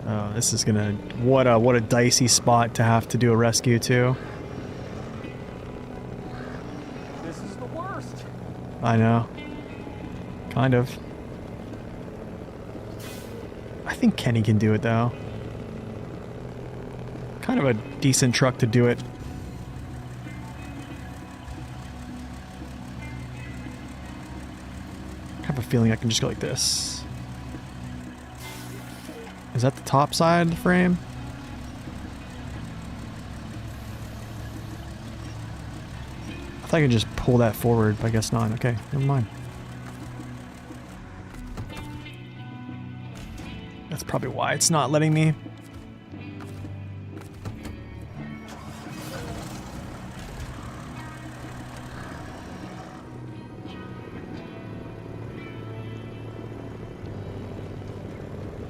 Oh, this is gonna... What a dicey spot to have to do a rescue to. This is the worst. I know. Kind of. I think Kenny can do it though. Kind of a decent truck to do it. I have a feeling I can just go like this. Is that the top side of the frame? I thought I could just pull that forward, but I guess not. Okay, never mind. That's probably why it's not letting me.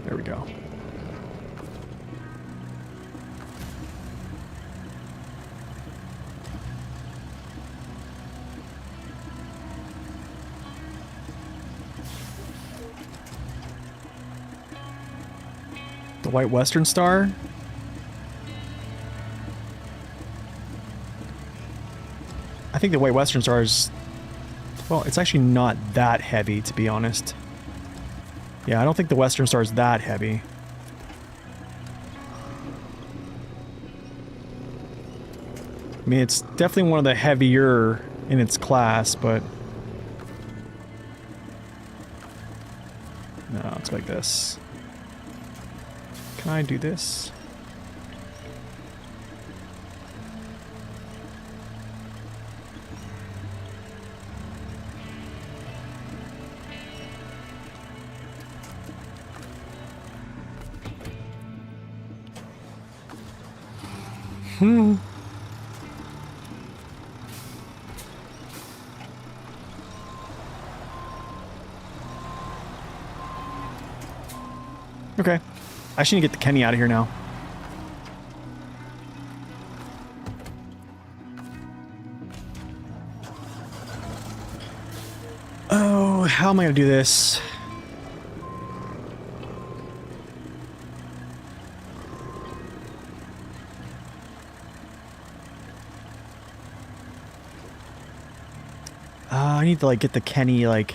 There we go. The White Western Star. I think the White Western Star is, well, it's actually not that heavy, to be honest. Yeah, I don't think the Western Star is that heavy. I mean, it's definitely one of the heavier in its class, but... No, it's like this. Can I do this? Okay. I should get the Kenny out of here now. Oh, how am I gonna do this? I need to like get the Kenny like...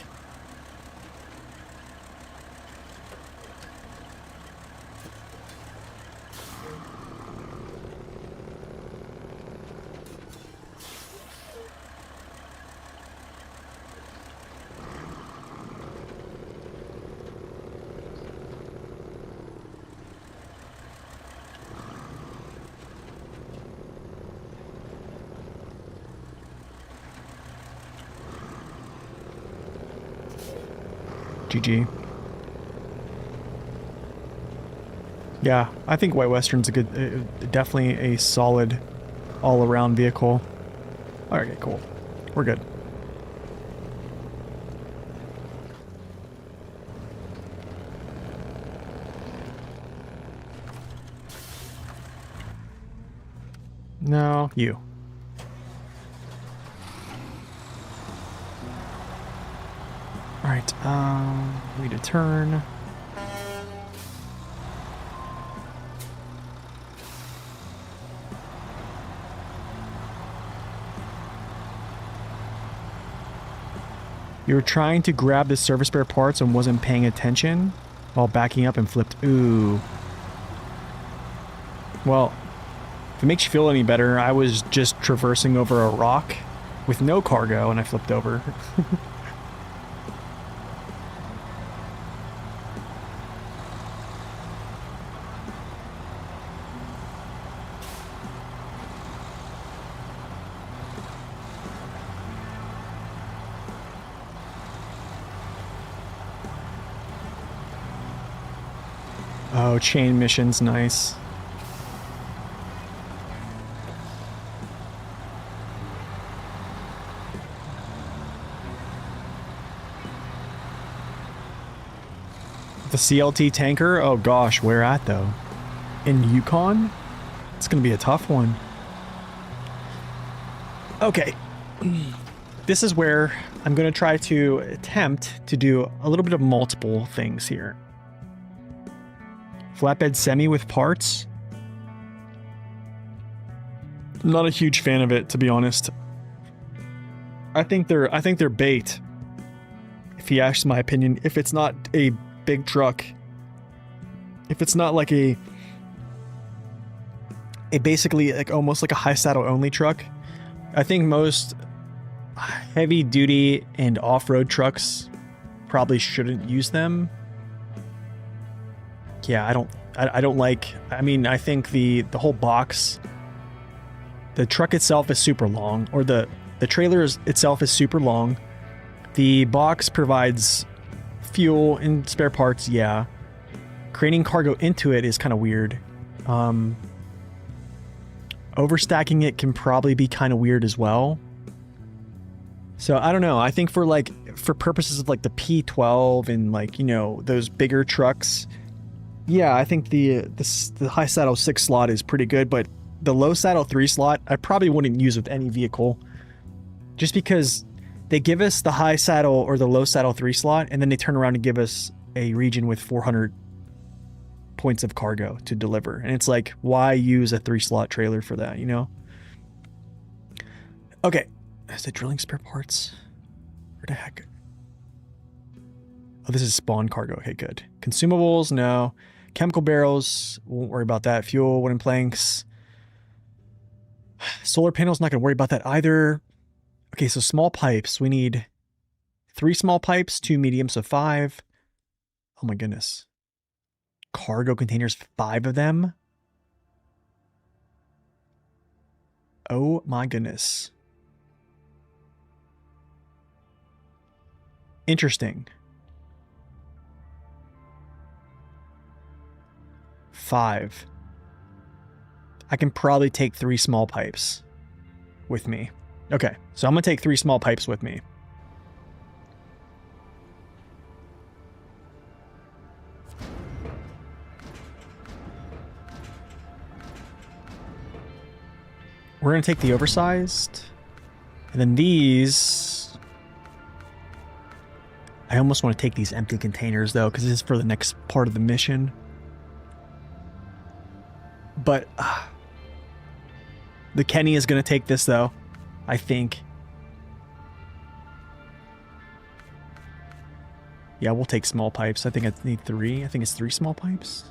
GG. Yeah, I think White Western's a good, definitely a solid all-around vehicle. Okay, cool. We're good. No, you. Alright, we need to turn. You were trying to grab the service spare parts and wasn't paying attention while backing up and flipped. Ooh. Well, if it makes you feel any better, I was just traversing over a rock with no cargo and I flipped over. Oh, chain mission's nice. The CLT tanker? Oh gosh, where at though? In Yukon? It's gonna be a tough one. Okay. This is where I'm gonna try to attempt to do a little bit of multiple things here. Flatbed semi with parts. Not a huge fan of it, to be honest. I think they're bait. if he asks my opinion, if it's not a big truck, if it's not like a basically like almost like a high saddle only truck, I think most heavy duty and off-road trucks probably shouldn't use them. Yeah, I don't like, I mean, I think the whole box, the truck itself is super long, or the trailer itself is super long. The box provides fuel and spare parts, yeah. Craning cargo into it is kind of weird. Overstacking it can probably be kind of weird as well. So I don't know. I think for purposes of like the P12 and like, you know, those bigger trucks, yeah, I think the high saddle 6 slot is pretty good, but the low saddle 3 slot I probably wouldn't use with any vehicle, just because they give us the high saddle or the low saddle 3 slot, and then they turn around and give us a region with 400 points of cargo to deliver. And it's like, why use a 3 slot trailer for that, you know? Okay. Is it drilling spare parts? Where the heck? Oh, this is spawn cargo. Okay, good. Consumables, no. Chemical barrels, won't worry about that. Fuel, wooden planks. Solar panels, not going to worry about that either. Okay, so small pipes. We need 3 small pipes, 2 medium, so 5. Oh my goodness. Cargo containers, 5 of them. Oh my goodness. Interesting. 5. I can probably take 3 small pipes with me. Okay, so I'm gonna take 3 small pipes with me. We're gonna take the oversized, and then these. I almost want to take these empty containers though, because this is for the next part of the mission. But the Kenny is going to take this though, I think. Yeah, we'll take small pipes. I think I need 3. I think it's 3 small pipes.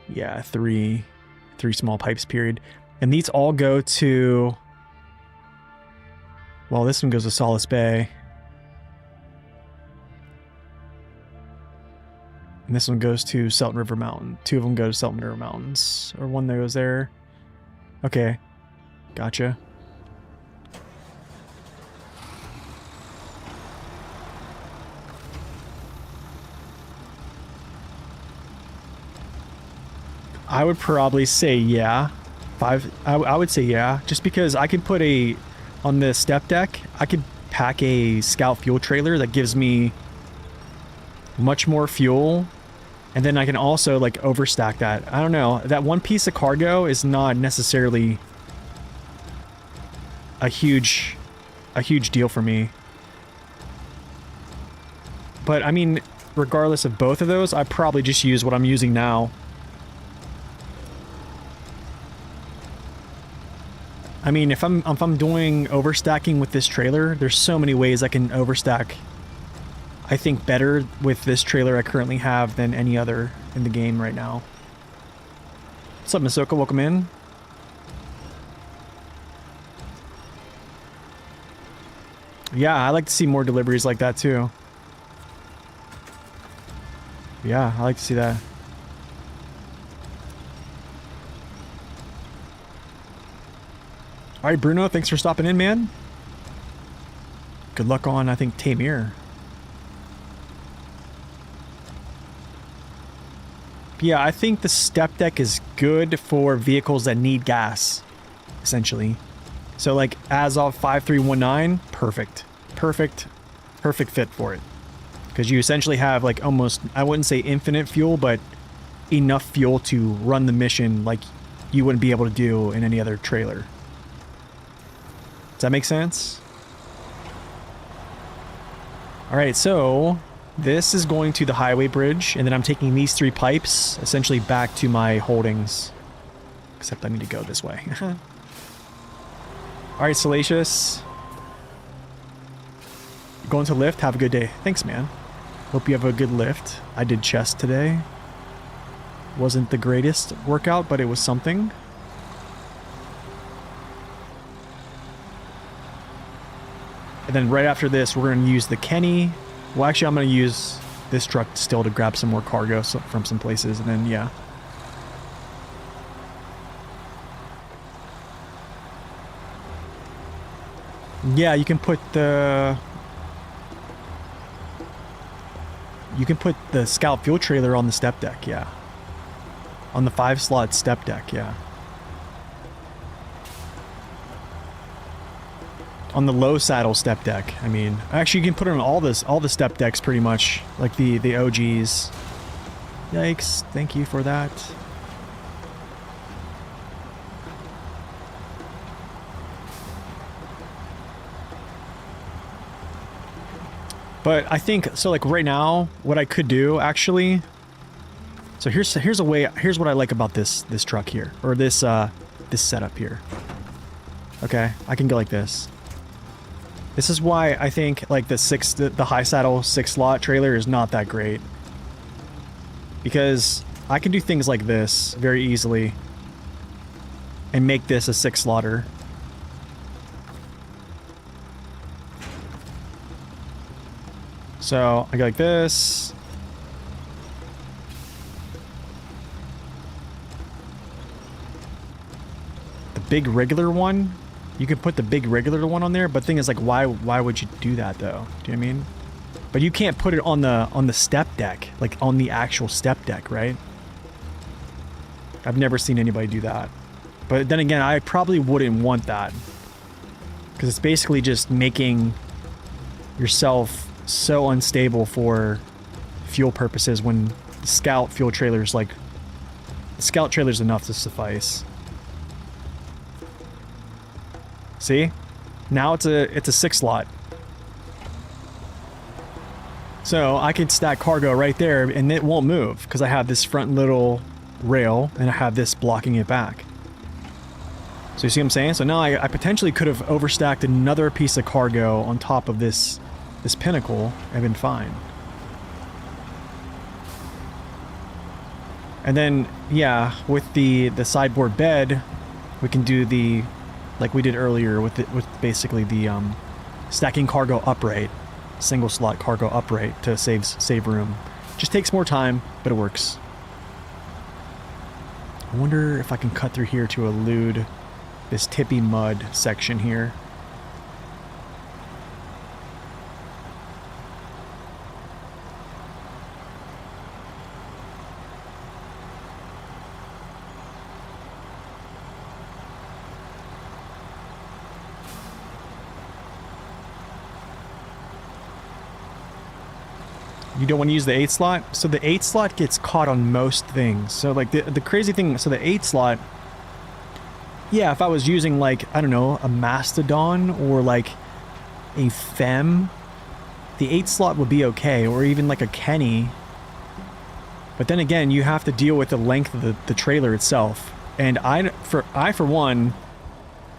Yeah, 3 small pipes, period. And these all go to... Well, this one goes to Solace Bay. And this one goes to Selton River Mountain. 2 of them go to Selton River Mountains. Or one that goes there. Okay. Gotcha. I would probably say yeah. 5. I would say yeah. Just because I can put a... On the step deck, I could pack a scout fuel trailer that gives me much more fuel, and then I can also like overstack that. I don't know, that one piece of cargo is not necessarily a huge deal for me. But I mean, regardless of both of those, I probably just use what I'm using now. I mean, if I'm doing overstacking with this trailer, there's so many ways I can overstack. I think better with this trailer I currently have than any other in the game right now. What's up, Masoka? Welcome in. Yeah, I like to see more deliveries like that too. Yeah, I like to see that. All right, Bruno, thanks for stopping in, man. Good luck on, I think, Tamir. Yeah, I think the step deck is good for vehicles that need gas, essentially. So, like, as of 5319, perfect. Perfect fit for it. Because you essentially have, like, almost, I wouldn't say infinite fuel, but enough fuel to run the mission like you wouldn't be able to do in any other trailer. Does that make sense? All right, so this is going to the highway bridge, and then I'm taking these 3 pipes essentially back to my holdings. Except I need to go this way. All right, Salacious. going to lift? Have a good day. Thanks, man. Hope you have a good lift. I did chest today. Wasn't the greatest workout, but it was something. And then right after this, we're going to use the Kenny. Well, actually, I'm going to use this truck still to grab some more cargo from some places. And then, yeah. Yeah, you can put the... You can put the Scout fuel trailer on the step deck, yeah. On the 5-slot step deck, yeah. On the low saddle step deck, I mean. Actually, you can put it on all the step decks pretty much. Like the OGs. Yikes, thank you for that. But I think, so like right now, what I could do actually, so here's what I like about this truck here, or this setup here. Okay, I can go like this. This is why I think like the high saddle 6-slot trailer is not that great. Because I can do things like this very easily and make this a 6-slotter. So I go like this. The big regular one, you can put the big regular one on there, but the thing is like why would you do that though? Do you know what I mean? But you can't put it on the step deck, like on the actual step deck, right? I've never seen anybody do that. But then again, I probably wouldn't want that. Because it's basically just making yourself so unstable for fuel purposes when the Scout fuel trailer's like... The Scout trailer's enough to suffice. See? Now it's a 6-slot. So I can stack cargo right there and it won't move because I have this front little rail and I have this blocking it back. So you see what I'm saying? So now I potentially could have overstacked another piece of cargo on top of this pinnacle and been fine. And then, yeah, with the sideboard bed, we can do the, like we did earlier with basically the stacking cargo upright, single slot cargo upright to save room. Just takes more time, but it works. I wonder if I can cut through here to elude this tippy mud section here. You don't want to use the 8-slot? So the 8-slot gets caught on most things. So like the crazy thing, so the 8-slot, yeah, if I was using like, I don't know, a Mastodon or like a Fem, the 8-slot would be okay, or even like a Kenny. But then again, you have to deal with the length of the trailer itself. And I for one,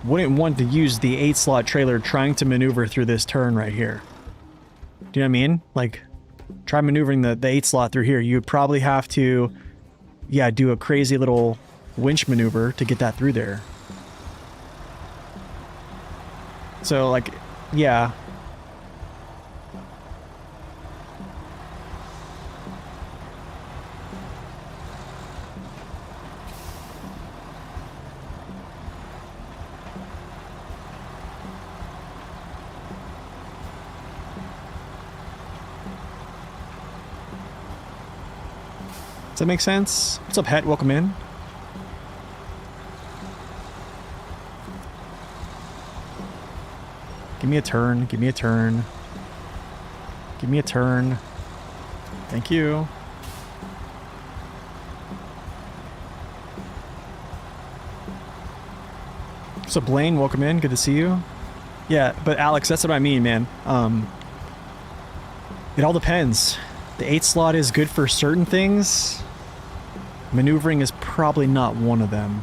wouldn't want to use the 8-slot trailer trying to maneuver through this turn right here. Do you know what I mean? Like... Try maneuvering the 8-slot through here. You would probably have to, yeah, do a crazy little winch maneuver to get that through there. So, like, yeah. Does that make sense? What's up, Het? Welcome in. Give me a turn. Give me a turn. Give me a turn. Thank you. So Blaine, welcome in. Good to see you. Yeah, but Alex, that's what I mean, man. It all depends. The 8-slot is good for certain things. Maneuvering is probably not one of them.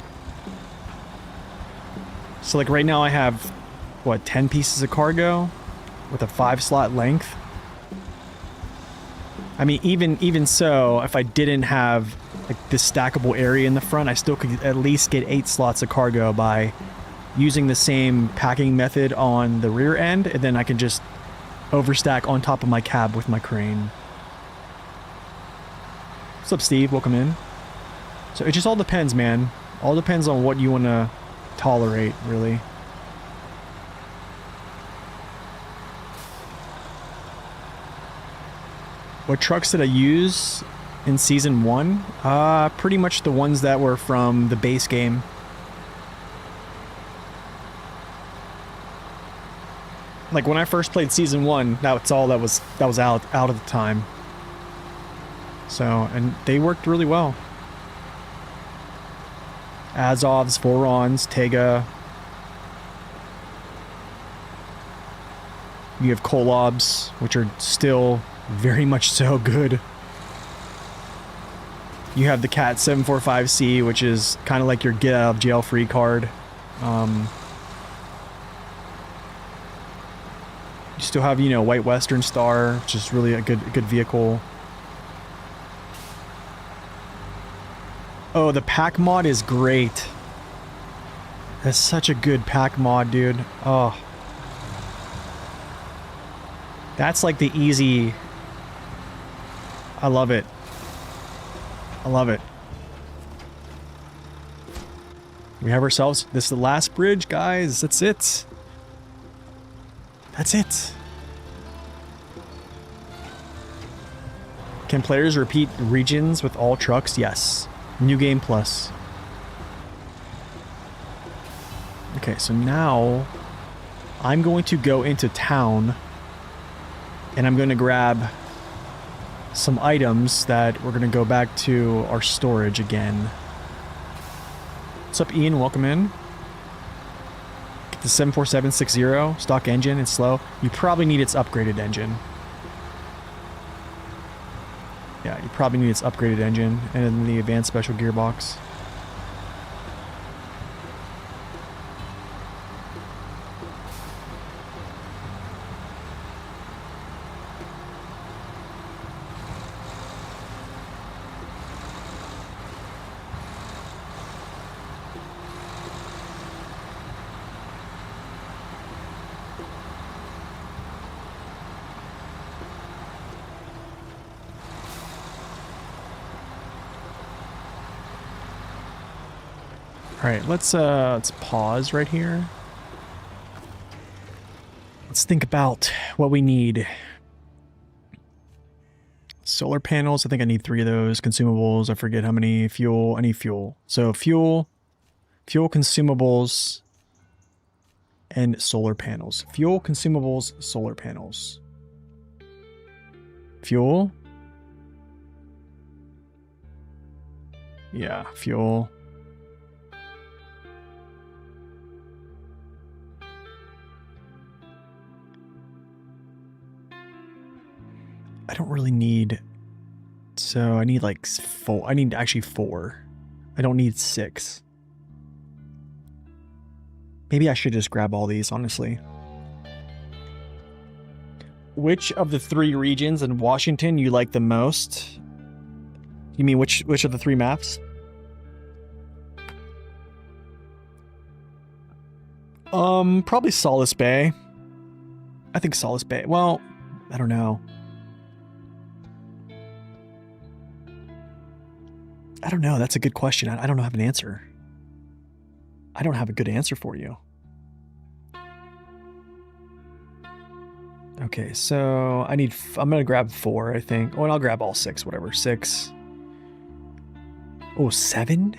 So like right now I have, what, 10 pieces of cargo? with a 5-slot length. I mean, even so, if I didn't have like this stackable area in the front, I still could at least get 8 slots of cargo by using the same packing method on the rear end, and then I can just overstack on top of my cab with my crane. What's up, Steve? Welcome in. So it just all depends, man. All depends on what you want to tolerate, really. What trucks did I use in Season 1? Pretty much the ones that were from the base game. Like when I first played Season 1, that's all that was out at the time. So, and they worked really well. Azovs, Vorons, Tega. You have Kolobs, which are still very much so good. You have the Cat 745C, which is kind of like your get out of jail free card. You still have, you know, White Western Star, which is really a good vehicle. Oh, the pack mod is great. That's such a good pack mod, dude. Oh. That's like the easy... I love it. I love it. We have ourselves... This is the last bridge, guys. That's it. That's it. Can players repeat regions with all trucks? Yes. New Game Plus. Okay, so now I'm going to go into town and I'm going to grab some items that we're going to go back to our storage again. What's up, Ian? Welcome in. Get the 74760 stock engine. It's slow. You probably need its upgraded engine. Yeah, you probably need its upgraded engine and then the advanced special gearbox. All right, let's pause right here. Let's think about what we need. Solar panels, I think I need 3 of those. Consumables, I forget how many. Fuel, I need fuel. So fuel, consumables, and solar panels. Fuel, consumables, solar panels. Fuel. Yeah, fuel. I don't really need, so I need like 4. I need actually 4. I don't need 6. Maybe I should just grab all these, honestly. Which of the 3 regions in Washington you like the most? You mean which of the 3 maps? Probably Solace Bay. I think Solace Bay. Well, I don't know. I don't know. That's a good question. I don't have an answer. I don't have a good answer for you. Okay, so I'm going to grab 4, I think. Oh, and I'll grab all 6, whatever. 6. Oh, 7?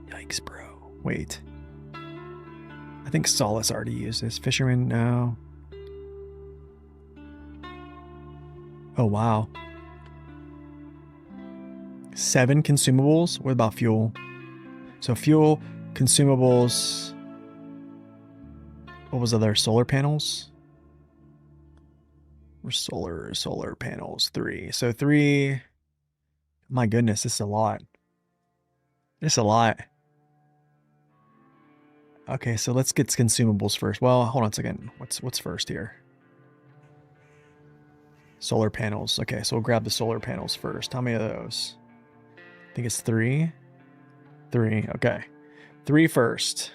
Yikes, bro. Wait. I think Solace already used this. Fisherman, no. Oh, wow. 7 consumables? What about fuel? So fuel, consumables. What was the other? Solar panels? Or solar panels. 3. So 3. My goodness, this is a lot. It's a lot. Okay, so let's get consumables first. Well, hold on a second. What's first here? Solar panels. Okay, so we'll grab the solar panels first. How many of those? I think it's 3. 3, okay. 3 first.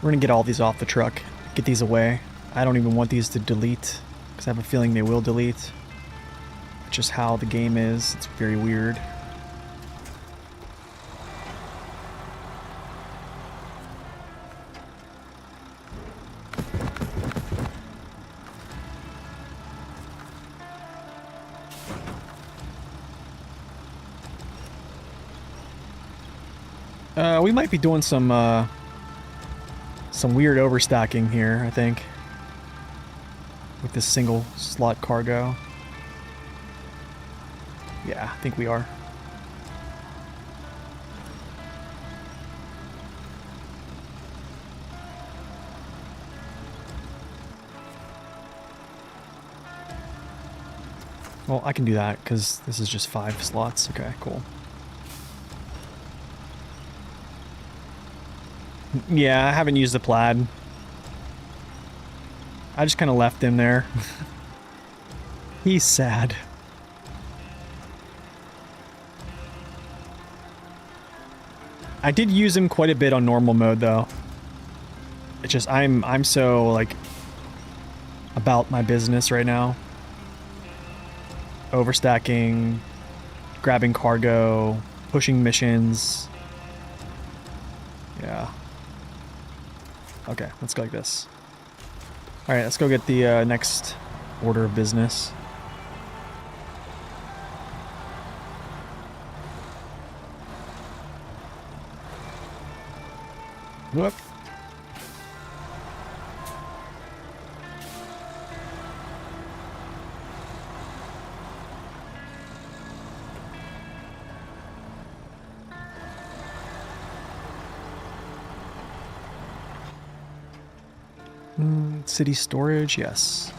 We're gonna get all these off the truck. Get these away. I don't even want these to delete, because I have a feeling they will delete. It's just how the game is. It's very weird. We might be doing some weird overstacking here, I think, with this single slot cargo. Yeah, I think we are. Well, I can do that because this is just 5 slots. Okay, cool. Yeah, I haven't used the plaid. I just kind of left him there. He's sad. I did use him quite a bit on normal mode though. It's just I'm so like about my business right now. Overstacking, grabbing cargo, pushing missions. Yeah. Okay, let's go like this. Alright, let's go get the next order of business. Whoop. City storage, yes.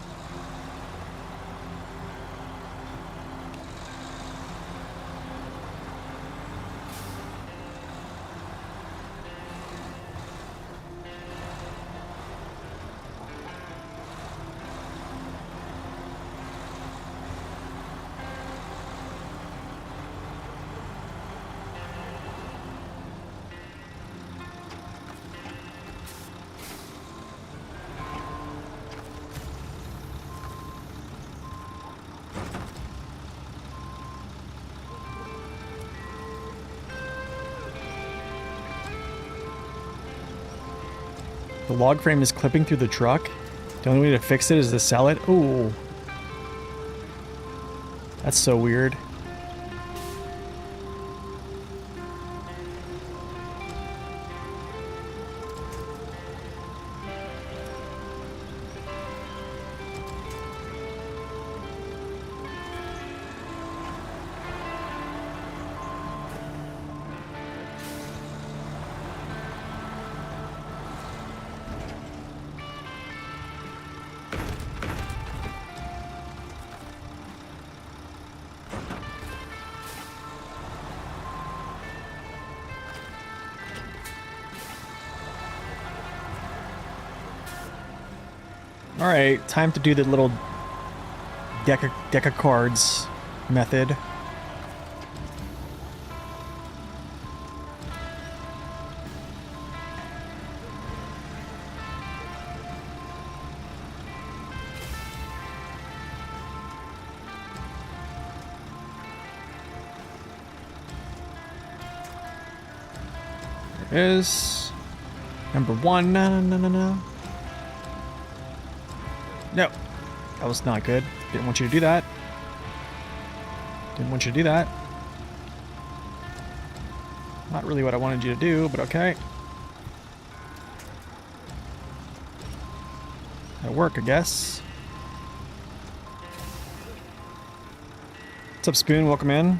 The log frame is clipping through the truck. The only way to fix it is to sell it. Ooh. That's so weird. Alright, time to do the little deck of cards method. There it is. Number 1. No. No, that was not good. Didn't want you to do that. Didn't want you to do that. Not really what I wanted you to do, but okay. That'll work, I guess. What's up, Spoon? Welcome in.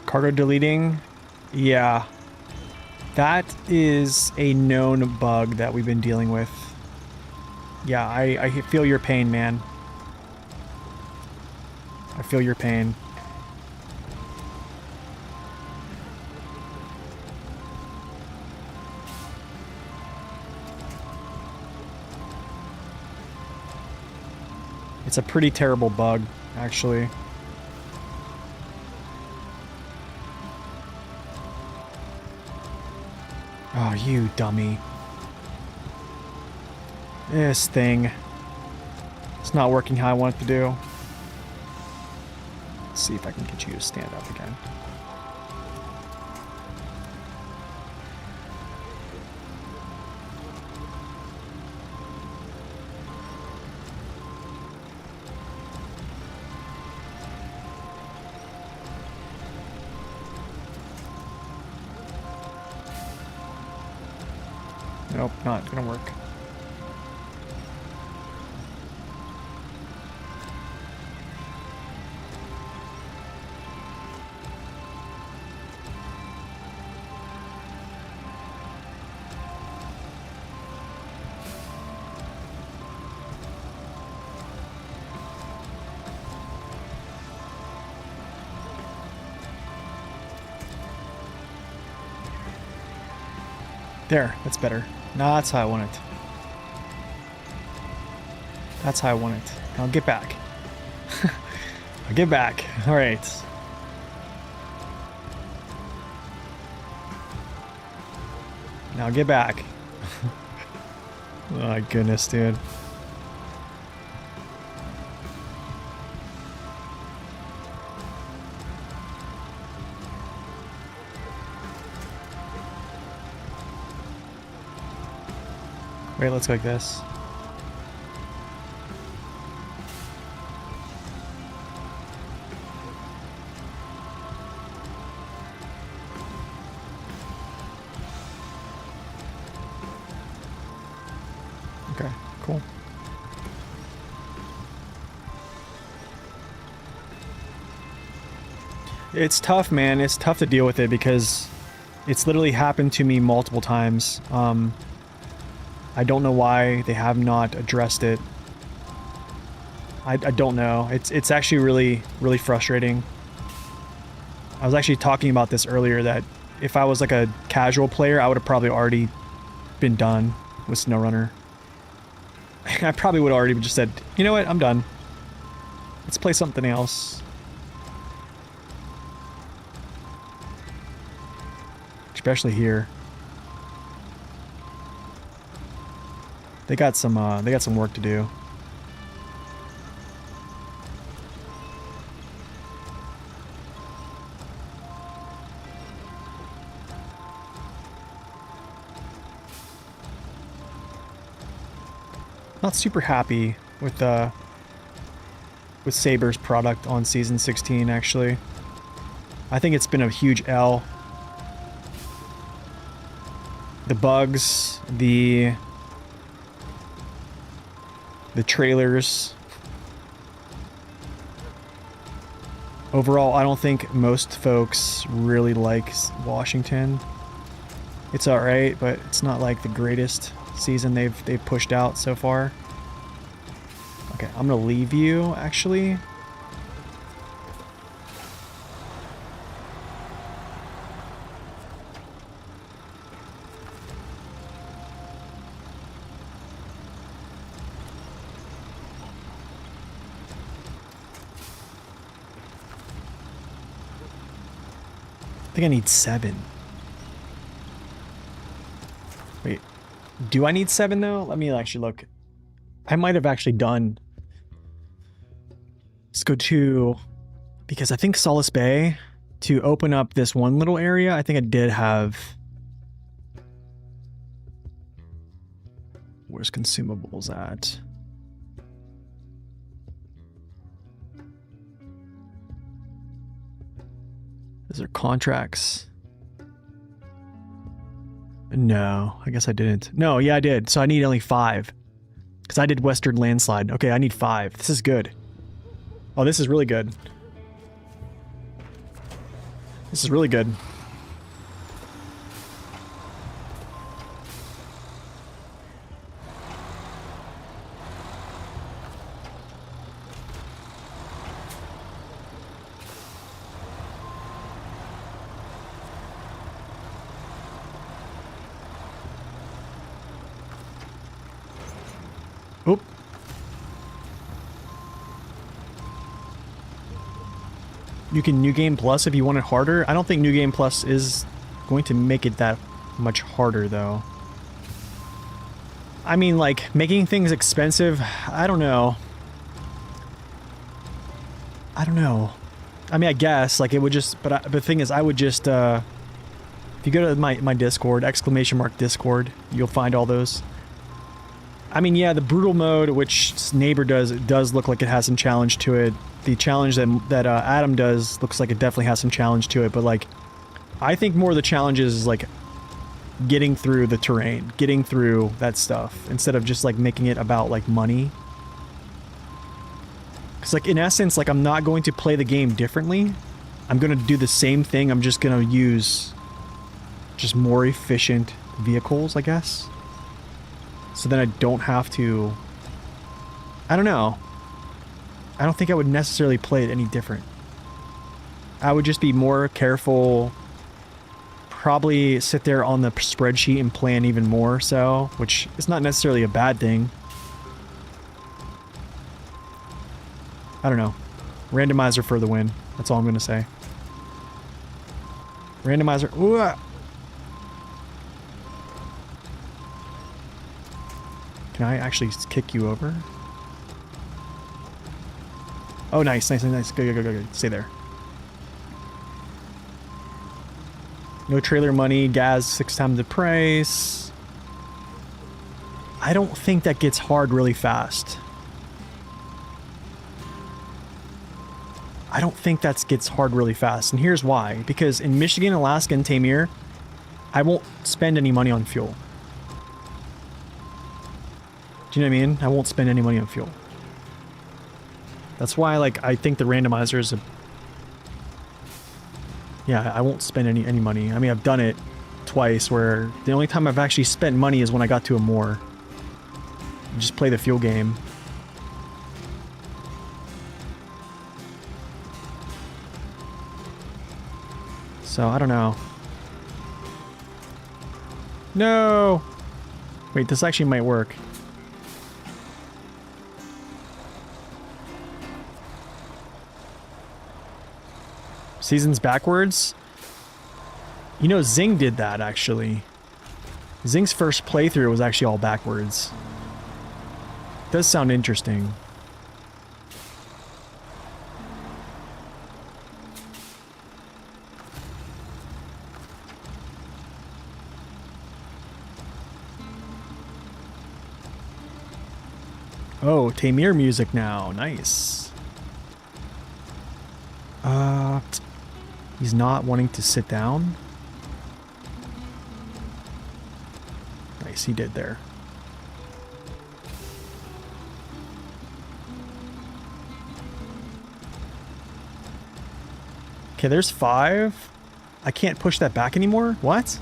Cargo deleting. Yeah. That is a known bug that we've been dealing with. Yeah, I feel your pain, man. I feel your pain. It's a pretty terrible bug, actually. Oh, you dummy. This thing. It's not working how I want it to do. Let's see if I can get you to stand up again. Nope, not gonna work. There, that's better. No, that's how I want it. That's how I want it. Now get back. Now get back. All right. Now get back. Oh my goodness, dude. Wait, let's go like this. Okay, cool. It's tough, man. It's tough to deal with it because it's literally happened to me multiple times. I don't know why they have not addressed it. I don't know. It's actually really frustrating. I was actually talking about this earlier that if I was like a casual player, I would have probably already been done with SnowRunner. I probably would have already just said, you know what, I'm done. Let's play something else. Especially here. They got some work to do. Not super happy with Saber's product on season 16 actually. I think it's been a huge L. The bugs, the trailers. Overall, I don't think most folks really like Washington. It's alright, but it's not like the greatest season they've pushed out so far. Okay, I'm gonna leave you actually. I think I need 7. Wait, do I need 7 though? Let me actually look. I might have actually done. Let's go to, because I think Solace Bay, to open up this one little area, I think I did have. Where's consumables at? Is there contracts? No, I guess I didn't. No, yeah, I did. So I need only 5. Because I did Western Landslide. Okay, I need 5. This is good. Oh, this is really good. This is really good. Oop. You can New Game Plus if you want it harder. I don't think New Game Plus is going to make it that much harder, though. I mean, like, making things expensive, I don't know. I don't know. I mean, I guess, like, it would just... But the thing is, I would just... if you go to my Discord, !Discord, you'll find all those. I mean, yeah, the brutal mode, which Neighbor does, it does look like it has some challenge to it. The challenge that Adam does looks like it definitely has some challenge to it, but like, I think more of the challenges is like getting through the terrain, getting through that stuff, instead of just like making it about like money. Because like in essence, like I'm not going to play the game differently. I'm going to do the same thing. I'm just going to use just more efficient vehicles, I guess. So then I don't have to... I don't know. I don't think I would necessarily play it any different. I would just be more careful. Probably sit there on the spreadsheet and plan even more so, which is not necessarily a bad thing. I don't know. Randomizer for the win. That's all I'm going to say. Randomizer. Ooh. Can I actually kick you over? Oh, nice, nice, nice. Go. Stay there. No trailer money. Gas 6 times the price. I don't think that gets hard really fast. I don't think that gets hard really fast. And here's why. Because in Michigan, Alaska, and Tamir, I won't spend any money on fuel. Do you know what I mean? I won't spend any money on fuel. That's why, like, I think the randomizer is a... Yeah, I won't spend any money. I mean, I've done it twice where the only time I've actually spent money is when I got to a more. Just play the fuel game. So, I don't know. No! Wait, this actually might work. Seasons backwards? You know, Zing did that, actually. Zing's first playthrough was actually all backwards. Does sound interesting. Oh, Tamir music now. Nice. He's not wanting to sit down. Nice, he did there. Okay, there's 5. I can't push that back anymore? What?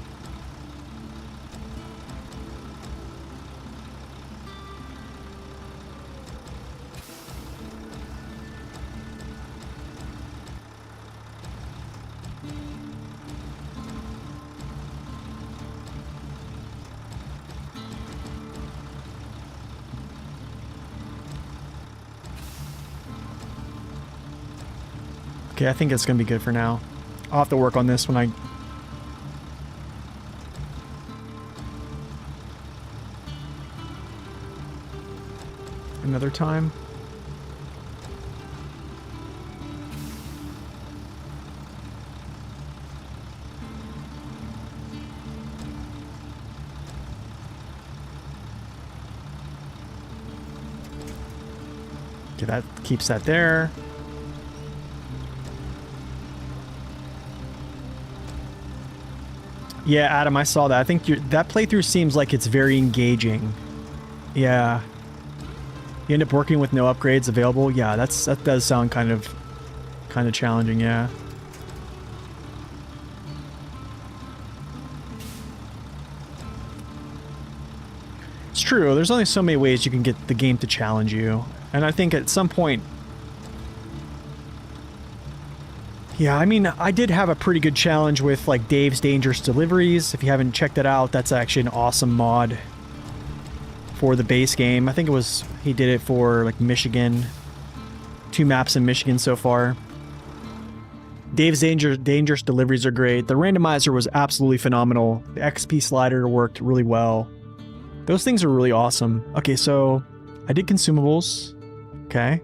Okay, I think it's gonna be good for now. I'll have to work on this when I... Another time. Okay, that keeps that there. Yeah, Adam, I saw that. I think that playthrough seems like it's very engaging. Yeah. You end up working with no upgrades available. Yeah, that does sound kind of challenging, yeah. true. There's only so many ways you can get the game to challenge you. And I think at some point... Yeah, I mean, I did have a pretty good challenge with, like, Dave's Dangerous Deliveries. If you haven't checked it out, that's actually an awesome mod for the base game. I think it was... He did it for, like, Michigan. 2 maps in Michigan so far. Dave's Dangerous Deliveries are great. The randomizer was absolutely phenomenal. The XP slider worked really well. Those things are really awesome. Okay, so I did consumables. Okay.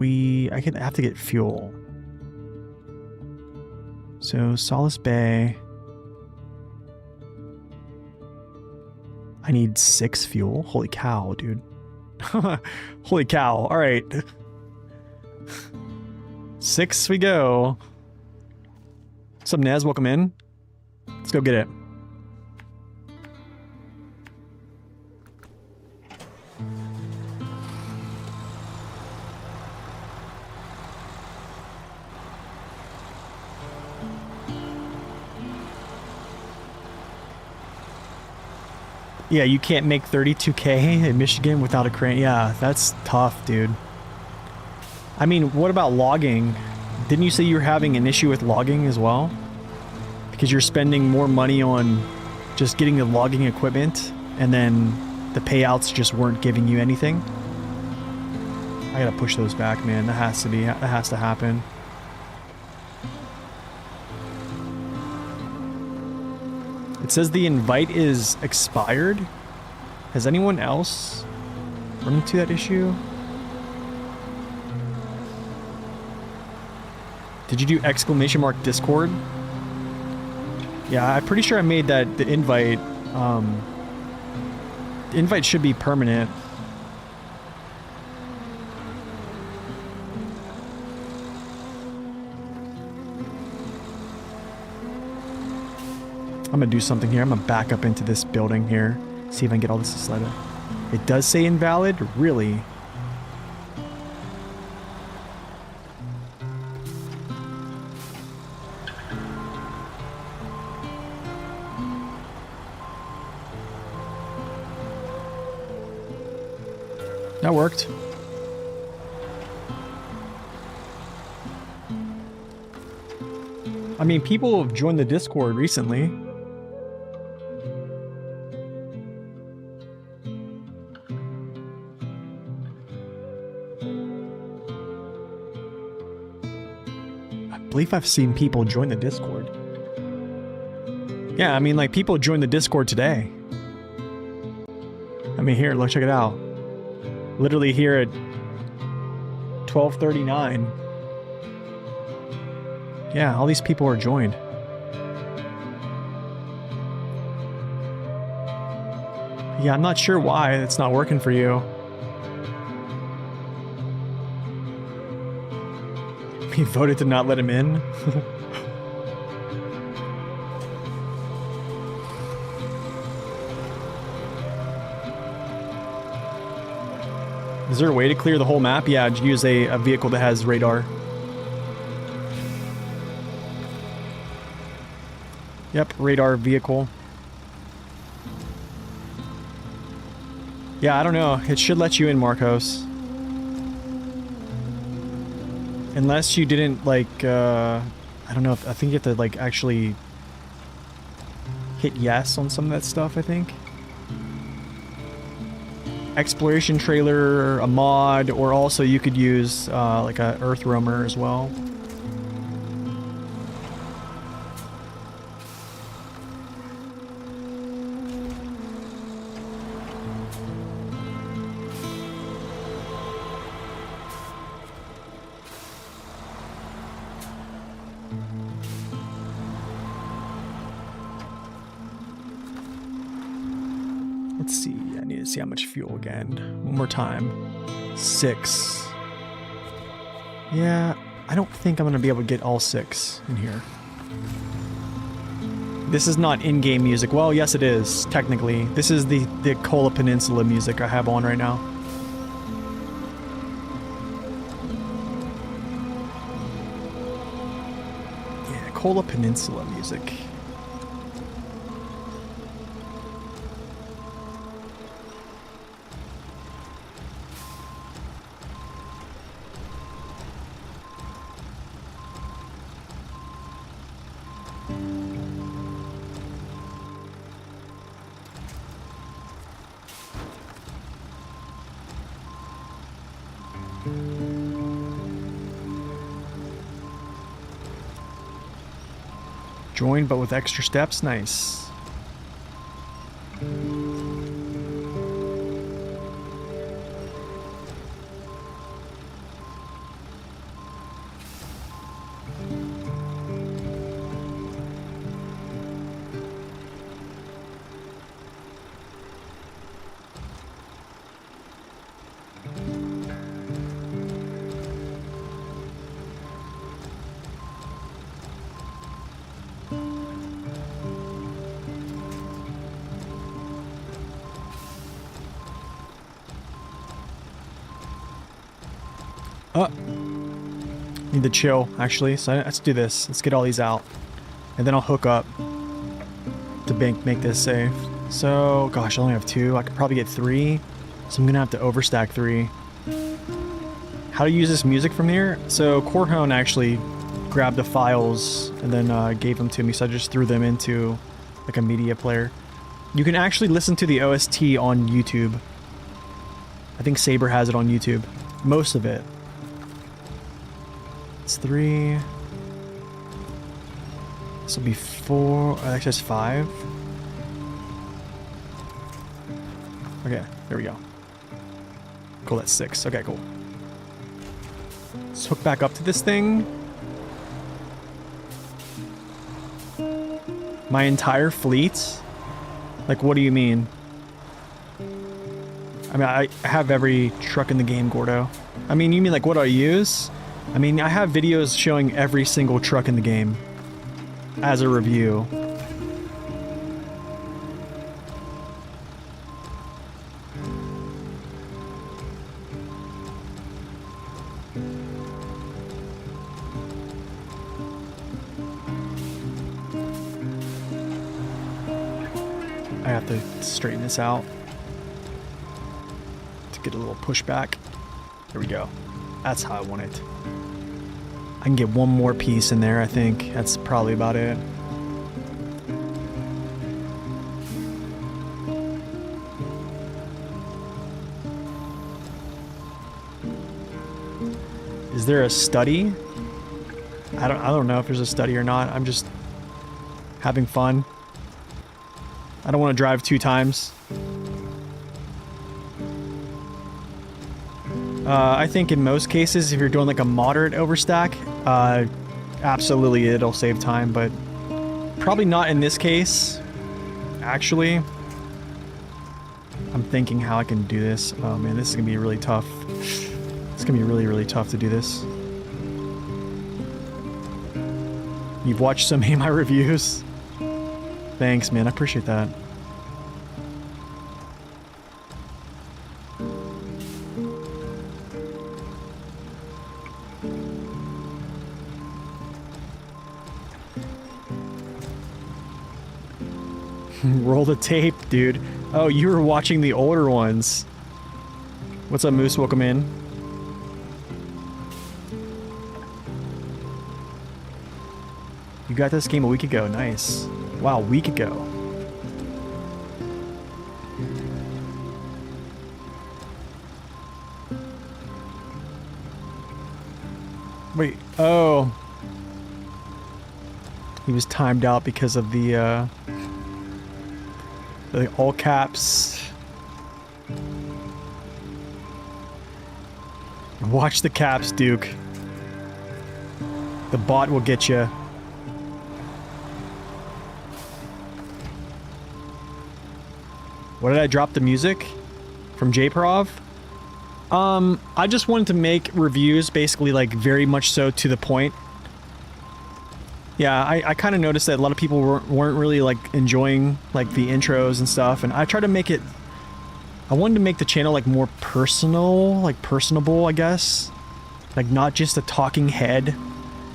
I have to get fuel. So Solace Bay. I need 6 fuel. Holy cow, dude. Holy cow. All right. 6 we go. What's up, Nez? Welcome in. Let's go get it. Yeah, you can't make 32K in Michigan without a crane. Yeah, that's tough, dude. I mean, what about logging? Didn't you say you were having an issue with logging as well? Because you're spending more money on just getting the logging equipment, and then the payouts just weren't giving you anything? I gotta push those back, man. That has to happen. It says the invite is expired. Has anyone else run into that issue? Did you do !Discord? Yeah, I'm pretty sure I made the invite. The invite should be permanent. I'm gonna do something here. I'm gonna back up into this building here. See if I can get all this slide. It does say invalid? Really? That worked. I mean, people have joined the Discord recently. I believe I've seen people join the Discord. Yeah, I mean, like, people joined the Discord today. I mean, here, look, check it out. Literally here at 12:39. Yeah, all these people are joined. Yeah, I'm not sure why it's not working for you. He voted to not let him in. Is there a way to clear the whole map? Yeah, use a vehicle that has radar. Yep, radar vehicle. Yeah, I don't know. It should let you in, Marcos. Unless you didn't, like, I don't know. I think you have to, like, actually hit yes on some of that stuff, I think. Exploration trailer, a mod, or also you could use, like, a Earth Roamer as well. Let's see, I need to see how much fuel again. One more time. 6. Yeah, I don't think I'm going to be able to get all 6 in here. This is not in-game music. Well, yes it is, technically. This is the Kola Peninsula music I have on right now. Yeah, Kola Peninsula music. Join, but with extra steps. Nice. Need to chill, actually. So let's do this. Let's get all these out. And then I'll hook up to make this safe. So, gosh, I only have 2. I could probably get 3. So I'm going to have to overstack 3. How to use this music from here? So Corhone actually grabbed the files and then gave them to me. So I just threw them into like a media player. You can actually listen to the OST on YouTube. I think Saber has it on YouTube. Most of it. It's 3. This will be 4. Actually, that's 5. Okay, there we go. Cool, that's 6. Okay, cool. Let's hook back up to this thing. My entire fleet? Like, what do you mean? I mean, I have every truck in the game, Gordo. I mean, you mean like what do I use? I mean, I have videos showing every single truck in the game as a review. I have to straighten this out to get a little pushback. There we go. That's how I want it. I can get one more piece in there, I think. That's probably about it. Is there a study? I don't know if there's a study or not. I'm just having fun. I don't want to drive 2 times. I think in most cases, if you're doing like a moderate overstack, absolutely it'll save time, but probably not in this case. Actually, I'm thinking how I can do this. Oh man, this is gonna be really tough. It's gonna be really, really tough to do this. You've watched so many of my reviews. Thanks, man. I appreciate that. Roll the tape, dude. Oh, you were watching the older ones. What's up, Moose? Welcome in. You got this game a week ago. Nice. Wow, a week ago. Wait. Oh. He was timed out because of the all caps. Watch the caps, Duke. The bot will get you. What did I drop the music? From JProv? I just wanted to make reviews basically like very much so to the point. Yeah, I kind of noticed that a lot of people weren't really like enjoying like the intros and stuff, and I tried to make it. I wanted to make the channel like more personal, like personable, I guess. Like not just a talking head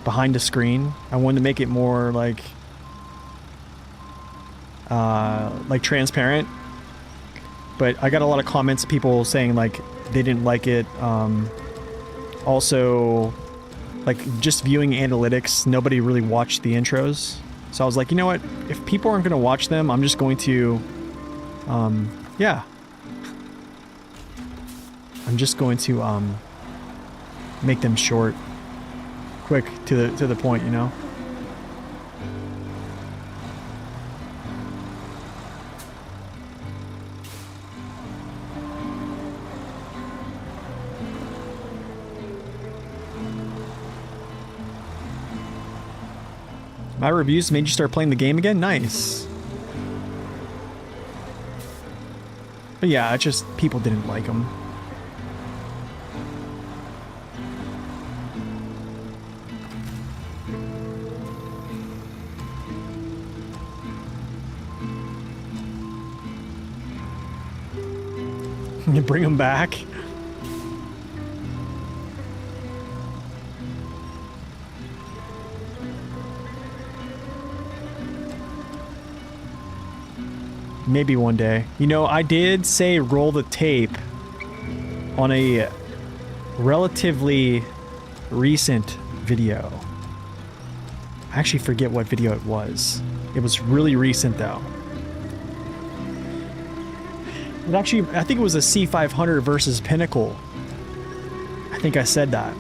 behind a screen. I wanted to make it more like transparent. But I got a lot of comments, people saying like they didn't like it. Also, like just viewing analytics, nobody really watched the intros. So I was like, you know what? If people aren't going to watch them, I'm just going to, yeah. I'm just going to make them short, quick, to the point, you know. My reviews made you start playing the game again? Nice. But yeah, it's just people didn't like them. You bring them back? Maybe one day. You know, I did say roll the tape on a relatively recent video. I actually forget what video it was. It was really recent though. It actually, I think it was a C500 versus Pinnacle. I think I said that.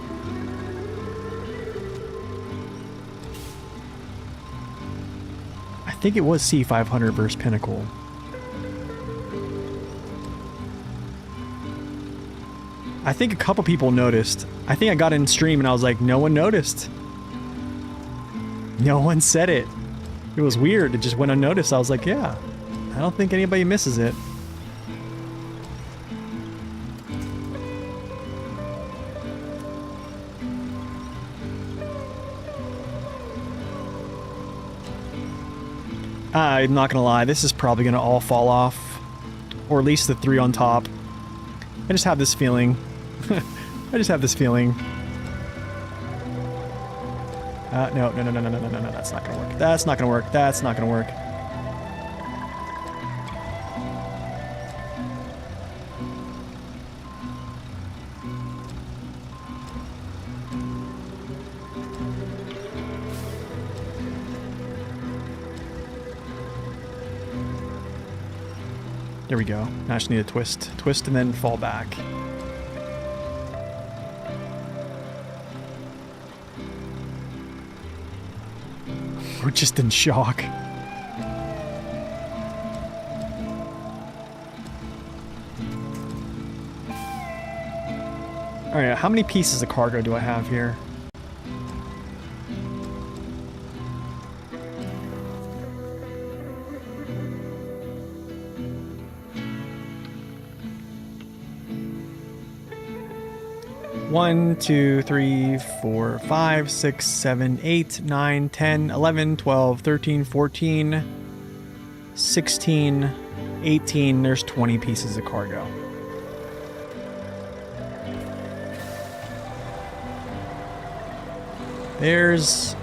I think it was C500 versus Pinnacle. I think a couple people noticed. I think I got in stream and I was like, no one noticed. No one said it. It was weird. It just went unnoticed. I was like, yeah, I don't think anybody misses it. I'm not gonna lie, this is probably gonna all fall off. Or at least the 3 on top. I just have this feeling. I just have this feeling. No, that's not gonna work. That's not gonna work. That's not gonna work. There we go. Now I just need a twist. Twist and then fall back. We're just in shock. Alright, how many pieces of cargo do I have here? One, 2, 3, 4, 5, 6, 7, 8, 9, 10, 11, 12, 13, 14, 16, 18. There's 20 pieces of cargo. There's...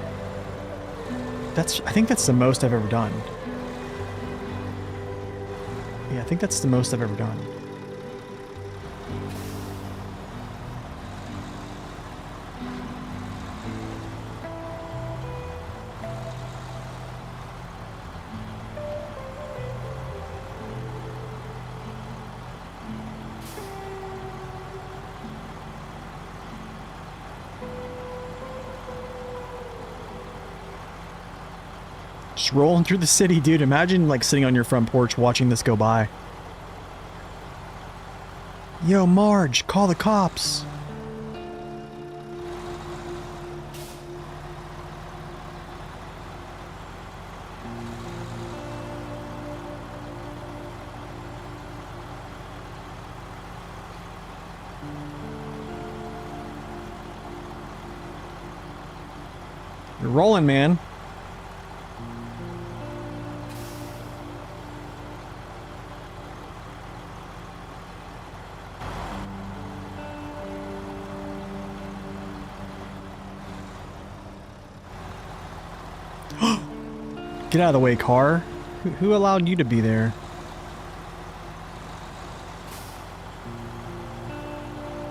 I think that's the most I've ever done. Yeah, I think that's the most I've ever done. Just rolling through the city, dude. Imagine like sitting on your front porch watching this go by. Yo, Marge, call the cops. You're rolling, man. Get out of the way, car. Who allowed you to be there?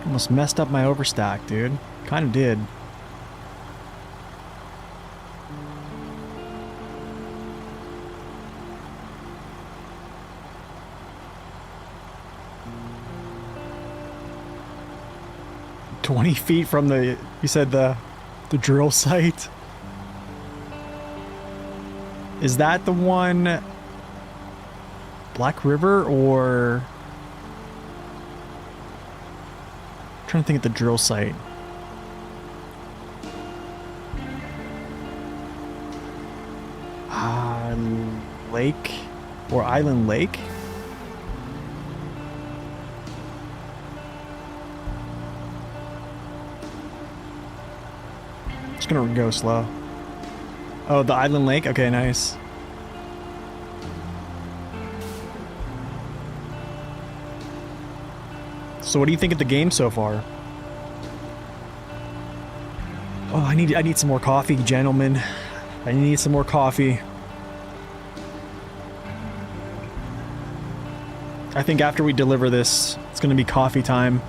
Almost messed up my overstack, dude. Kind of did. 20 feet from the, you said the drill site? Is that the one, Black River, or... I'm trying to think of the drill site. Lake or Island Lake? Just gonna go slow. Oh, the Island Lake? Okay, nice. So what do you think of the game so far? Oh, I need some more coffee, gentlemen. I need some more coffee. I think after we deliver this, it's gonna be coffee time.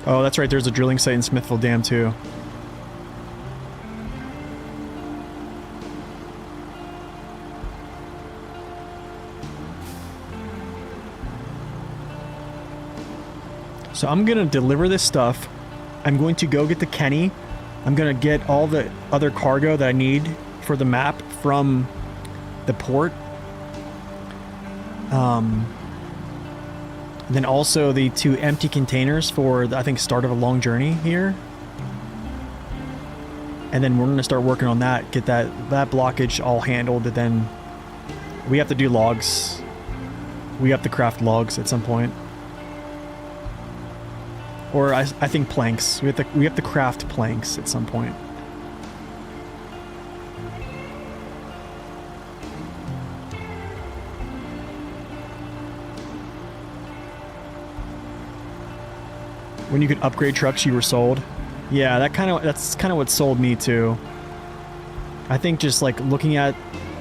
Oh, that's right, there's a drilling site in Smithville Dam too. So I'm gonna deliver this stuff. I'm going to go get the Kenny. I'm gonna get all the other cargo that I need for the map from the port. And then also the 2 empty containers for the, I think, start of a long journey here. And then we're gonna start working on that, get that blockage all handled, and then we have to do logs. We have to craft logs at some point. Or I think planks. We have to craft planks at some point. When you could upgrade trucks, you were sold. Yeah, that's kind of what sold me too. I think just like looking at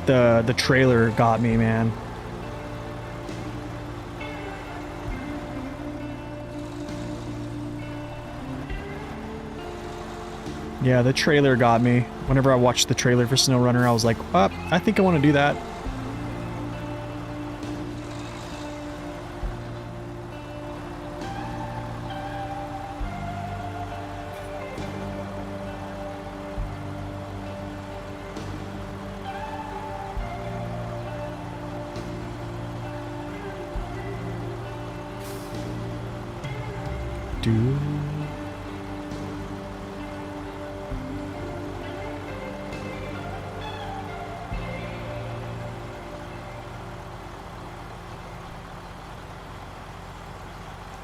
the trailer got me, man. Yeah, the trailer got me. Whenever I watched the trailer for SnowRunner, I was like, oh, I think I want to do that.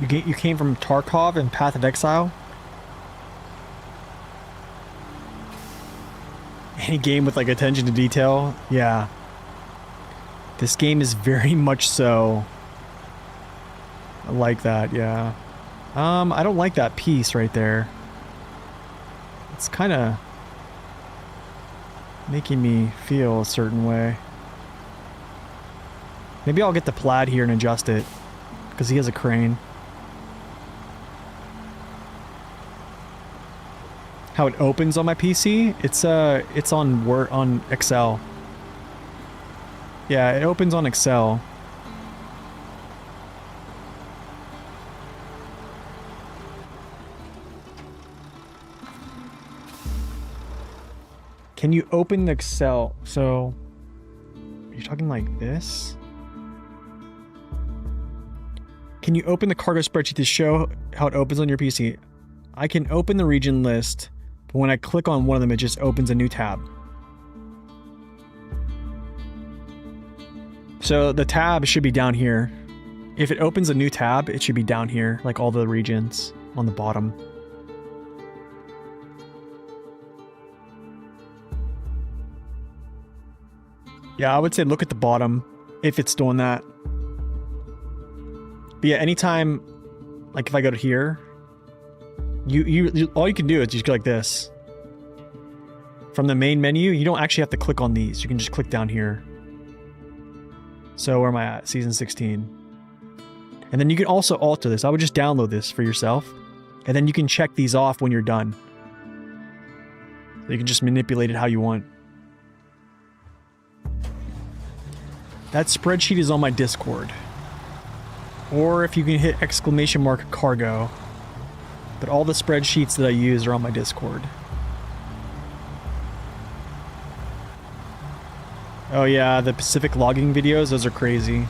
You came from Tarkov and Path of Exile? Any game with like attention to detail? Yeah. This game is very much so like that, yeah. I don't like that piece right there. It's kind of making me feel a certain way. Maybe I'll get the plaid here and adjust it, because he has a crane. How it opens on my PC? It's on Word, on Excel. Yeah, it opens on Excel. Can you open the Excel? So, you're talking like this? Can you open the cargo spreadsheet to show how it opens on your PC? I can open the region list, but when I click on one of them, it just opens a new tab. So the tab should be down here. If it opens a new tab, it should be down here, like all the regions on the bottom. Yeah, I would say look at the bottom if it's doing that. But yeah, anytime, like if I go to here, you all you can do is just go like this. From the main menu, you don't actually have to click on these. You can just click down here. So where am I at? Season 16. And then you can also alter this. I would just download this for yourself. And then you can check these off when you're done. You can just manipulate it how you want. That spreadsheet is on my Discord. Or if you can hit !cargo. But all the spreadsheets that I use are on my Discord. Oh yeah, the Pacific logging videos, those are crazy.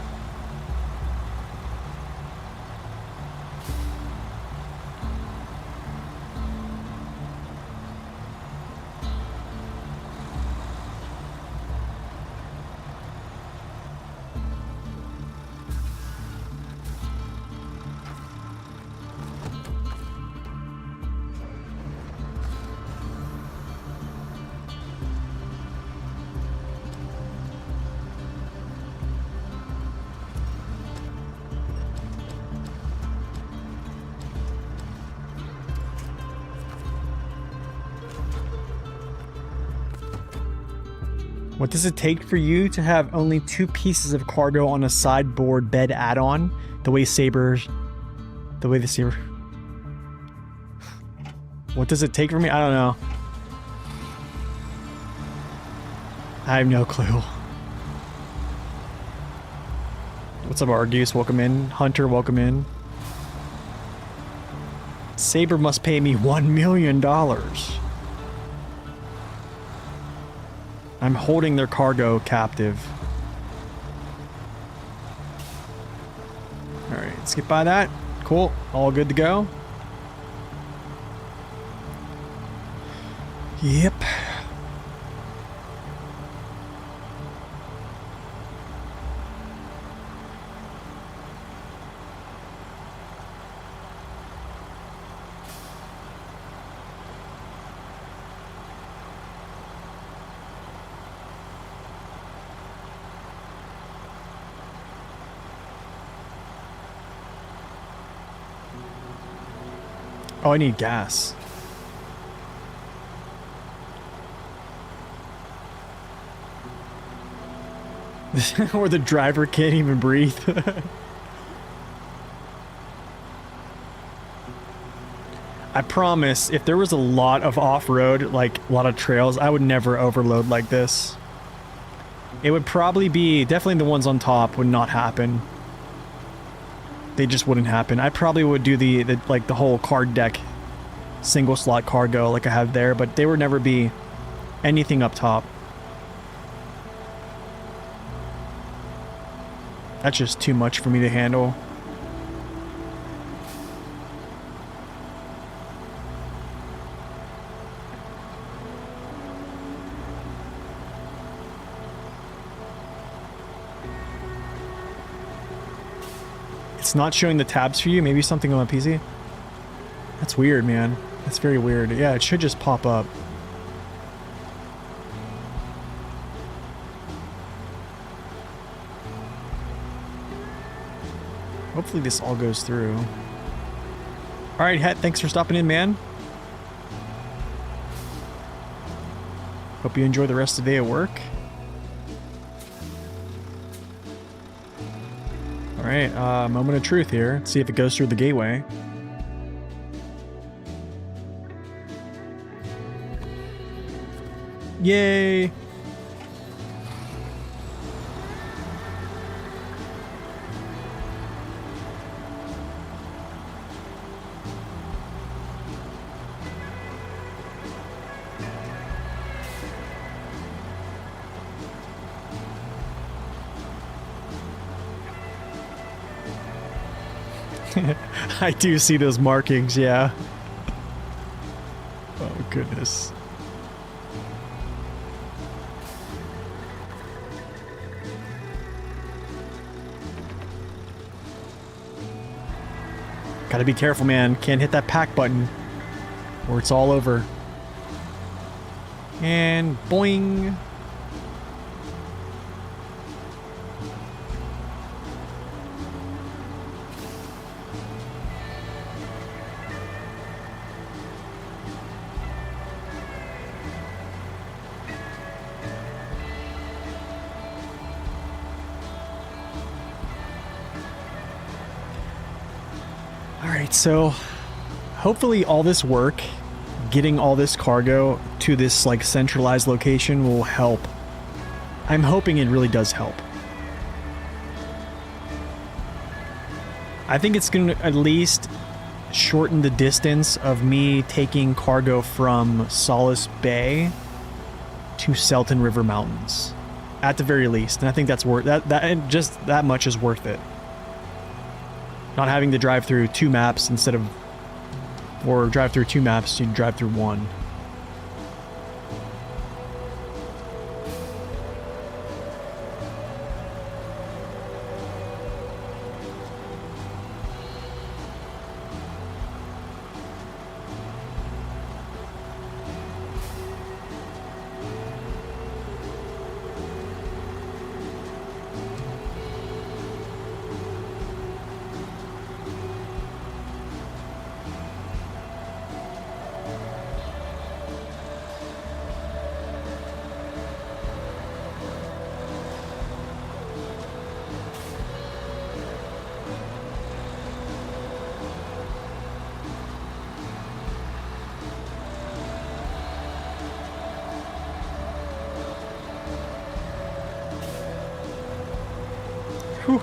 What does it take for you to have only 2 pieces of cargo on a sideboard bed add-on? The way the Saber... What does it take for me? I don't know. I have no clue. What's up, Argus? Welcome in. Hunter, welcome in. Saber must pay me $1 million. I'm holding their cargo captive. Alright, let's get by that. Cool. All good to go. Yep. Oh, I need gas. Or the driver can't even breathe. I promise, if there was a lot of off-road, like a lot of trails, I would never overload like this. It would probably be, definitely the ones on top would not happen. They just wouldn't happen. I probably would do the like the whole card deck single slot cargo like I have there, but they would never be anything up top. That's just too much for me to handle. It's not showing the tabs for you. Maybe something on my PC. That's weird, man. That's very weird. Yeah, it should just pop up. Hopefully this all goes through. All right, Het, thanks for stopping in, man. Hope you enjoy the rest of the day at work. Alright, moment of truth here. Let's see if it goes through the gateway. Yay! I do see those markings, yeah. Oh, goodness. Gotta be careful, man. Can't hit that pack button or it's all over. And boing. So hopefully all this work getting all this cargo to this like centralized location will help. I'm hoping it really does help. I think it's going to at least shorten the distance of me taking cargo from Solace Bay to Selton River Mountains, at the very least. And I think that's worth that. Just that much is worth it. Not having to drive through 2 maps instead of, or drive through 2 maps, you drive through 1. Whew.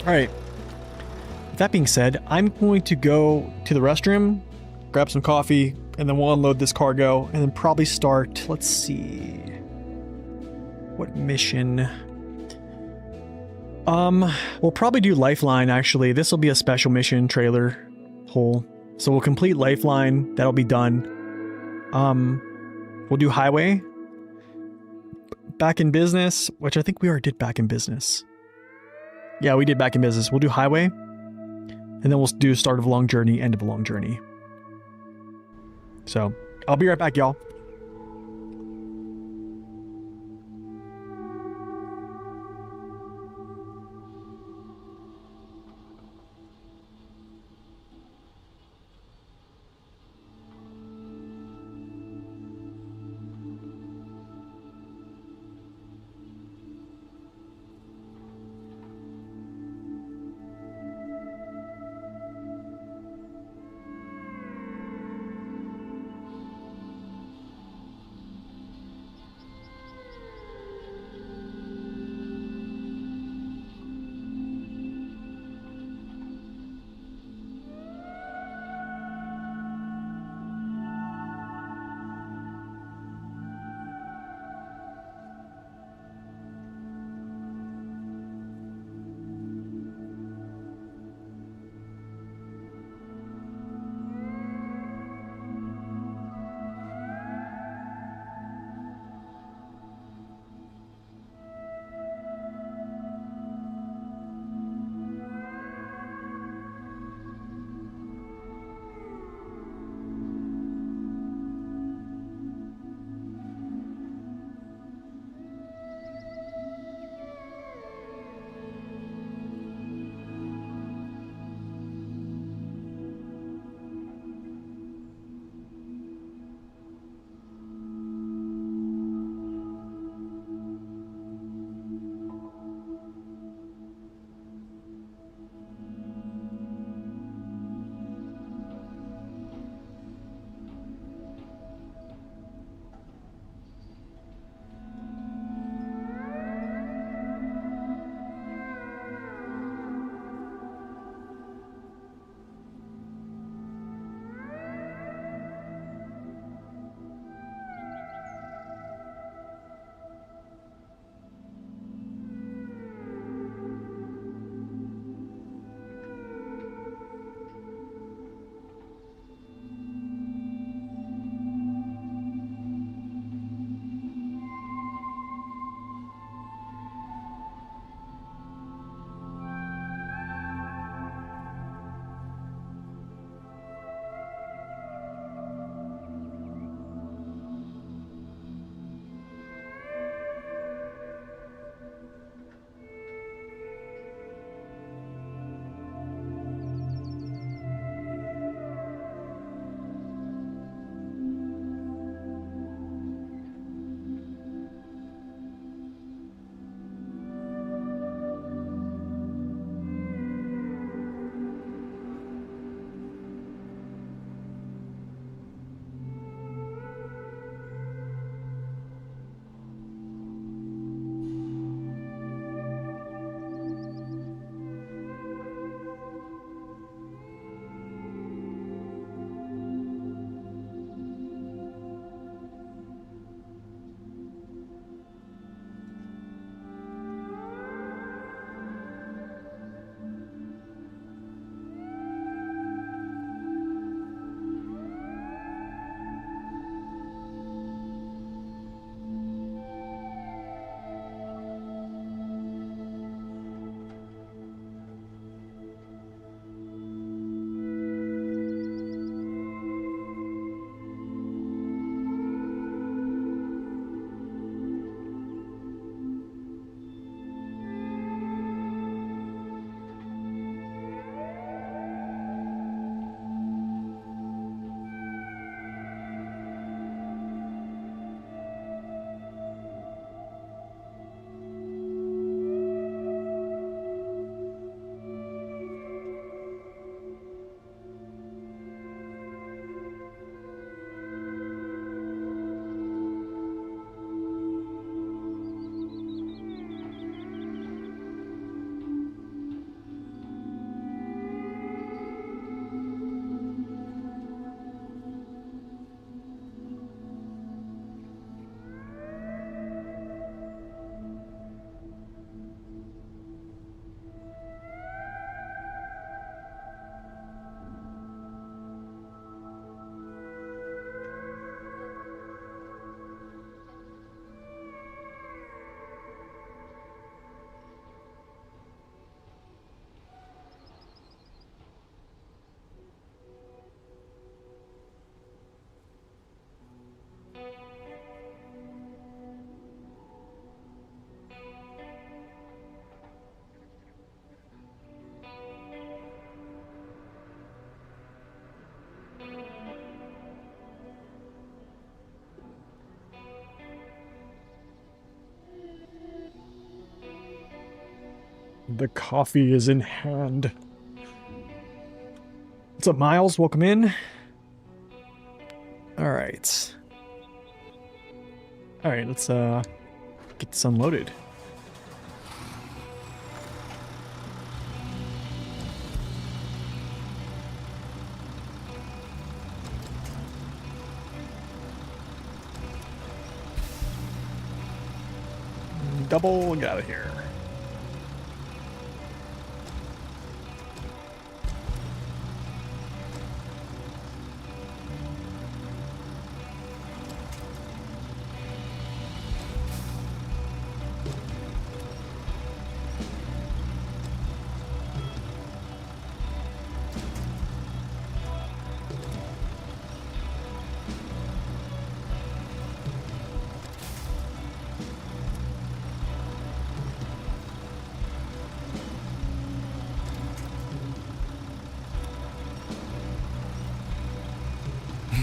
All right. With that being said, I'm going to go to the restroom, grab some coffee, and then we'll unload this cargo, and then probably start, let's see, what mission? We'll probably do Lifeline, actually. This will be a special mission trailer hole. So we'll complete Lifeline. That'll be done. We'll do Highway. Back in Business, which I think we already did Back in Business. Yeah, we did Back in Business. We'll do Highway. And then we'll do Start of a Long Journey, End of a Long Journey. So, I'll be right back, y'all. The coffee is in hand. What's up, Miles? Welcome in. All right. All right, let's get this unloaded. Double, get out of here.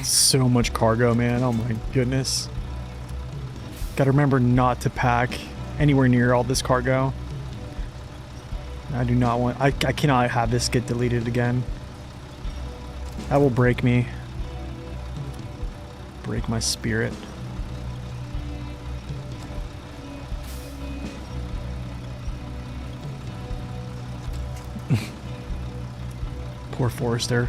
So much cargo, man. Oh my goodness. Gotta remember not to pack anywhere near all this cargo. I do not want... I cannot have this get deleted again. That will break me. Break my spirit. Poor Forrester.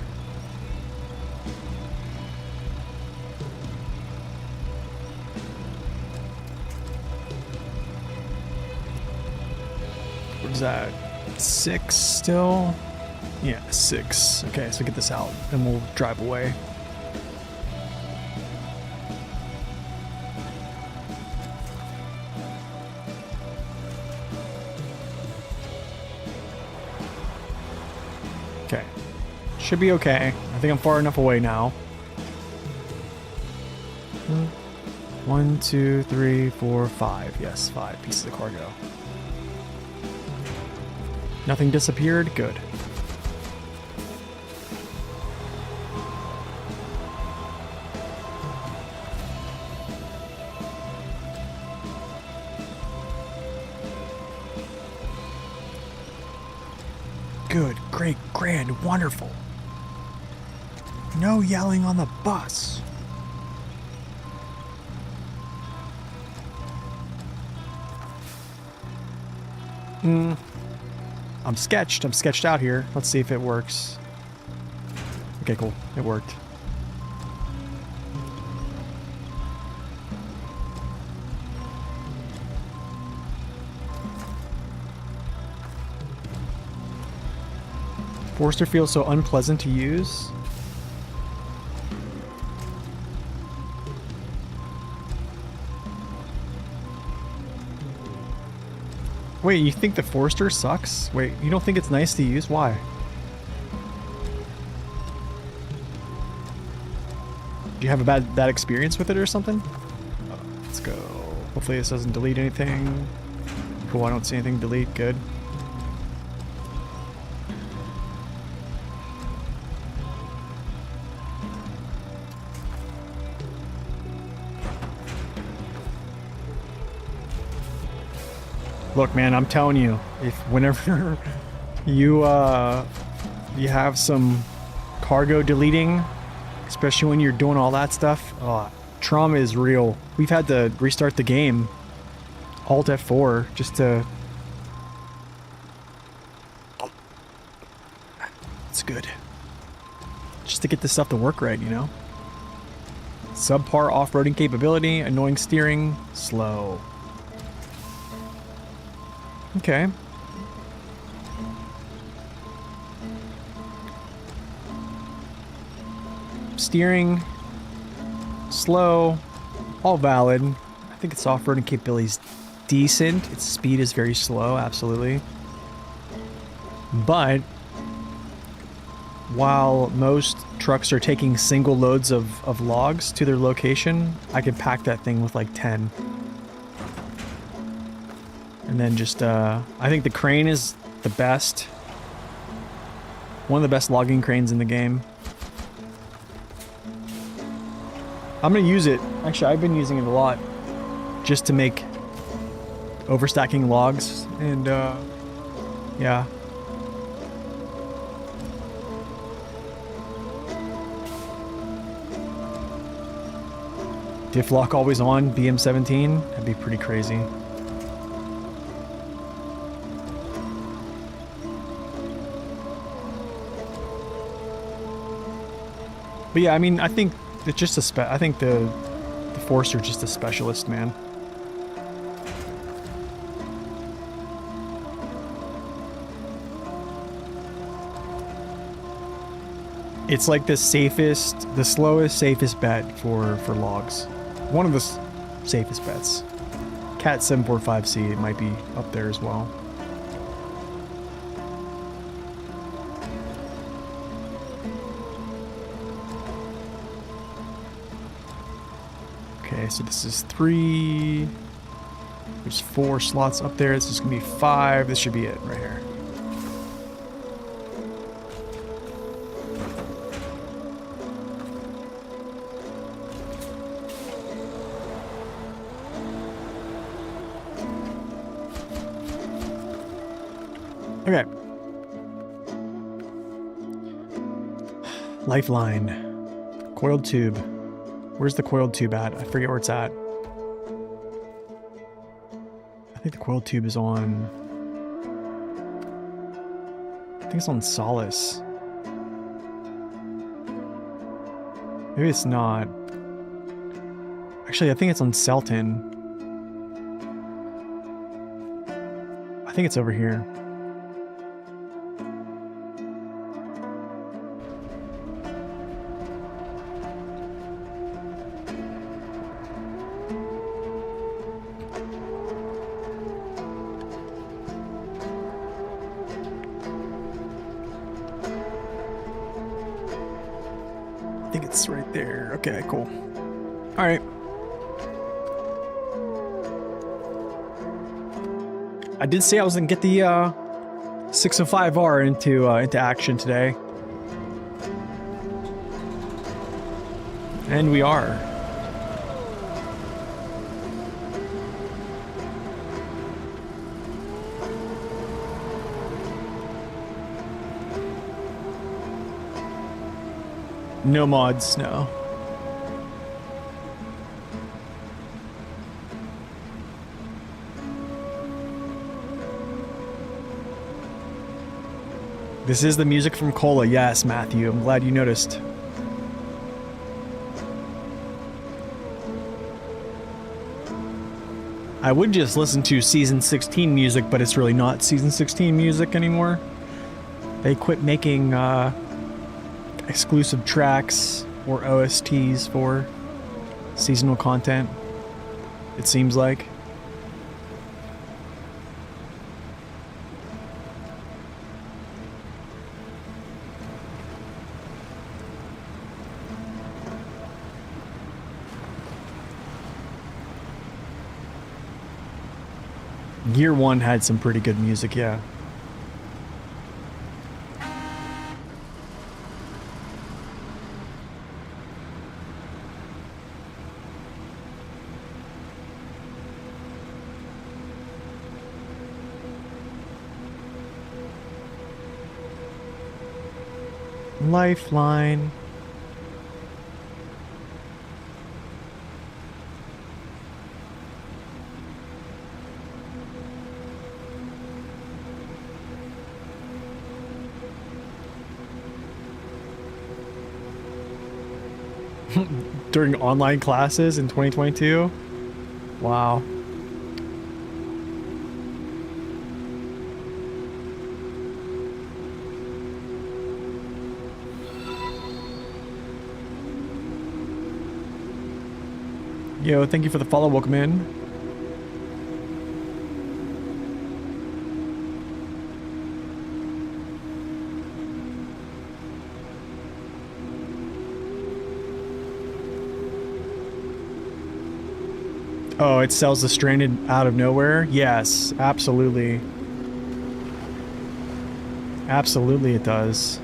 What is that? 6 still? Yeah, 6. Okay, so get this out and we'll drive away. Okay. Should be okay. I think I'm far enough away now. 1, 2, 3, 4, 5. Yes, 5 pieces of cargo. Nothing disappeared? Good. Good, great, grand, wonderful. No yelling on the bus. I'm sketched out here. Let's see if it works. Okay, cool. It worked. Forrester feels so unpleasant to use. Wait, you think the Forrester sucks? Wait, you don't think it's nice to use? Why? Do you have a bad experience with it or something? Let's go. Hopefully this doesn't delete anything. Cool, I don't see anything delete. Good. Look, man, I'm telling you, if whenever you have some cargo deleting, especially when you're doing all that stuff, trauma is real. We've had to restart the game, Alt F4, just to... It's good. Just to get this stuff to work right, you know? Subpar off-roading capability, annoying steering, slow. Okay. Steering, slow, all valid. I think its off-roading capability is decent. Its speed is very slow, absolutely. But while most trucks are taking single loads of logs to their location, I could pack that thing with like 10. And then just, I think the crane is the best. One of the best logging cranes in the game. I'm gonna use it. Actually, I've been using it a lot. Just to make overstacking logs and, Yeah. Diff lock always on, BM17? That'd be pretty crazy. But yeah, I mean, I think it's just I think the Forster's just a specialist, man. It's like the slowest, safest bet for logs. One of the safest bets. Cat 745C, it might be up there as well. Okay, so this is 3. There's 4 slots up there. This is gonna be 5. This should be it right here. Okay. Lifeline. Coiled tube. Where's the coiled tube at? I forget where it's at. I think the coiled tube is on... I think it's on Solace. Maybe it's not. Actually, I think it's on Selton. I think it's over here. I think it's right there. Okay, cool. All right. I did say I was gonna get the 605R into action today, and we are. No mods, no. This is the music from Cola. Yes, Matthew. I'm glad you noticed. I would just listen to Season 16 music, but it's really not Season 16 music anymore. They quit making exclusive tracks or OSTs for seasonal content, it seems like. Gear 1 had some pretty good music, yeah. Lifeline. During online classes in 2022? Wow. Yo, thank you for the follow. Welcome in. Oh, it sells the stranded out of nowhere? Yes, absolutely. Absolutely it does.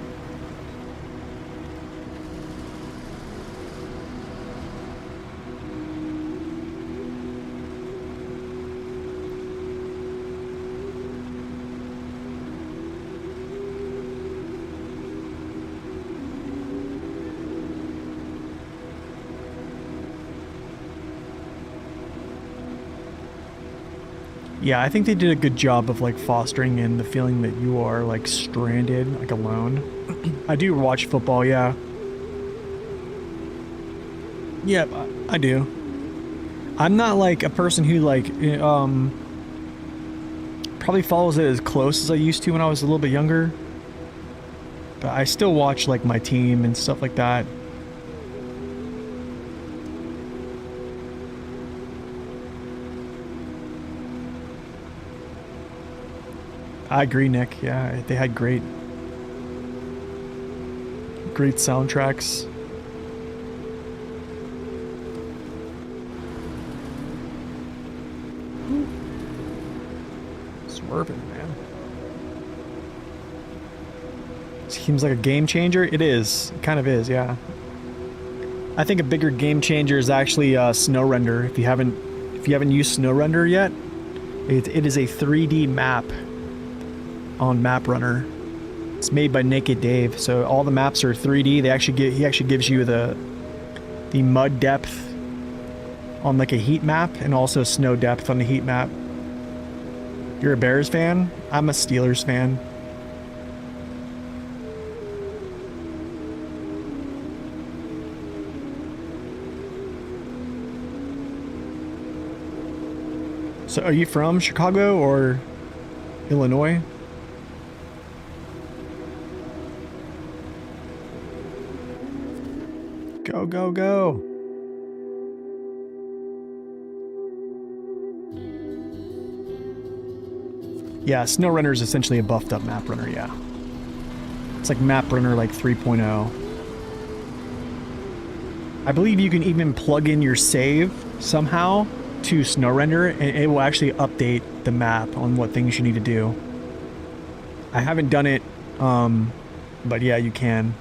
Yeah, I think they did a good job of like fostering in the feeling that you are like stranded, like alone. I do watch football, yeah. Yep, I do. I'm not like a person who like probably follows it as close as I used to when I was a little bit younger. But I still watch like my team and stuff like that. I agree, Nick. Yeah, they had great soundtracks. Swerving, man. Seems like a game changer. It is. It kind of is, yeah. I think a bigger game changer is actually Snow Render. If you haven't used Snow Render yet, it is a 3D map on Map Runner. It's made by Naked Dave, so all the maps are 3D. He actually gives you the mud depth on like a heat map and also snow depth on the heat map. You're a Bears fan? I'm a Steelers fan. So are you from Chicago or Illinois? Go, go, go. Yeah, Snow Runner is essentially a buffed up Map Runner, yeah. It's like Map Runner like 3.0. I believe you can even plug in your save somehow to Snow Render and it will actually update the map on what things you need to do. I haven't done it, but yeah, you can.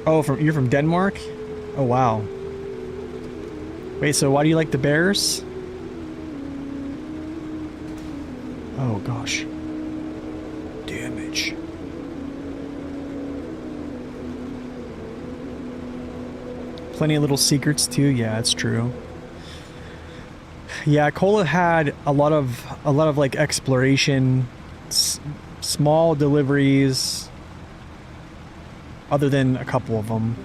Oh, you're from Denmark? Oh, wow. Wait, so why do you like the Bears? Oh, gosh. Damage. Plenty of little secrets, too. Yeah, it's true. Yeah, Cola had a lot of like exploration, small deliveries, other than a couple of them.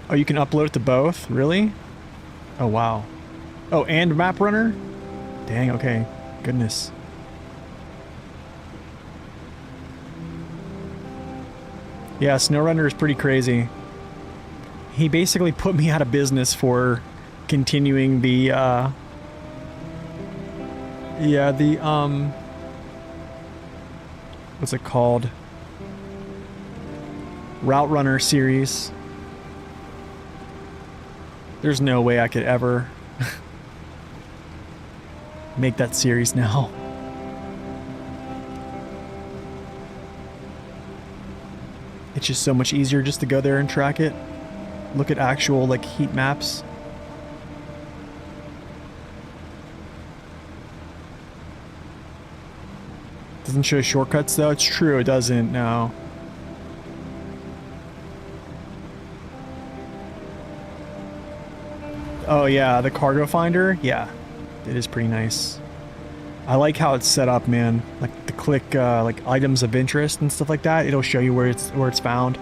Oh, you can upload it to both? Really? Oh, wow. Oh, and Map Runner? Dang, okay. Goodness. Yeah, Snow Runner is pretty crazy. He basically put me out of business for continuing the, what's it called? Route Runner series. There's no way I could ever make that series now. It's just so much easier just to go there and track it. Look at actual like heat maps. Doesn't show shortcuts though. It's true, it doesn't. No. Oh yeah, the cargo finder. Yeah, it is pretty nice. I like how it's set up, man. Like the click like items of interest and stuff like that. It'll show you where it's found.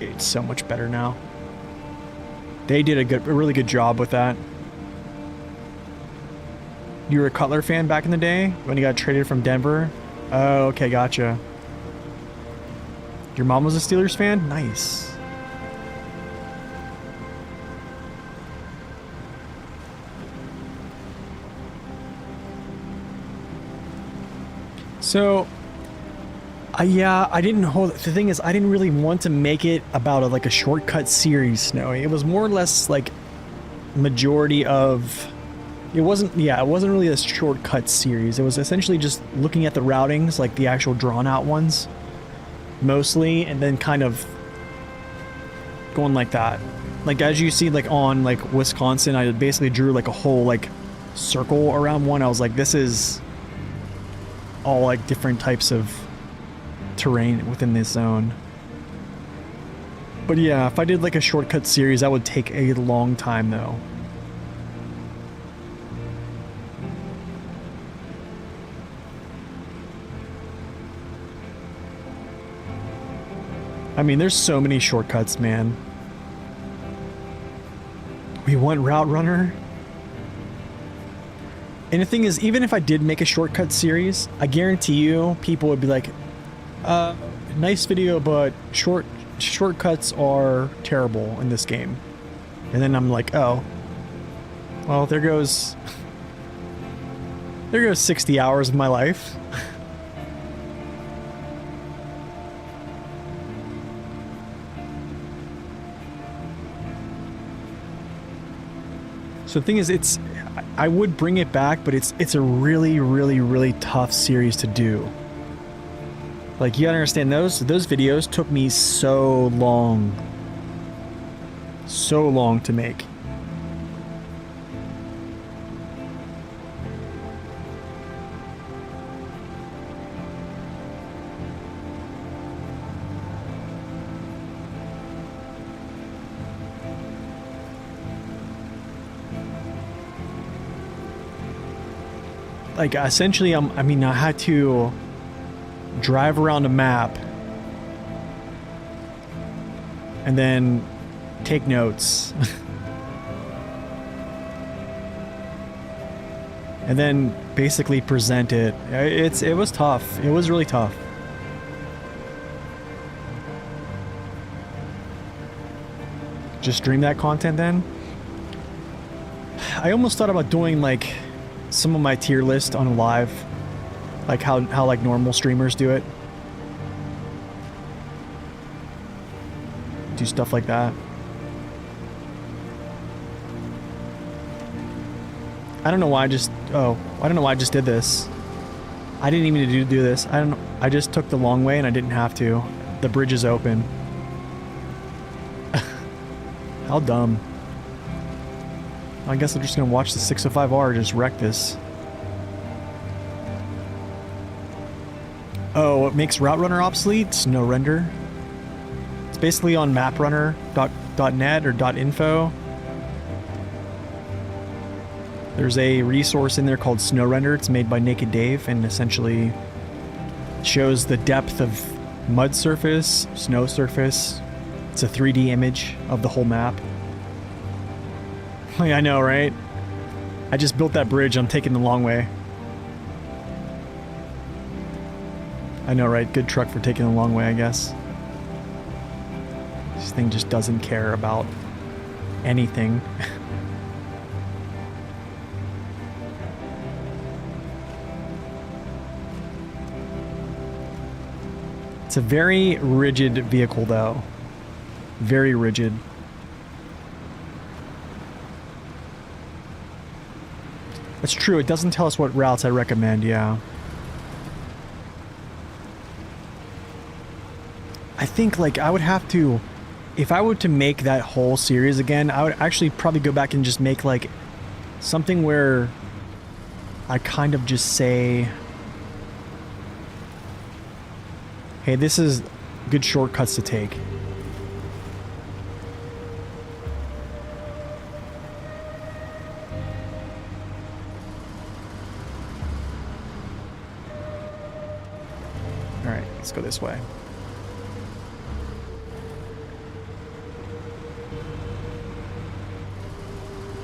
It's so much better now. They did a really good job with that. You were a Cutler fan back in the day when you got traded from Denver? Oh, okay, gotcha. Your mom was a Steelers fan? Nice. So, yeah, I didn't hold. The thing is, I didn't really want to make it about like a shortcut series, Snowy. It was more or less like majority of. It wasn't. Yeah, it wasn't really a shortcut series. It was essentially just looking at the routings, like the actual drawn out ones, mostly, and then kind of going like that. Like as you see, like on like Wisconsin, I basically drew like a whole like circle around one. I was like, this is all like different types of terrain within this zone. But yeah, if I did like a shortcut series, that would take a long time though. I mean, there's so many shortcuts, man. We want Route Runner. And the thing is, even if I did make a shortcut series, I guarantee you people would be like, nice video, but shortcuts are terrible in this game. And then I'm like, oh, well, there goes 60 hours of my life. So the thing is, I would bring it back, but it's a really, really, really tough series to do. Like, you gotta understand, those videos took me so long to make. Like, essentially, I had to drive around a map and then take notes. And then basically present it. It was tough. It was really tough. Just stream that content then? I almost thought about doing like some of my tier list on live, like how like normal streamers do it. Do stuff like that. I don't know why I just did this. I didn't even do this. I just took the long way and I didn't have to. The bridge is open. How dumb. I guess I'm just gonna watch the 605R just wreck this. Oh, what makes Route Runner obsolete? Snow Render. It's basically on maprunner.net or .info. There's a resource in there called Snow Render. It's made by Naked Dave and essentially shows the depth of mud surface, snow surface. It's a 3D image of the whole map. Like, I know, right? I just built that bridge. I'm taking the long way. I know, right? Good truck for taking the long way, I guess. This thing just doesn't care about anything. It's a very rigid vehicle, though. Very rigid. That's true. It doesn't tell us what routes I recommend, yeah. I think, like, I would have to... If I were to make that whole series again, I would actually probably go back and just make, like, something where I kind of just say... Hey, this is good shortcuts to take. Alright, let's go this way.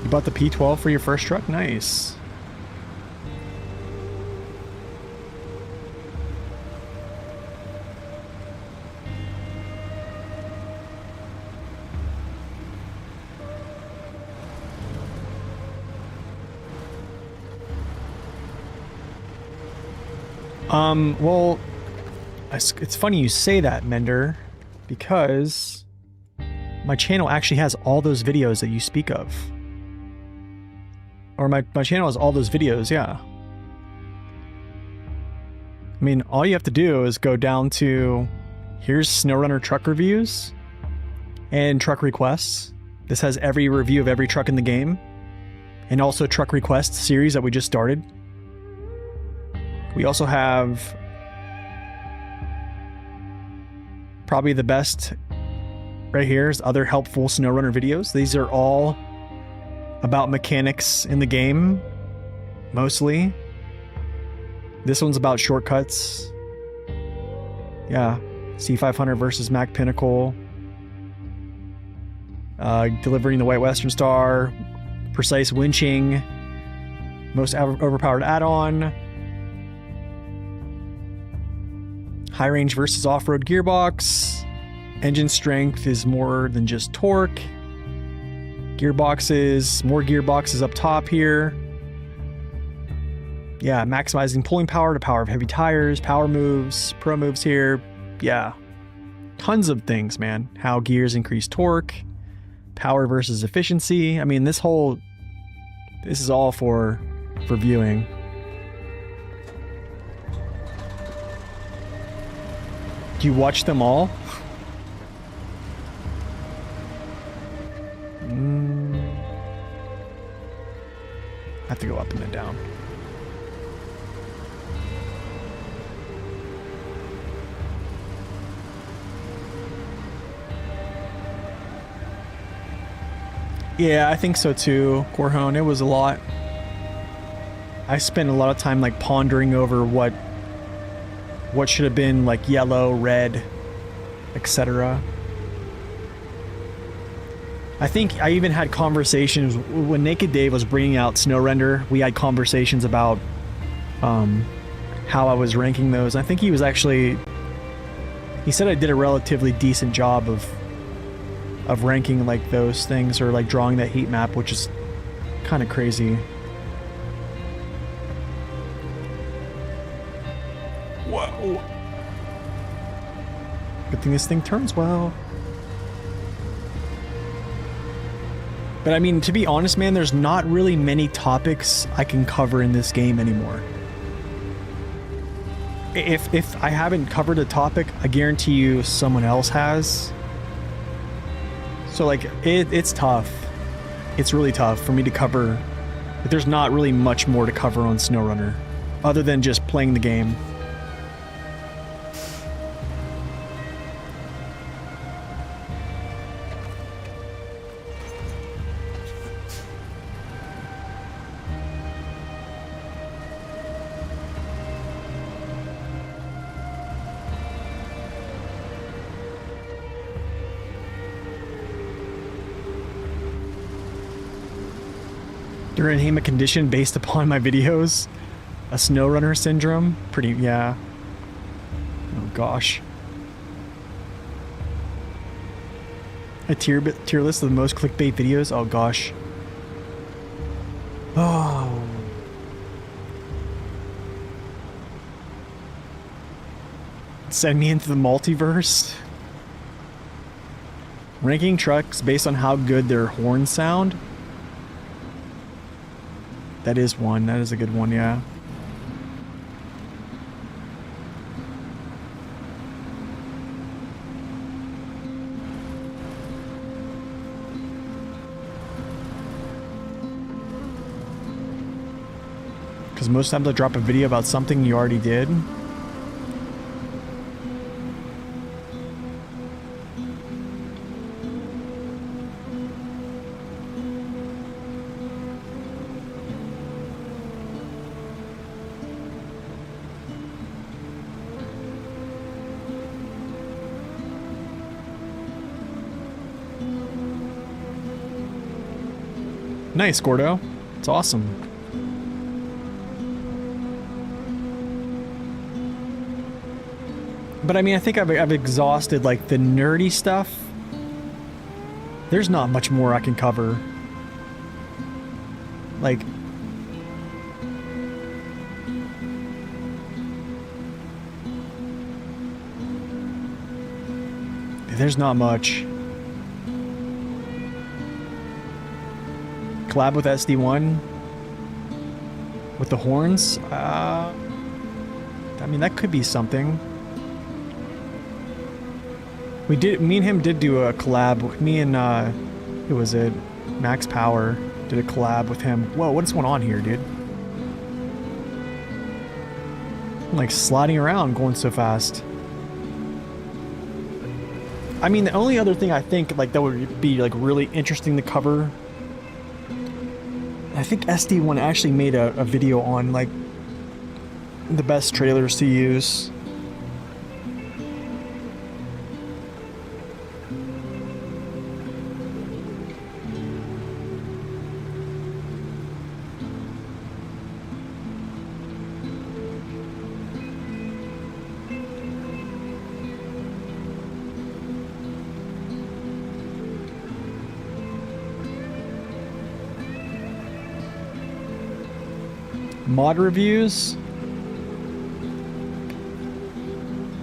You bought the P12 for your first truck? Nice. Well, it's funny you say that, Mender, because my channel actually has all those videos that you speak of. Or my channel has all those videos, yeah. I mean, all you have to do is go down to, here's SnowRunner truck reviews and truck requests. This has every review of every truck in the game. And also truck request series that we just started. We also have probably the best right here is other helpful SnowRunner videos. These are all about mechanics in the game, mostly. This one's about shortcuts. Yeah, C500 versus Mac Pinnacle. Delivering the White Western Star. Precise winching. Most overpowered add-on. High range versus off-road gearbox. Engine strength is more than just torque. Gearboxes, more gearboxes up top here. Yeah, maximizing pulling power to power of heavy tires, power moves, pro moves here. Yeah, tons of things, man. How gears increase torque, power versus efficiency. I mean, this is all for viewing. Do you watch them all? I have to go up and then down. Yeah, I think so too, Corhone. It was a lot. I spent a lot of time like pondering over what should have been like yellow, red, etc. I think I even had conversations when Naked Dave was bringing out SnowRender. We had conversations about how I was ranking those. I think he said I did a relatively decent job of ranking like those things, or like drawing that heat map, which is kind of crazy. Whoa. Good thing this thing turns well. But I mean, to be honest, man, there's not really many topics I can cover in this game anymore. If I haven't covered a topic, I guarantee you someone else has. So like, it's tough. It's really tough for me to cover. But there's not really much more to cover on SnowRunner, other than just playing the game. You're in HAMA condition based upon my videos? A SnowRunner syndrome? Pretty, yeah. Oh gosh. A tier list of the most clickbait videos? Oh gosh. Oh. Send me into the multiverse? Ranking trucks based on how good their horns sound? That is one. That is a good one, yeah. Because most times I drop a video about something you already did. Nice, Gordo. It's awesome. But I mean, I think I've exhausted like the nerdy stuff. There's not much more I can cover. Like, there's not much. Collab with SD1 with the horns. I mean, that could be something. Me and him did do a collab. Me and who was it? Max Power did a collab with him. Whoa, what is going on here, dude? I'm like sliding around going so fast. I mean, the only other thing I think like that would be like really interesting to cover, I think SD1 actually made a video on like the best trailers to use. Mod reviews.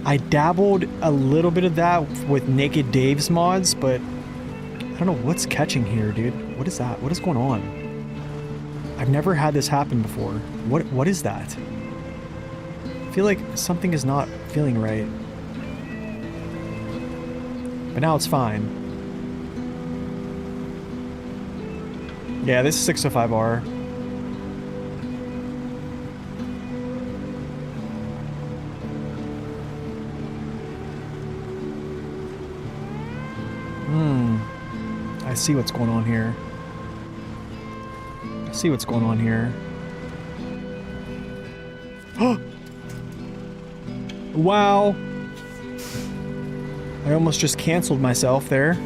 I dabbled a little bit of that with Naked Dave's mods, but I don't know what's catching here, dude. What is that? What is going on? I've never had this happen before. What is that? I feel like something is not feeling right. But now it's fine. Yeah, this is 605R. I see what's going on here. I see what's going on here. Wow. I almost just canceled myself there.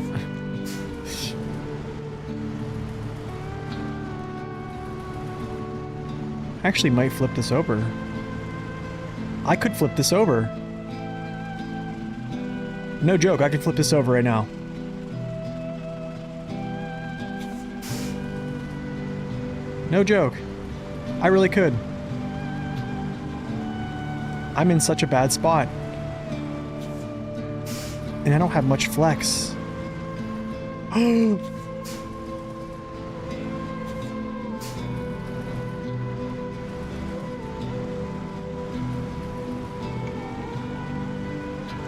Actually might flip this over. I could flip this over. No joke, I could flip this over right now. No joke. I really could. I'm in such a bad spot. And I don't have much flex.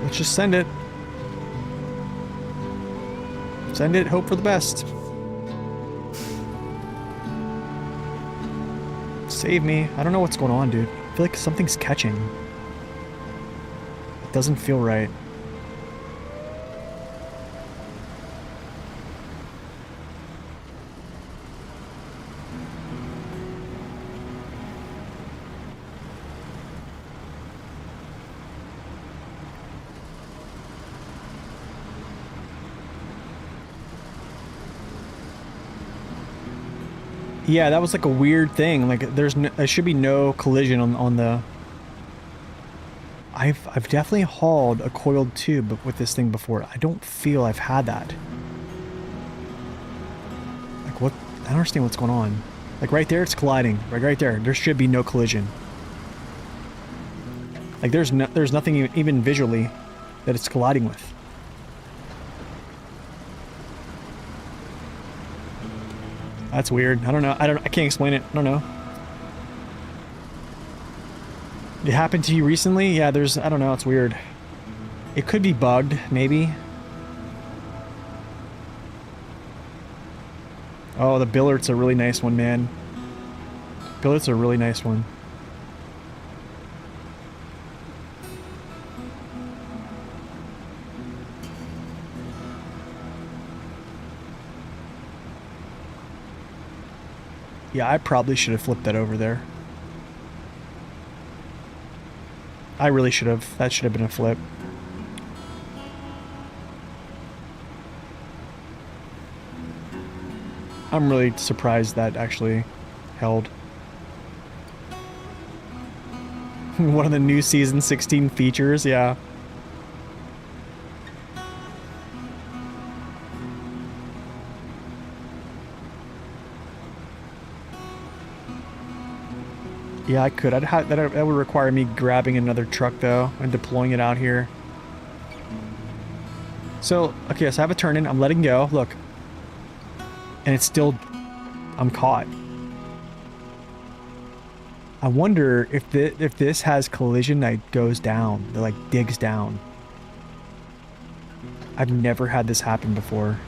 Let's just send it. Send it, hope for the best. Save me. I don't know what's going on, dude. I feel like something's catching. It doesn't feel right. Yeah, that was like a weird thing. Like, there should be no collision on the. I've definitely hauled a coiled tube with this thing before. I don't feel I've had that. Like, what? I don't understand what's going on. Like right there, it's colliding. Right there. There should be no collision. Like there's nothing even visually that it's colliding with. That's weird. I don't know. I can't explain it. I don't know. It happened to you recently? Yeah, I don't know. It's weird. It could be bugged, maybe. Oh, the billet's a really nice one, man. Billet's a really nice one. Yeah, I probably should have flipped that over there. I really should have. That should have been a flip. I'm really surprised that actually held. One of the new season 16 features, yeah. Yeah, I could. That would require me grabbing another truck though and deploying it out here. So, okay, so I have a turn in. I'm letting go. Look. And it's still... I'm caught. I wonder if this has collision that goes down. That like digs down. I've never had this happen before.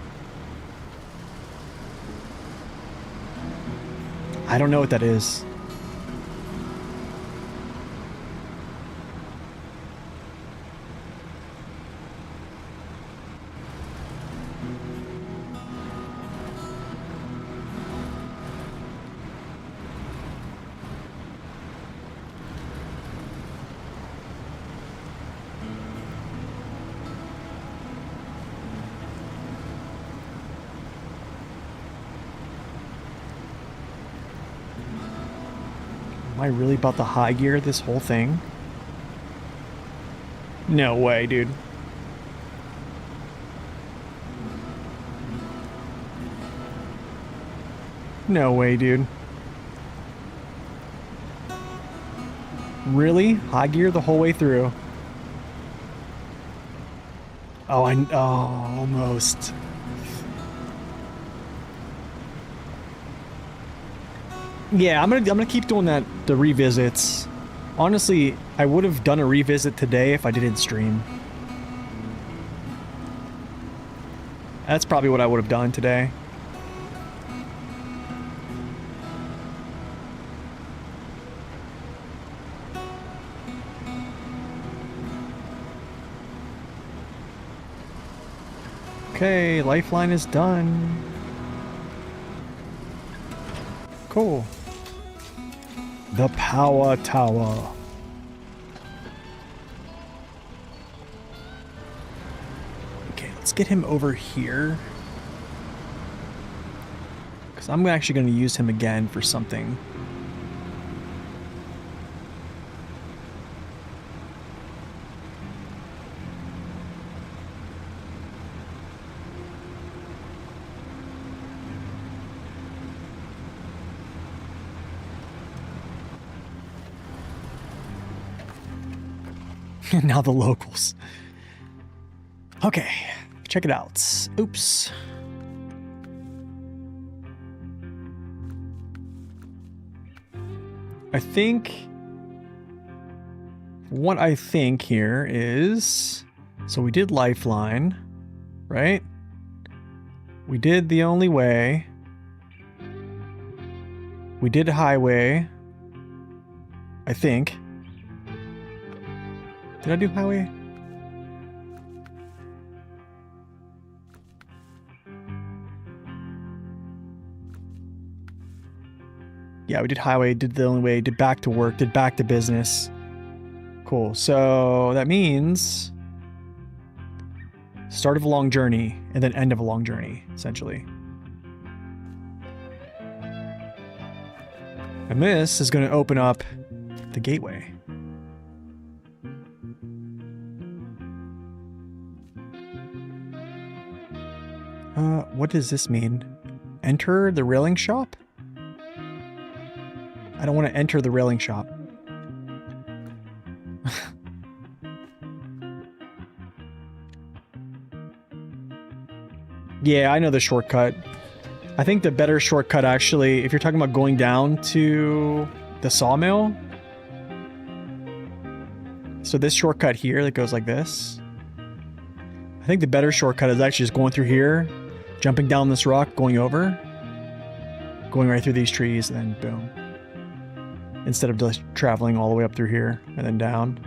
I don't know what that is. Am I really about to high gear this whole thing? No way, dude. No way, dude. Really? High gear the whole way through. Oh, almost. Yeah, I'm gonna keep doing that, the revisits. Honestly, I would have done a revisit today if I didn't stream. That's probably what I would have done today. Okay, lifeline is done. Cool. The power tower. Okay, let's get him over here. Because I'm actually going to use him again for something. Now the locals. Okay, check it out. Oops. What I think here is, so we did lifeline, right? We did the only way. We did highway, I think. Did I do highway? Yeah, we did highway, did the only way, did back to work, did back to business. Cool. So that means start of a long journey and then end of a long journey, essentially. And this is going to open up the gateway. What does this mean? Enter the railing shop? I don't want to enter the railing shop. Yeah, I know the shortcut. I think the better shortcut, actually, if you're talking about going down to the sawmill. So this shortcut here that goes like this. I think the better shortcut is actually just going through here, jumping down this rock, going over, going right through these trees, and then boom. Instead of just traveling all the way up through here and then down.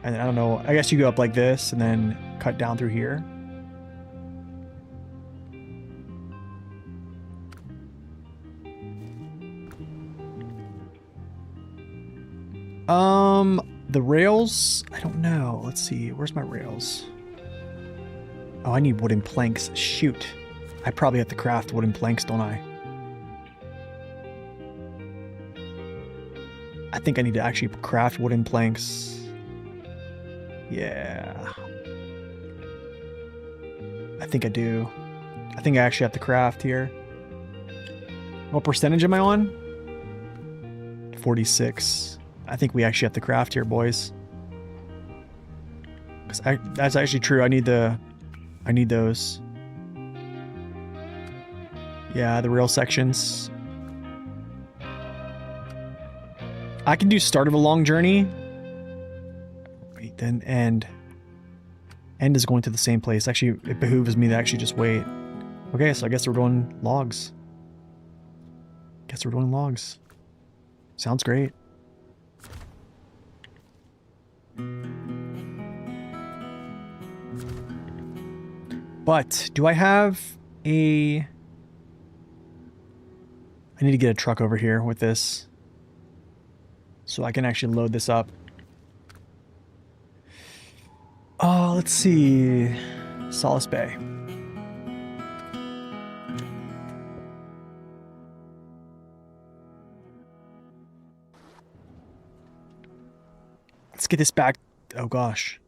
And I don't know, I guess you go up like this and then cut down through here. The rails, I don't know. Let's see, where's my rails? Oh, I need wooden planks. Shoot. I probably have to craft wooden planks, don't I? I think I need to actually craft wooden planks. Yeah. I think I do. I think I actually have to craft here. What percentage am I on? 46. I think we actually have to craft here, boys. That's actually true. I need those. Yeah, the rail sections. I can do start of a long journey. Wait, then end. End is going to the same place. Actually, it behooves me to actually just wait. Okay, so I guess we're doing logs. Sounds great. But do I have a... I need to get a truck over here with this so I can actually load this up. Oh, let's see. Solace Bay. Let's get this back. Oh gosh.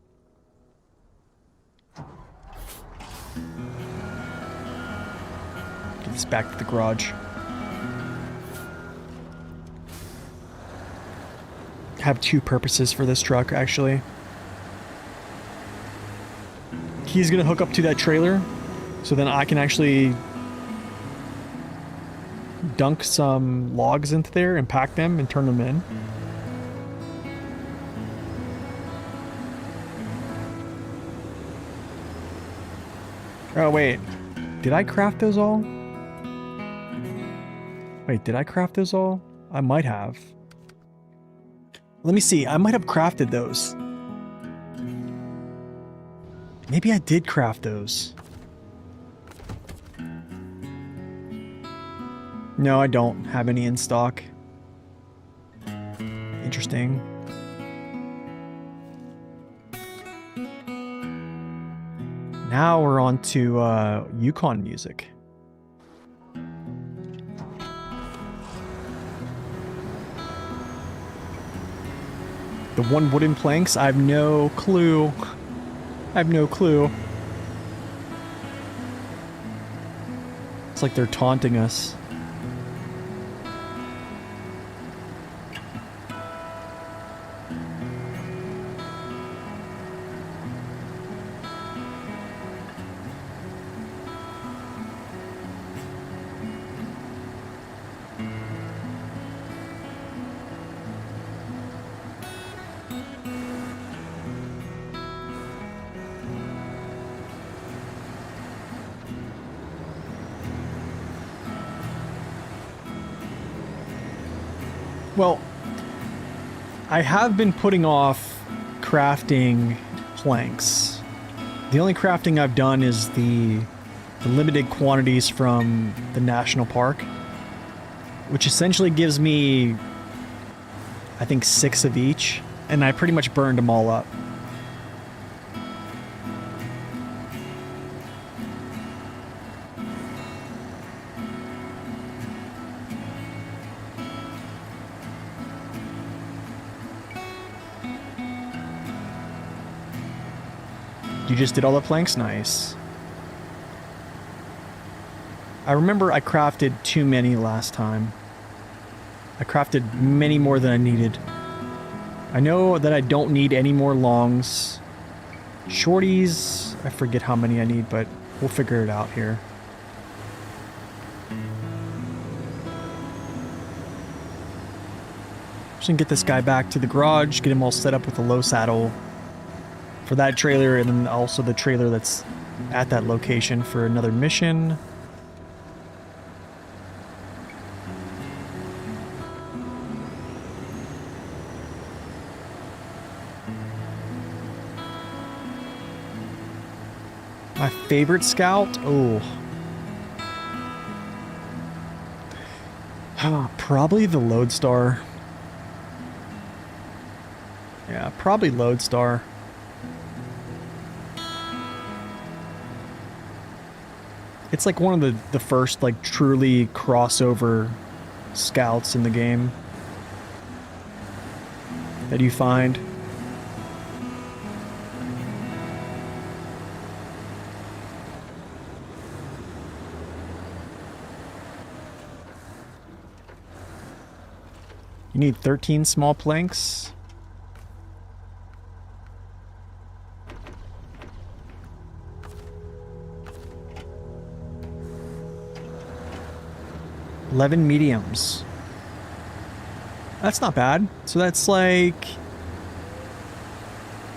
Get this back to the garage. Have two purposes for this truck, actually. He's gonna hook up to that trailer, so then I can actually dunk some logs into there and pack them and turn them in. Oh wait, did I craft those all? Wait, did I craft those all? I might have. Let me see, I might have crafted those. Maybe I did craft those. No, I don't have any in stock. Interesting. Now we're on to Yukon music. The one wooden planks? I have no clue. I have no clue. It's like they're taunting us. Well, I have been putting off crafting planks. The only crafting I've done is the limited quantities from the national park, which essentially gives me, I think, 6 of each, and I pretty much burned them all up. You just did all the planks? Nice. I remember I crafted too many last time. I crafted many more than I needed. I know that I don't need any more longs. Shorties, I forget how many I need, but we'll figure it out here. Just gonna get this guy back to the garage, get him all set up with a low saddle for that trailer, and then also the trailer that's at that location for another mission. My favorite scout? Oh. Probably the Lodestar. Yeah, probably Lodestar. It's like one of the first, like, truly crossover scouts in the game that you find. You need 13 small planks. $11 mediums. That's not bad. So that's like...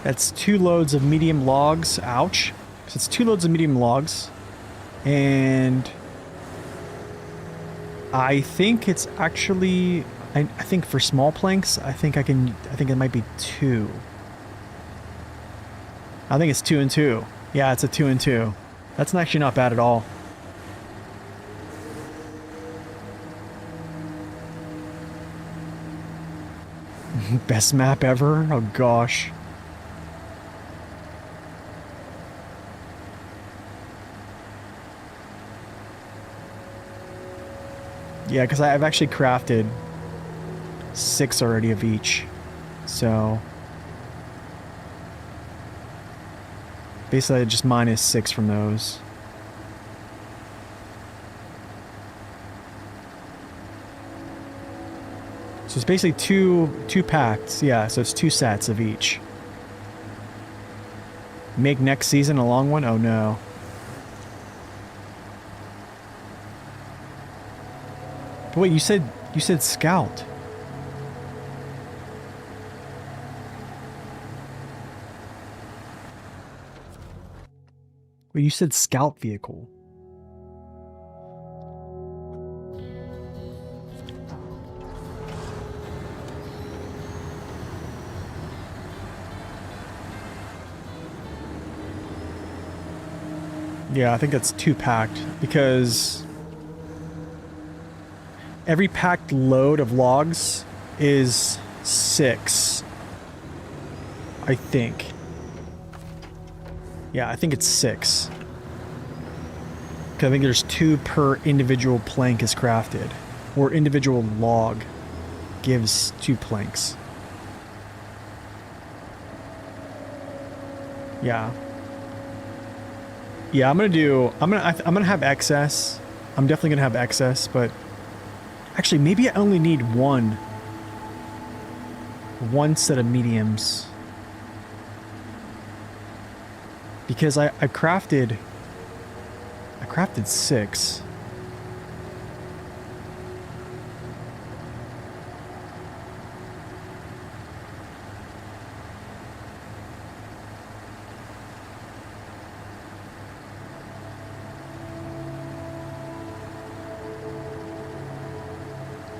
That's 2 loads of medium logs. Ouch. So it's 2 loads of medium logs. And... I think it's actually... I think for small planks, I think it might be 2. I think it's 2 and 2. Yeah, it's a 2 and 2. That's actually not bad at all. Best map ever? Oh gosh. Yeah, because I've actually crafted 6 already of each. So Basically, just -6 from those. So it's basically two packs. Yeah, so it's 2 sets of each. Make next season a long one? Oh no. But wait, you said scout. Wait, you said scout vehicle. Yeah, I think that's 2 packed because every packed load of logs is 6. I think. Yeah, I think it's 6. Because I think there's 2 per individual plank is crafted. Or individual log gives 2 planks. Yeah. Yeah, I'm gonna have excess. I'm definitely gonna have excess, but actually maybe I only need one set of mediums. Because I crafted 6.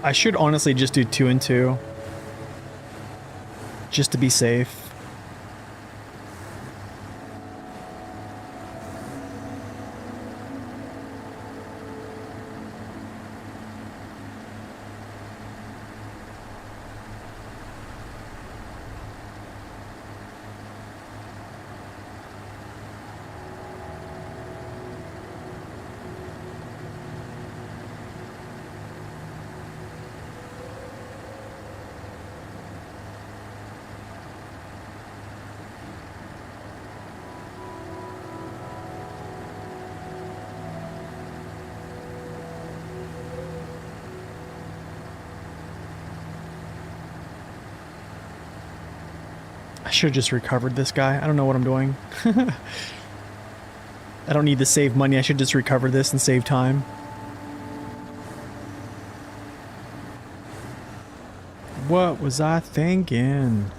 I should honestly just do 2 and 2. Just to be safe. I should have just recovered this guy. I don't know what I'm doing. I don't need to save money. I should just recover this and save time. What was I thinking?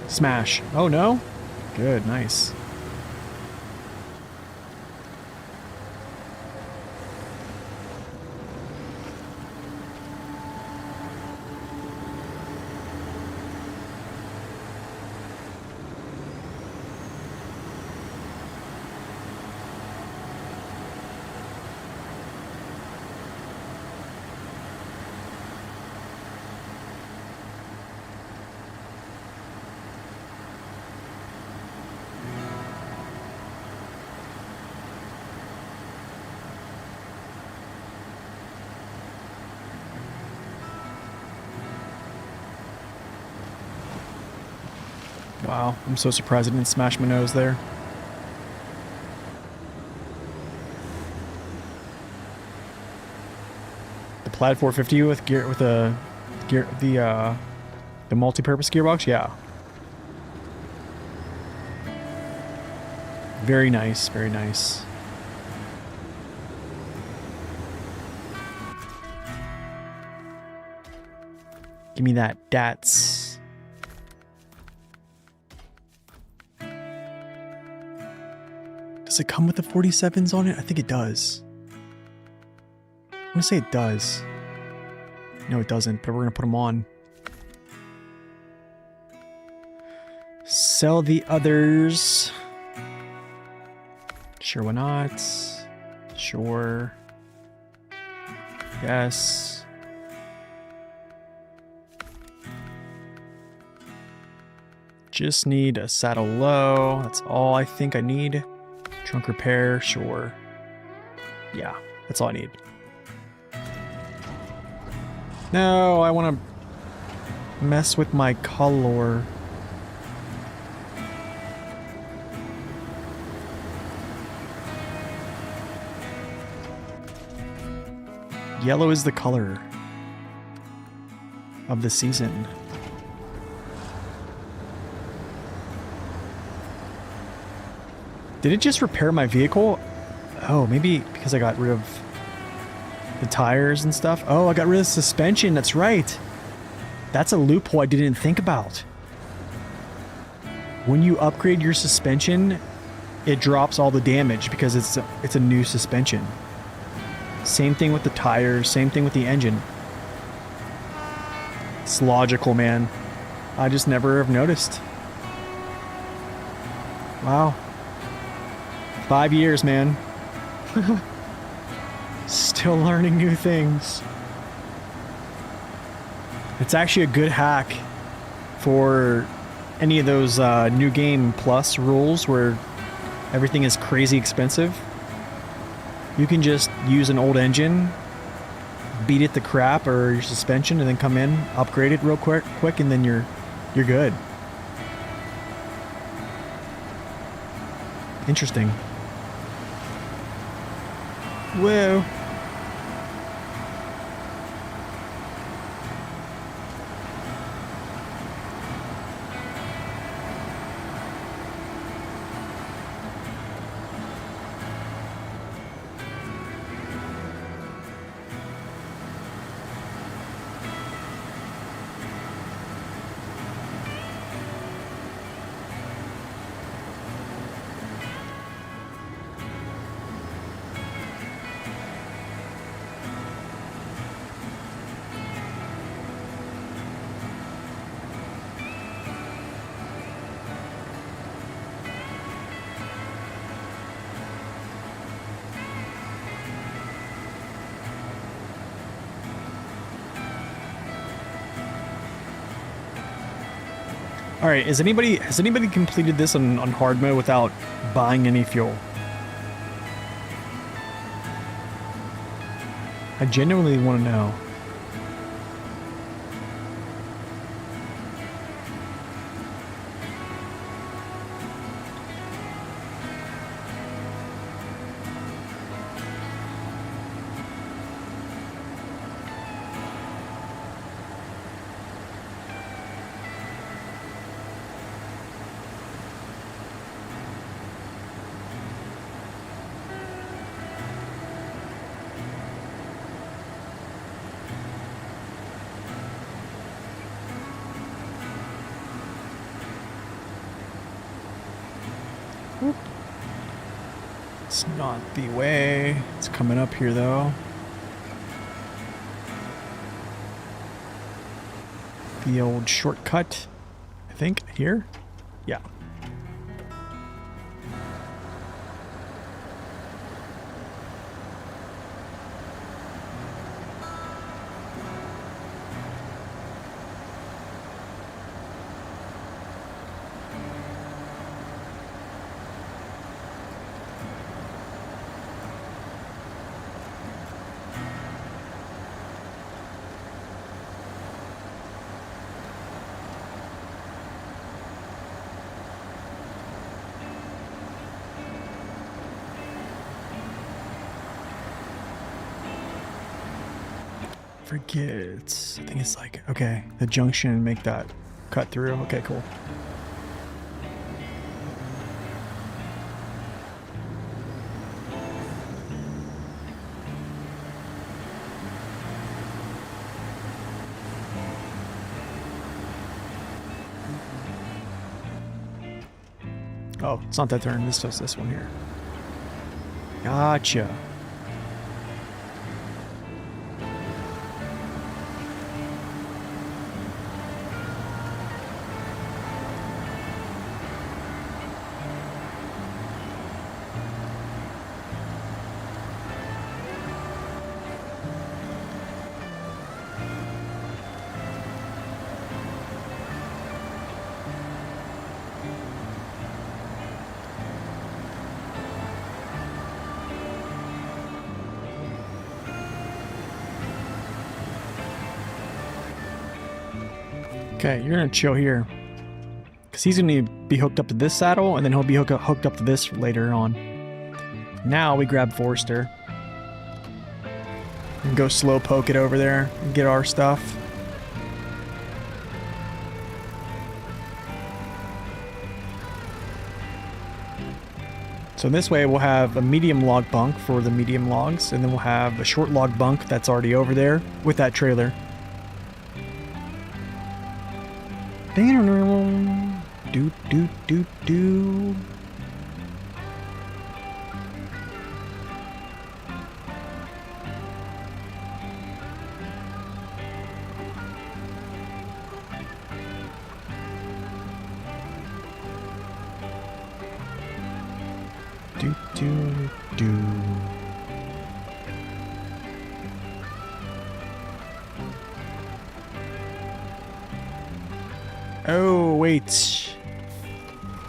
Smash. Oh no? Good, nice. Wow, I'm so surprised I didn't smash my nose there. The Plaid 450 with the multi-purpose gearbox, yeah. Very nice, very nice. Give me that DATS. Does it come with the 47s on it? I think it does. I'm gonna say it does. No, it doesn't, but we're gonna put them on. Sell the others. Sure, why not? Sure. Yes. just need a saddle low. That's all I think I need. Trunk repair, sure. Yeah, that's all I need. No, I want to mess with my color. Yellow is the color of the season. Did it just repair my vehicle? Oh, maybe because I got rid of the tires and stuff. Oh, I got rid of the suspension. That's right. That's a loophole I didn't think about. When you upgrade your suspension, it drops all the damage because it's a new suspension. Same thing with the tires, same thing with the engine. It's logical, man. I just never have noticed. Wow. 5 years, man. Still learning new things. It's actually a good hack for any of those new game plus rules where everything is crazy expensive. You can just use an old engine, beat it to crap or your suspension, and then come in, upgrade it real quick, and then you're good. Interesting. Whoa. All right, has anybody completed this on hard mode without buying any fuel? I genuinely want to know. It's not the way. It's coming up here though. The old shortcut, I think, here? Yeah. Forget. I think it's like, okay, the junction, make that cut through. Okay, cool. Oh, it's not that turn. This does this one here. Gotcha. Okay, you're gonna chill here. Because he's gonna be hooked up to this saddle, and then he'll be hooked up to this later on. Now we grab Forrester. And go slow poke it over there and get our stuff. So this way we'll have a medium log bunk for the medium logs, and then we'll have a short log bunk that's already over there with that trailer. Do do do do. Do do do. Oh wait,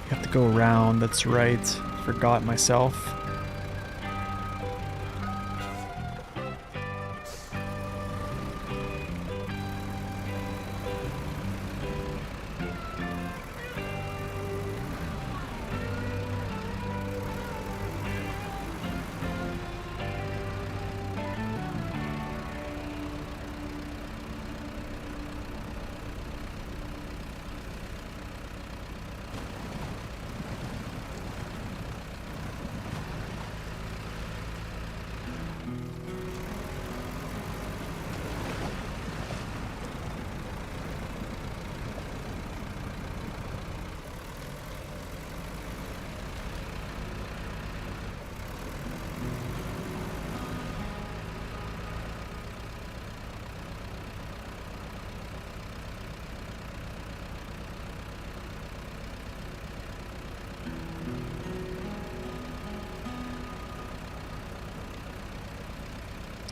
you have to go around. That's right. Forgot myself.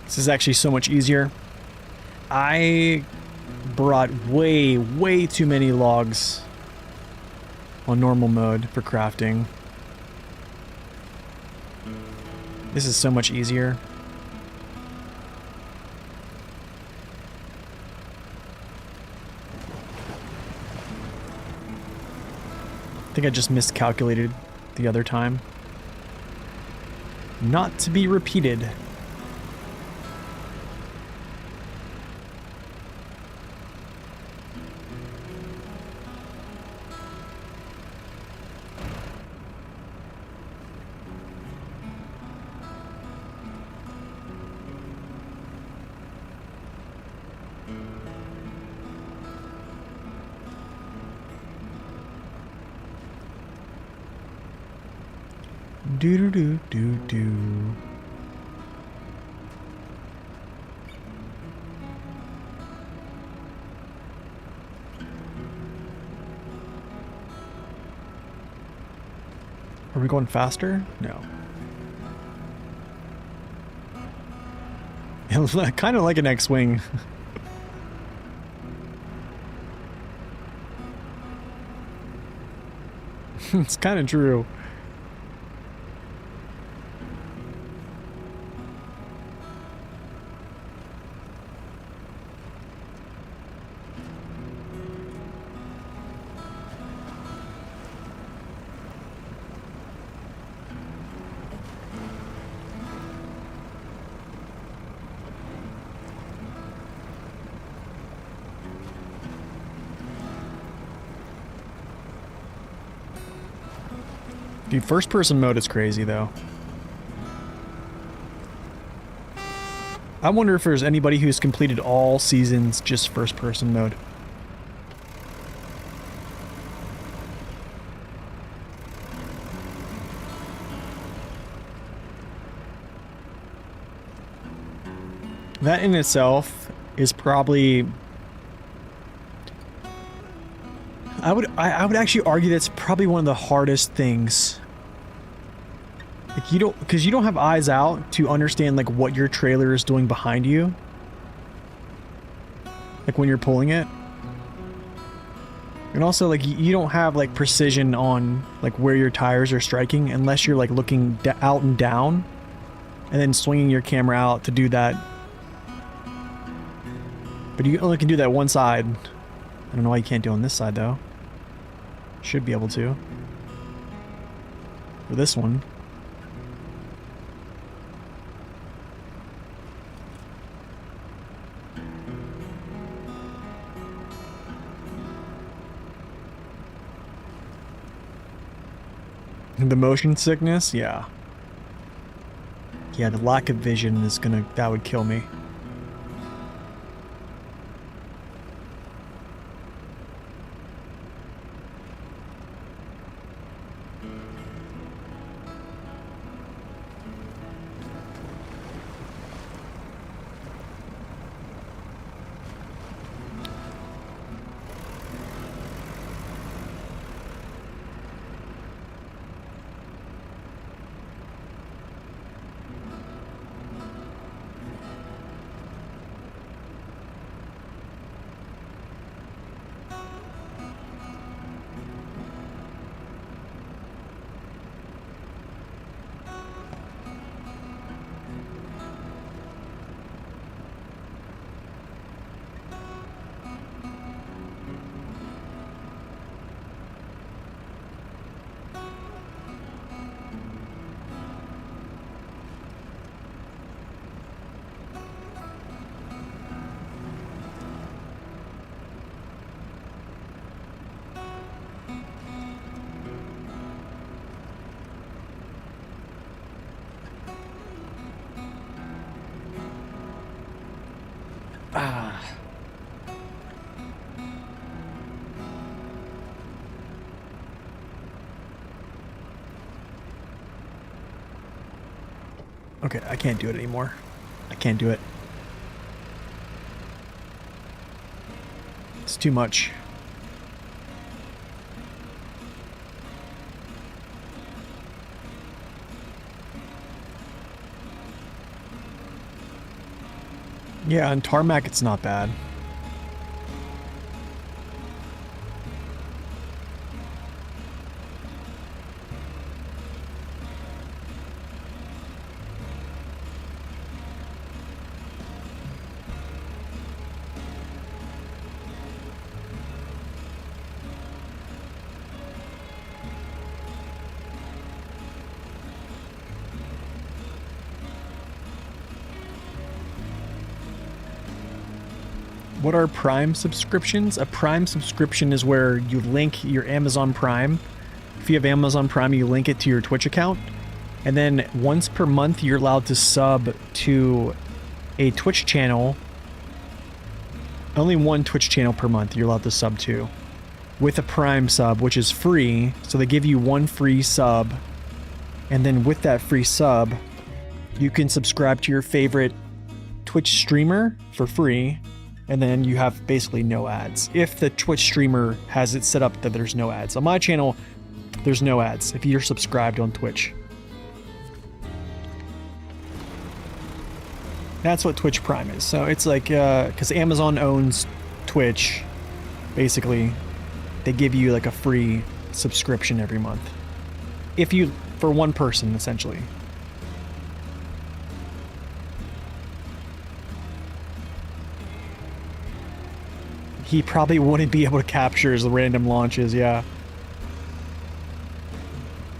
This is actually so much easier. I brought way too many logs on normal mode for crafting. This is so much easier. I think I just miscalculated the other time. Not to be repeated. Do do do do do. Are we going faster? No. Kind of like an X-Wing. It's kind of true. Dude, first person mode is crazy though. I wonder if there's anybody who's completed all seasons just first person mode. That in itself is probably... I would actually argue that's probably one of the hardest things. Like you don't, because you don't have eyes out to understand like what your trailer is doing behind you. Like when you're pulling it. And also like you don't have like precision on like where your tires are striking unless you're like looking out and down and then swinging your camera out to do that. But you only can do that one side. I don't know why you can't do it on this side though. Should be able to. For this one. The motion sickness, yeah. Yeah, the lack of vision is that would kill me. Ah. Okay, I can't do it anymore. I can't do it. It's too much. Yeah, on tarmac it's not bad. What are Prime subscriptions? A Prime subscription is where you link your Amazon Prime. If you have Amazon Prime, you link it to your Twitch account. And then once per month, you're allowed to sub to a Twitch channel. Only one Twitch channel per month you're allowed to sub to. With a Prime sub, which is free. So they give you one free sub. And then with that free sub, you can subscribe to your favorite Twitch streamer for free. And then you have basically no ads. If the Twitch streamer has it set up that there's no ads. On my channel, there's no ads if you're subscribed on Twitch. That's what Twitch Prime is. So it's like, because Amazon owns Twitch, basically, they give you like a free subscription every month. For one person, essentially. He probably wouldn't be able to capture his random launches, yeah.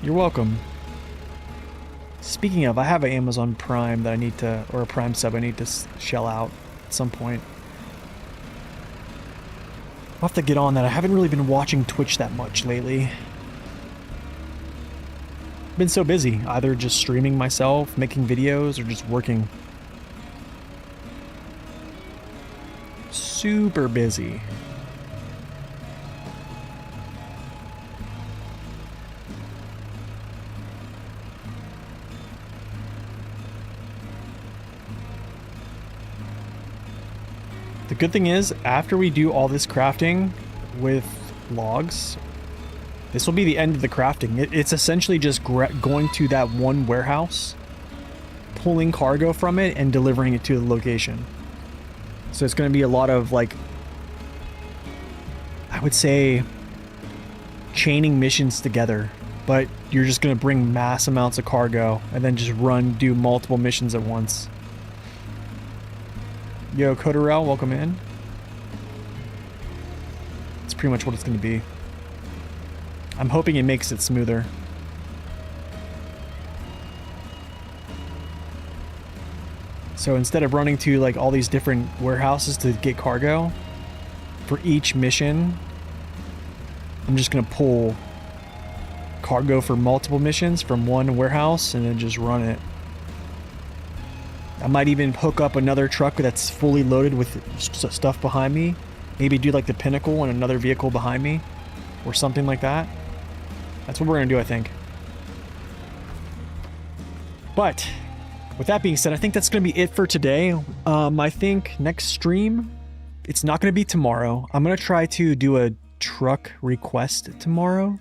You're welcome. Speaking of, I have an Amazon Prime that I need to, or a Prime sub I need to shell out at some point. I'll have to get on that. I haven't really been watching Twitch that much lately. Been so busy, either just streaming myself, making videos, or just working. Super busy. The good thing is, after we do all this crafting with logs, this will be the end of the crafting. It's essentially just going to that one warehouse, pulling cargo from it, and delivering it to the location. So it's going to be a lot of, like, I would say, chaining missions together. But you're just going to bring mass amounts of cargo and then just do multiple missions at once. Yo, Coderell, welcome in. It's pretty much what it's going to be. I'm hoping it makes it smoother. So instead of running to like all these different warehouses to get cargo, for each mission, I'm just going to pull cargo for multiple missions from one warehouse and then just run it. I might even hook up another truck that's fully loaded with stuff behind me. Maybe do like the Pinnacle and another vehicle behind me or something like that. That's what we're going to do, I think. But with that being said, I think that's going to be it for today. I think next stream, it's not going to be tomorrow. I'm going to try to do a truck request tomorrow.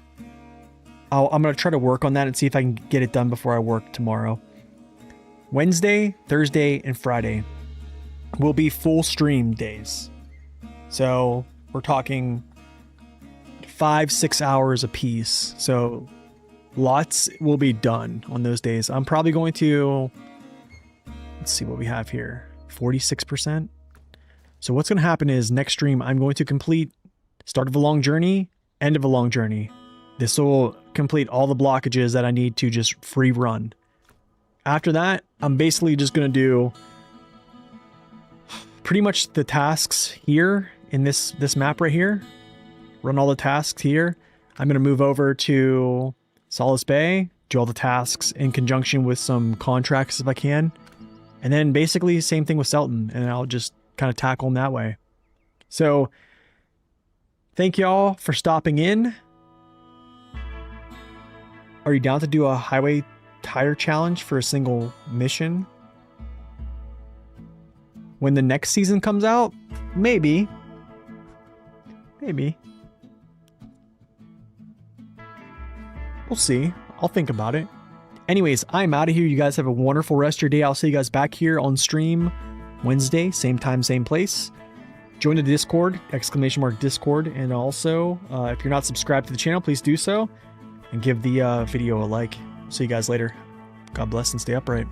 I'm going to try to work on that and see if I can get it done before I work tomorrow. Wednesday, Thursday, and Friday will be full stream days. So we're talking 5-6 hours a piece. So lots will be done on those days. I'm probably going to, let's see what we have here, 46%. So what's going to happen is next stream, I'm going to complete start of a long journey, end of a long journey. This will complete all the blockages that I need to just free run. After that, I'm basically just going to do pretty much the tasks here in this map right here. Run all the tasks here. I'm going to move over to Solace Bay, do all the tasks in conjunction with some contracts if I can. And then basically same thing with Selton, and I'll just kind of tackle them that way. So thank y'all for stopping in. Are you down to do a highway tire challenge for a single mission? When the next season comes out? Maybe. Maybe. We'll see. I'll think about it. Anyways, I'm out of here. You guys have a wonderful rest of your day. I'll see you guys back here on stream Wednesday, same time, same place. Join the Discord, !Discord. And also, if you're not subscribed to the channel, please do so. And give the video a like. See you guys later. God bless and stay upright.